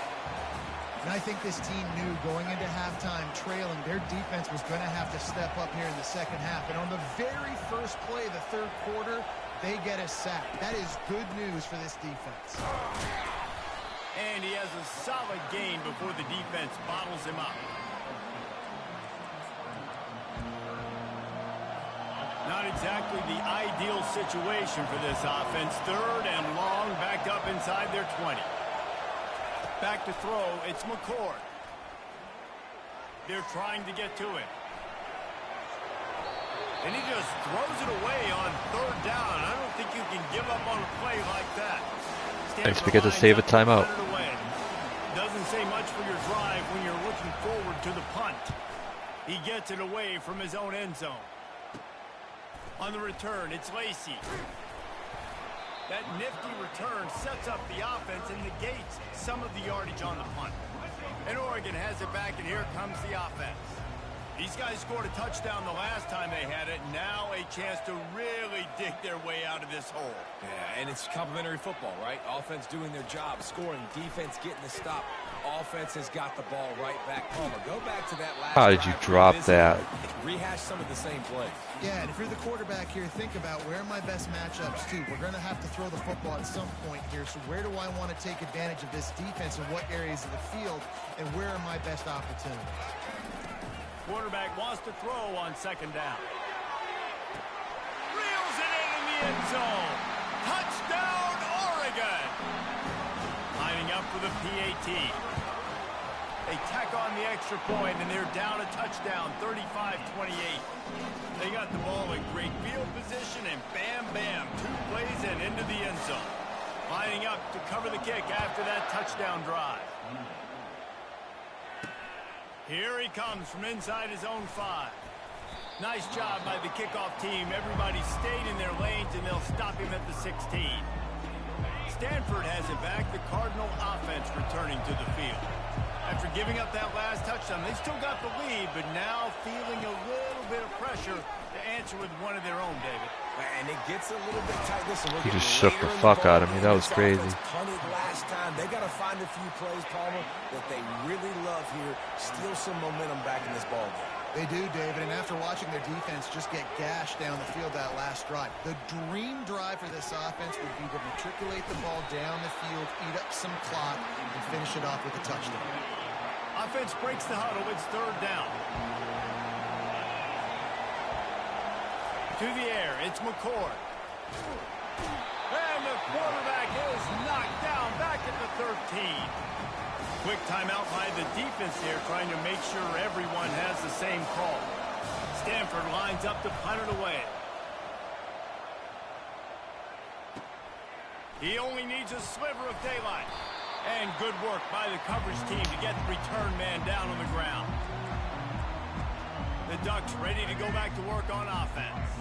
And I think this team knew going into halftime trailing, their defense was going to have to step up here in the second half. And on the very first play of the third quarter, they get a sack. That is good news for this defense. And he has a solid gain before the defense bottles him up. Not exactly the ideal situation for this offense. Third and long, backed up inside their 20. Back to throw, it's McCord. They're trying to get to it. And he just throws it away on third down. I don't think you can give up on a play like that. Thanks, we get to save a timeout. Doesn't say much for your drive when you're looking forward to the punt. He gets it away from his own end zone. On the return, it's Lacey. That nifty return sets up the offense and negates some of the yardage on the punt. And Oregon has it back, and here comes the offense. These guys scored a touchdown the last time they had it. Now a chance to really dig their way out of this hole. Yeah, and it's complimentary football, right? Offense doing their job, scoring, defense getting the stop. Offense has got the ball right back. Palmer, go back to that last How did you drop that? Rehash some of the same plays. Yeah, and if you're the quarterback here, think about where are my best matchups too. We're going to have to throw the football at some point here, so where do I want to take advantage of this defense and what areas of the field, and where are my best opportunities? Quarterback wants to throw on second down. Reels it in the end zone. Touchdown, Oregon. Lining up for the PAT. They tack on the extra point, and they're down a touchdown, 35-28. They got the ball in great field position, and bam, bam, 2 plays and into the end zone. Lining up to cover the kick after that touchdown drive. Here he comes from inside his own 5. Nice job by the kickoff team. Everybody stayed in their lanes, and they'll stop him at the 16. Stanford has it back. The Cardinal offense returning to the field. After giving up that last touchdown, they still got the lead, but now feeling a little bit of pressure to answer with one of their own, David. And it gets a little bit tight. Listen, He just shook the fuck out of me. That was crazy. Punted last time. They got to find a few plays, Palmer, that they really love here. Steal some momentum back in this ball game. They do, David, and after watching their defense just get gashed down the field that last drive, the dream drive for this offense would be to matriculate the ball down the field, eat up some clock, and finish it off with a touchdown. Offense breaks the huddle. It's third down. To the air, it's McCord. And the quarterback is knocked down back at the 13. Quick timeout by the defense here, trying to make sure everyone has the same call. Stanford lines up to punt it away. He only needs a sliver of daylight. And good work by the coverage team to get the return man down on the ground. The Ducks ready to go back to work on offense.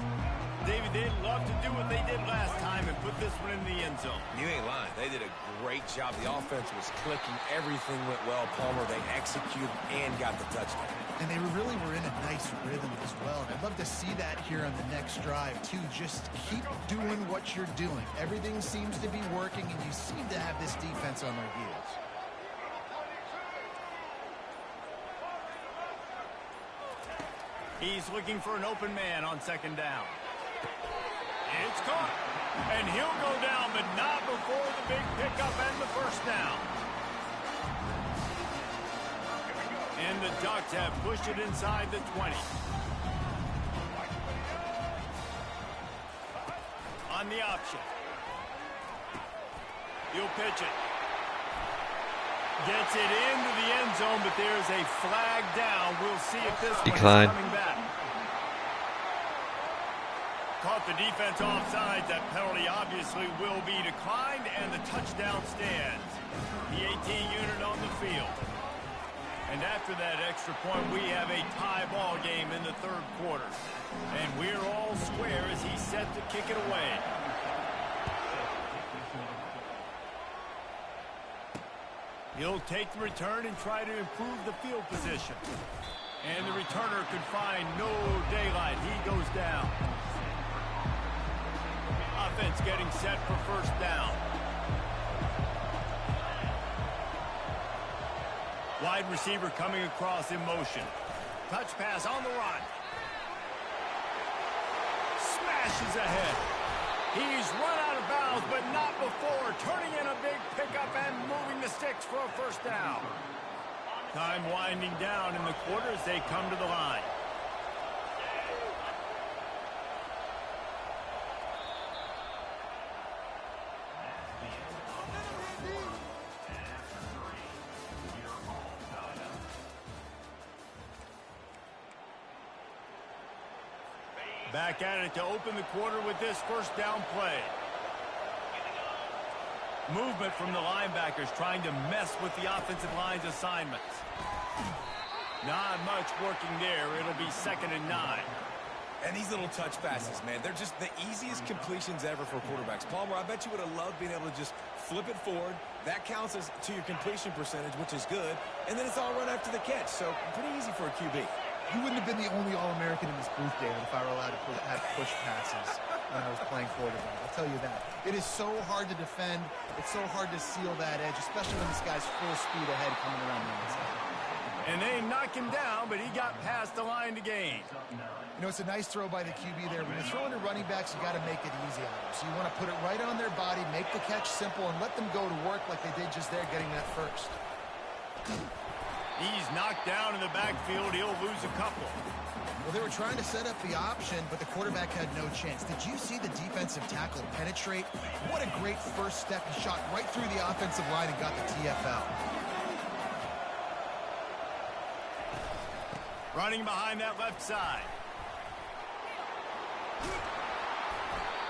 David, they'd love to do what they did last time and put this one in the end zone. You ain't lying. They did a great job. The offense was clicking. Everything went well, Palmer. They executed and got the touchdown. And they really were in a nice rhythm as well. And I'd love to see that here on the next drive, too. Just keep doing what you're doing. Everything seems to be working, and you seem to have this defense on their heels. He's looking for an open man on second down. It's caught. And he'll go down, but not before the big pickup and the first down. And the Ducks have pushed it inside the 20. On the option. He'll pitch it. Gets it into the end zone, but there's a flag down. We'll see if this one is coming back. Caught the defense offside. That penalty obviously will be declined, and the touchdown stands. The 18 unit on the field. And after that extra point, we have a tie ball game in the third quarter. And we're all square as he's set to kick it away. He'll take the return and try to improve the field position. And the returner could find no daylight. He goes down. Offense getting set for first down. Wide receiver coming across in motion. Touch pass on the run. Smashes ahead. He's run out of bounds, but not before. Turning in a big pickup and moving the sticks for a first down. Time winding down in the quarter as they come to the line. Back at it to open the quarter with this first down play. Movement from the linebackers trying to mess with the offensive line's assignments. Not much working there. It'll be 2nd and 9. And these little touch passes, man, they're just the easiest completions ever for quarterbacks. Palmer, I bet you would have loved being able to just flip it forward. That counts as to your completion percentage, which is good. And then it's all run after the catch, so pretty easy for a QB. You wouldn't have been the only All-American in this booth, David, if I were allowed to have push passes when I was playing quarterback. I'll tell you that. It is so hard to defend. It's so hard to seal that edge, especially when this guy's full speed ahead coming around the outside. And they knock him down, but he got past the line to gain. You know, it's a nice throw by the QB there. When you're throwing to running backs, you got to make it easy on them. So you want to put it right on their body, make the catch simple, and let them go to work like they did just there, getting that first. He's knocked down in the backfield. He'll lose a couple. Well, they were trying to set up the option, but the quarterback had no chance. Did you see the defensive tackle penetrate? What a great first step. He shot right through the offensive line and got the TFL. Running behind that left side.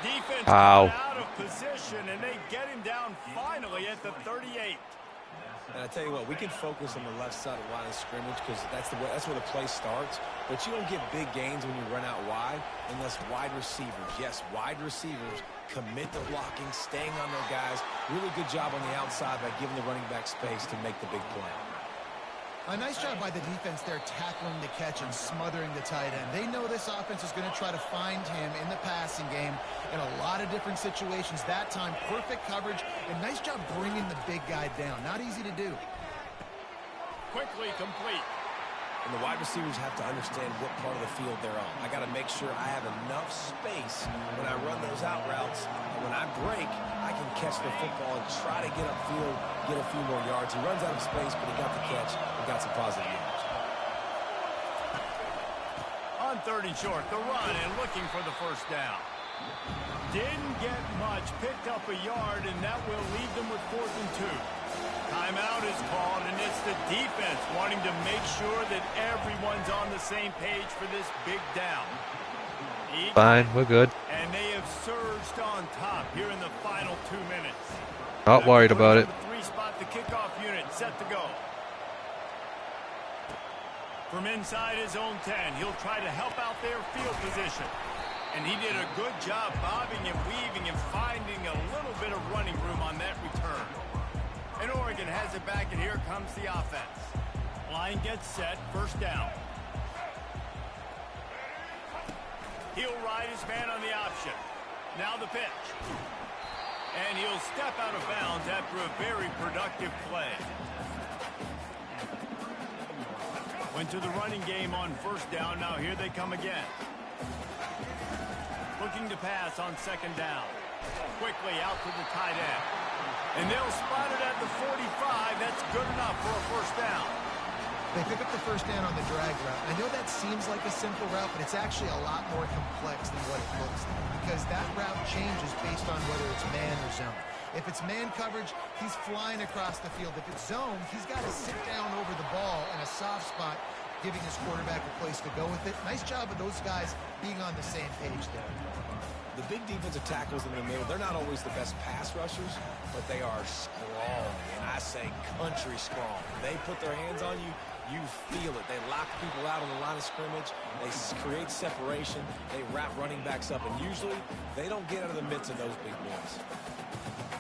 Defense out of position, and they get him down finally at the 38. And I tell you what, we can focus on the left side of the line of scrimmage because that's where the play starts. But you don't get big gains when you run out wide unless wide receivers, yes, wide receivers commit to blocking, staying on their guys. Really good job on the outside by giving the running back space to make the big play. A nice job by the defense there tackling the catch and smothering the tight end. They know this offense is going to try to find him in the passing game in a lot of different situations. That time, perfect coverage, and nice job bringing the big guy down. Not easy to do. Quickly complete. And the wide receivers have to understand what part of the field they're on. I got to make sure I have enough space when I run those out routes. And when I break, I can catch the football and try to get upfield, get a few more yards. He runs out of space, but he got the catch and got some positive yards. On 3rd and short, the run and looking for the first down. Didn't get much, picked up a yard, and that will leave them with 4th and 2. Timeout is called, and it's the defense wanting to make sure that everyone's on the same page for this big down. Fine, we're good. And they have surged on top here in the final 2 minutes. Not worried about it. 3-spot, the kickoff unit set to go. From inside his own 10, he'll try to help out their field position. And he did a good job bobbing and weaving and finding a little bit of running room on that return. And Oregon has it back, and here comes the offense. Line gets set, first down. He'll ride his man on the option. Now the pitch. And he'll step out of bounds after a very productive play. Went to the running game on first down. Now here they come again. Looking to pass on 2nd down. Quickly out to the tight end. And they'll spot it at the 45. That's good enough for a first down. They pick up the first down on the drag route. I know that seems like a simple route, but it's actually a lot more complex than what it looks like because that route changes based on whether it's man or zone. If it's man coverage, he's flying across the field. If it's zone, he's got to sit down over the ball in a soft spot, giving his quarterback a place to go with it. Nice job of those guys being on the same page there. The big defensive tackles in the middle, they're not always the best pass rushers, but they are strong, and I say country strong. They put their hands on you, you feel it. They lock people out on the line of scrimmage. They create separation. They wrap running backs up, and usually they don't get out of the midst of those big boys.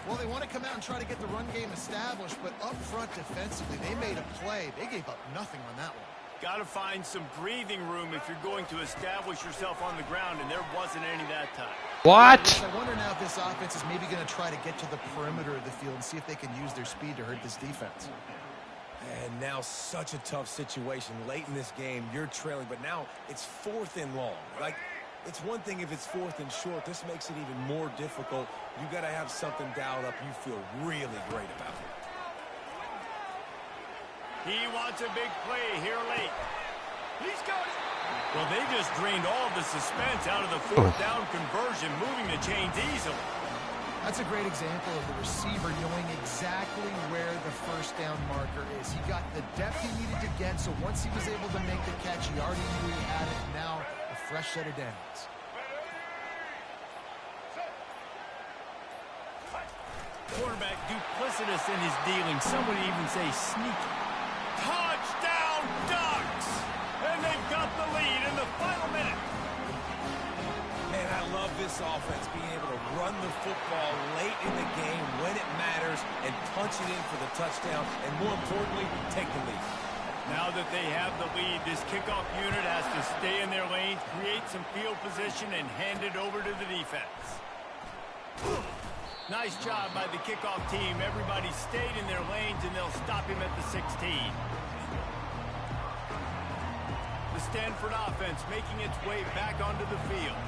Well, they want to come out and try to get the run game established, but up front defensively, they made a play. They gave up nothing on that one. Got to find some breathing room if you're going to establish yourself on the ground, and there wasn't any that time. What? I wonder now if this offense is maybe going to try to get to the perimeter of the field and see if they can use their speed to hurt this defense. And now such a tough situation. Late in this game, you're trailing, but now it's 4th and long. Like, it's one thing if it's 4th and short. This makes it even more difficult. You got to have something dialed up you feel really great about it. He wants a big play here late. He's got it. Well, they just drained all the suspense out of the 4th down conversion, moving the chains easily. That's a great example of the receiver knowing exactly where the first down marker is. He got the depth he needed to get, so once he was able to make the catch, he already knew he had it. Now, a fresh set of downs. Quarterback duplicitous in his dealing. Some would even say sneaky. Touchdown Ducks! And they've got the lead in the final minute. Man, I love this offense being able to run the football late in the game when it matters and punch it in for the touchdown and, more importantly, take the lead. Now that they have the lead, this kickoff unit has to stay in their lanes, create some field position, and hand it over to the defense. Nice job by the kickoff team. Everybody stayed in their lanes, and they'll stop him at the 16. The Stanford offense making its way back onto the field.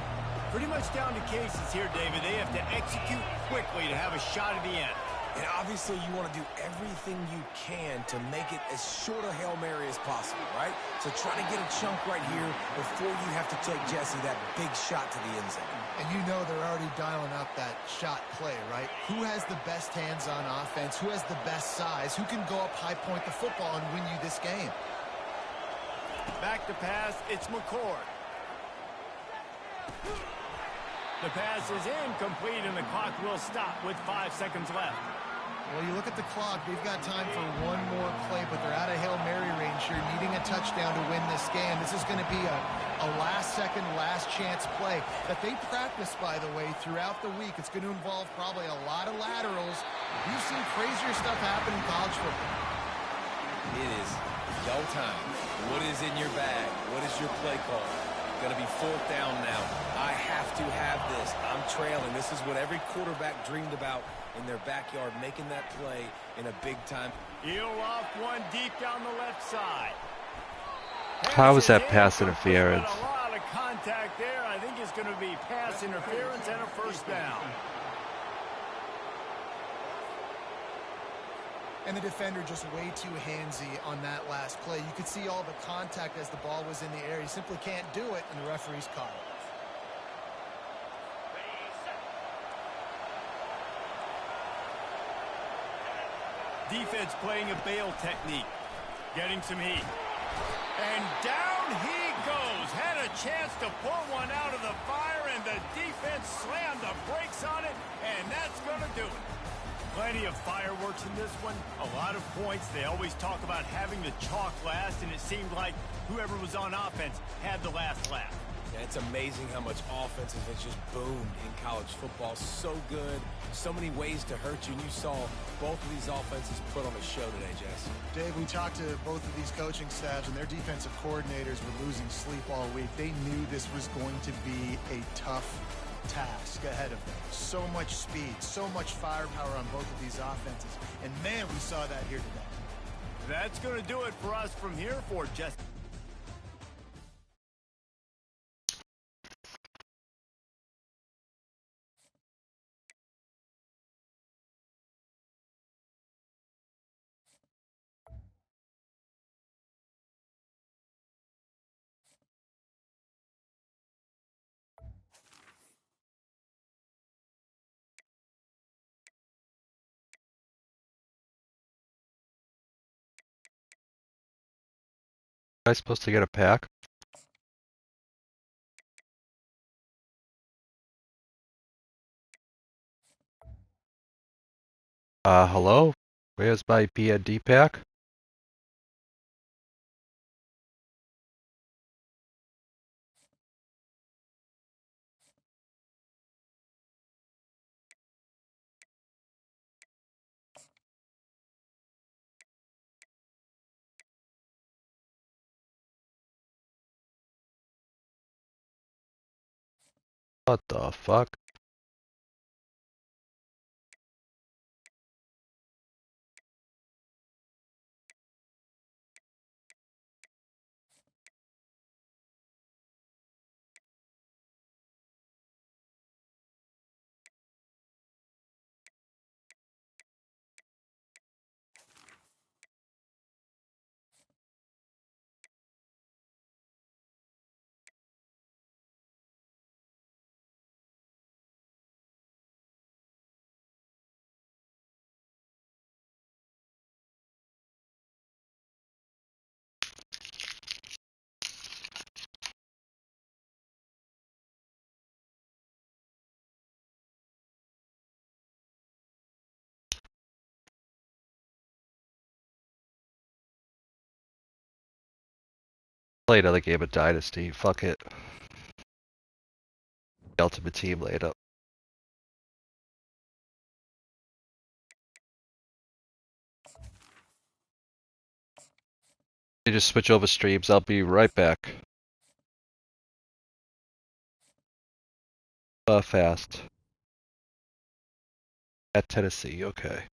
Pretty much down to cases here, David. They have to execute quickly to have a shot at the end. And obviously you want to do everything you can to make it as short a Hail Mary as possible, right? So try to get a chunk right here before you have to take, Jesse, that big shot to the end zone. And you know they're already dialing up that shot play, right? Who has the best hands on offense? Who has the best size? Who can go up high point the football and win you this game? Back to pass, it's McCord. The pass is incomplete, and the clock will stop with 5 seconds left. Well, you look at the clock, they've got time for one more play, but they're out of Hail Mary range here, needing a touchdown to win this game. This is going to be a last-second, last-chance play that they practice, by the way, throughout the week. It's going to involve probably a lot of laterals. We've seen crazier stuff happen in college football. It is go time. What is in your bag? What is your play call? Going to be 4th down now. I have to have this. I'm trailing. This is what every quarterback dreamed about in their backyard, making that play in a big time. He'll off one deep down the left side. How was that pass interference? A lot of contact there. I think it's going to be pass interference and a first down. And the defender just way too handsy on that last play. You could see all the contact as the ball was in the air. He simply can't do it, and the referee's caught it. Defense playing a bail technique. Getting some heat. And down he goes. Had a chance to pull one out of the fire, and the defense slammed the brakes on it, and that's going to do it. Plenty of fireworks in this one. A lot of points. They always talk about having the chalk last, and it seemed like whoever was on offense had the last laugh. Yeah, it's amazing how much offense has just boomed in college football. So good. So many ways to hurt you. And you saw both of these offenses put on a show today, Jess. Dave, we talked to both of these coaching staffs, and their defensive coordinators were losing sleep all week. They knew this was going to be a tough task ahead of them. So much speed, so much firepower on both of these offenses. And, man, we saw that here today. That's going to do it for us from here for Jesse. Am I supposed to get a pack? Hello? Where's my B&D pack? What the fuck? Played another game of Dynasty. Fuck it. The Ultimate Team laid up. You just switch over streams. I'll be right back. Fast. At Tennessee, okay.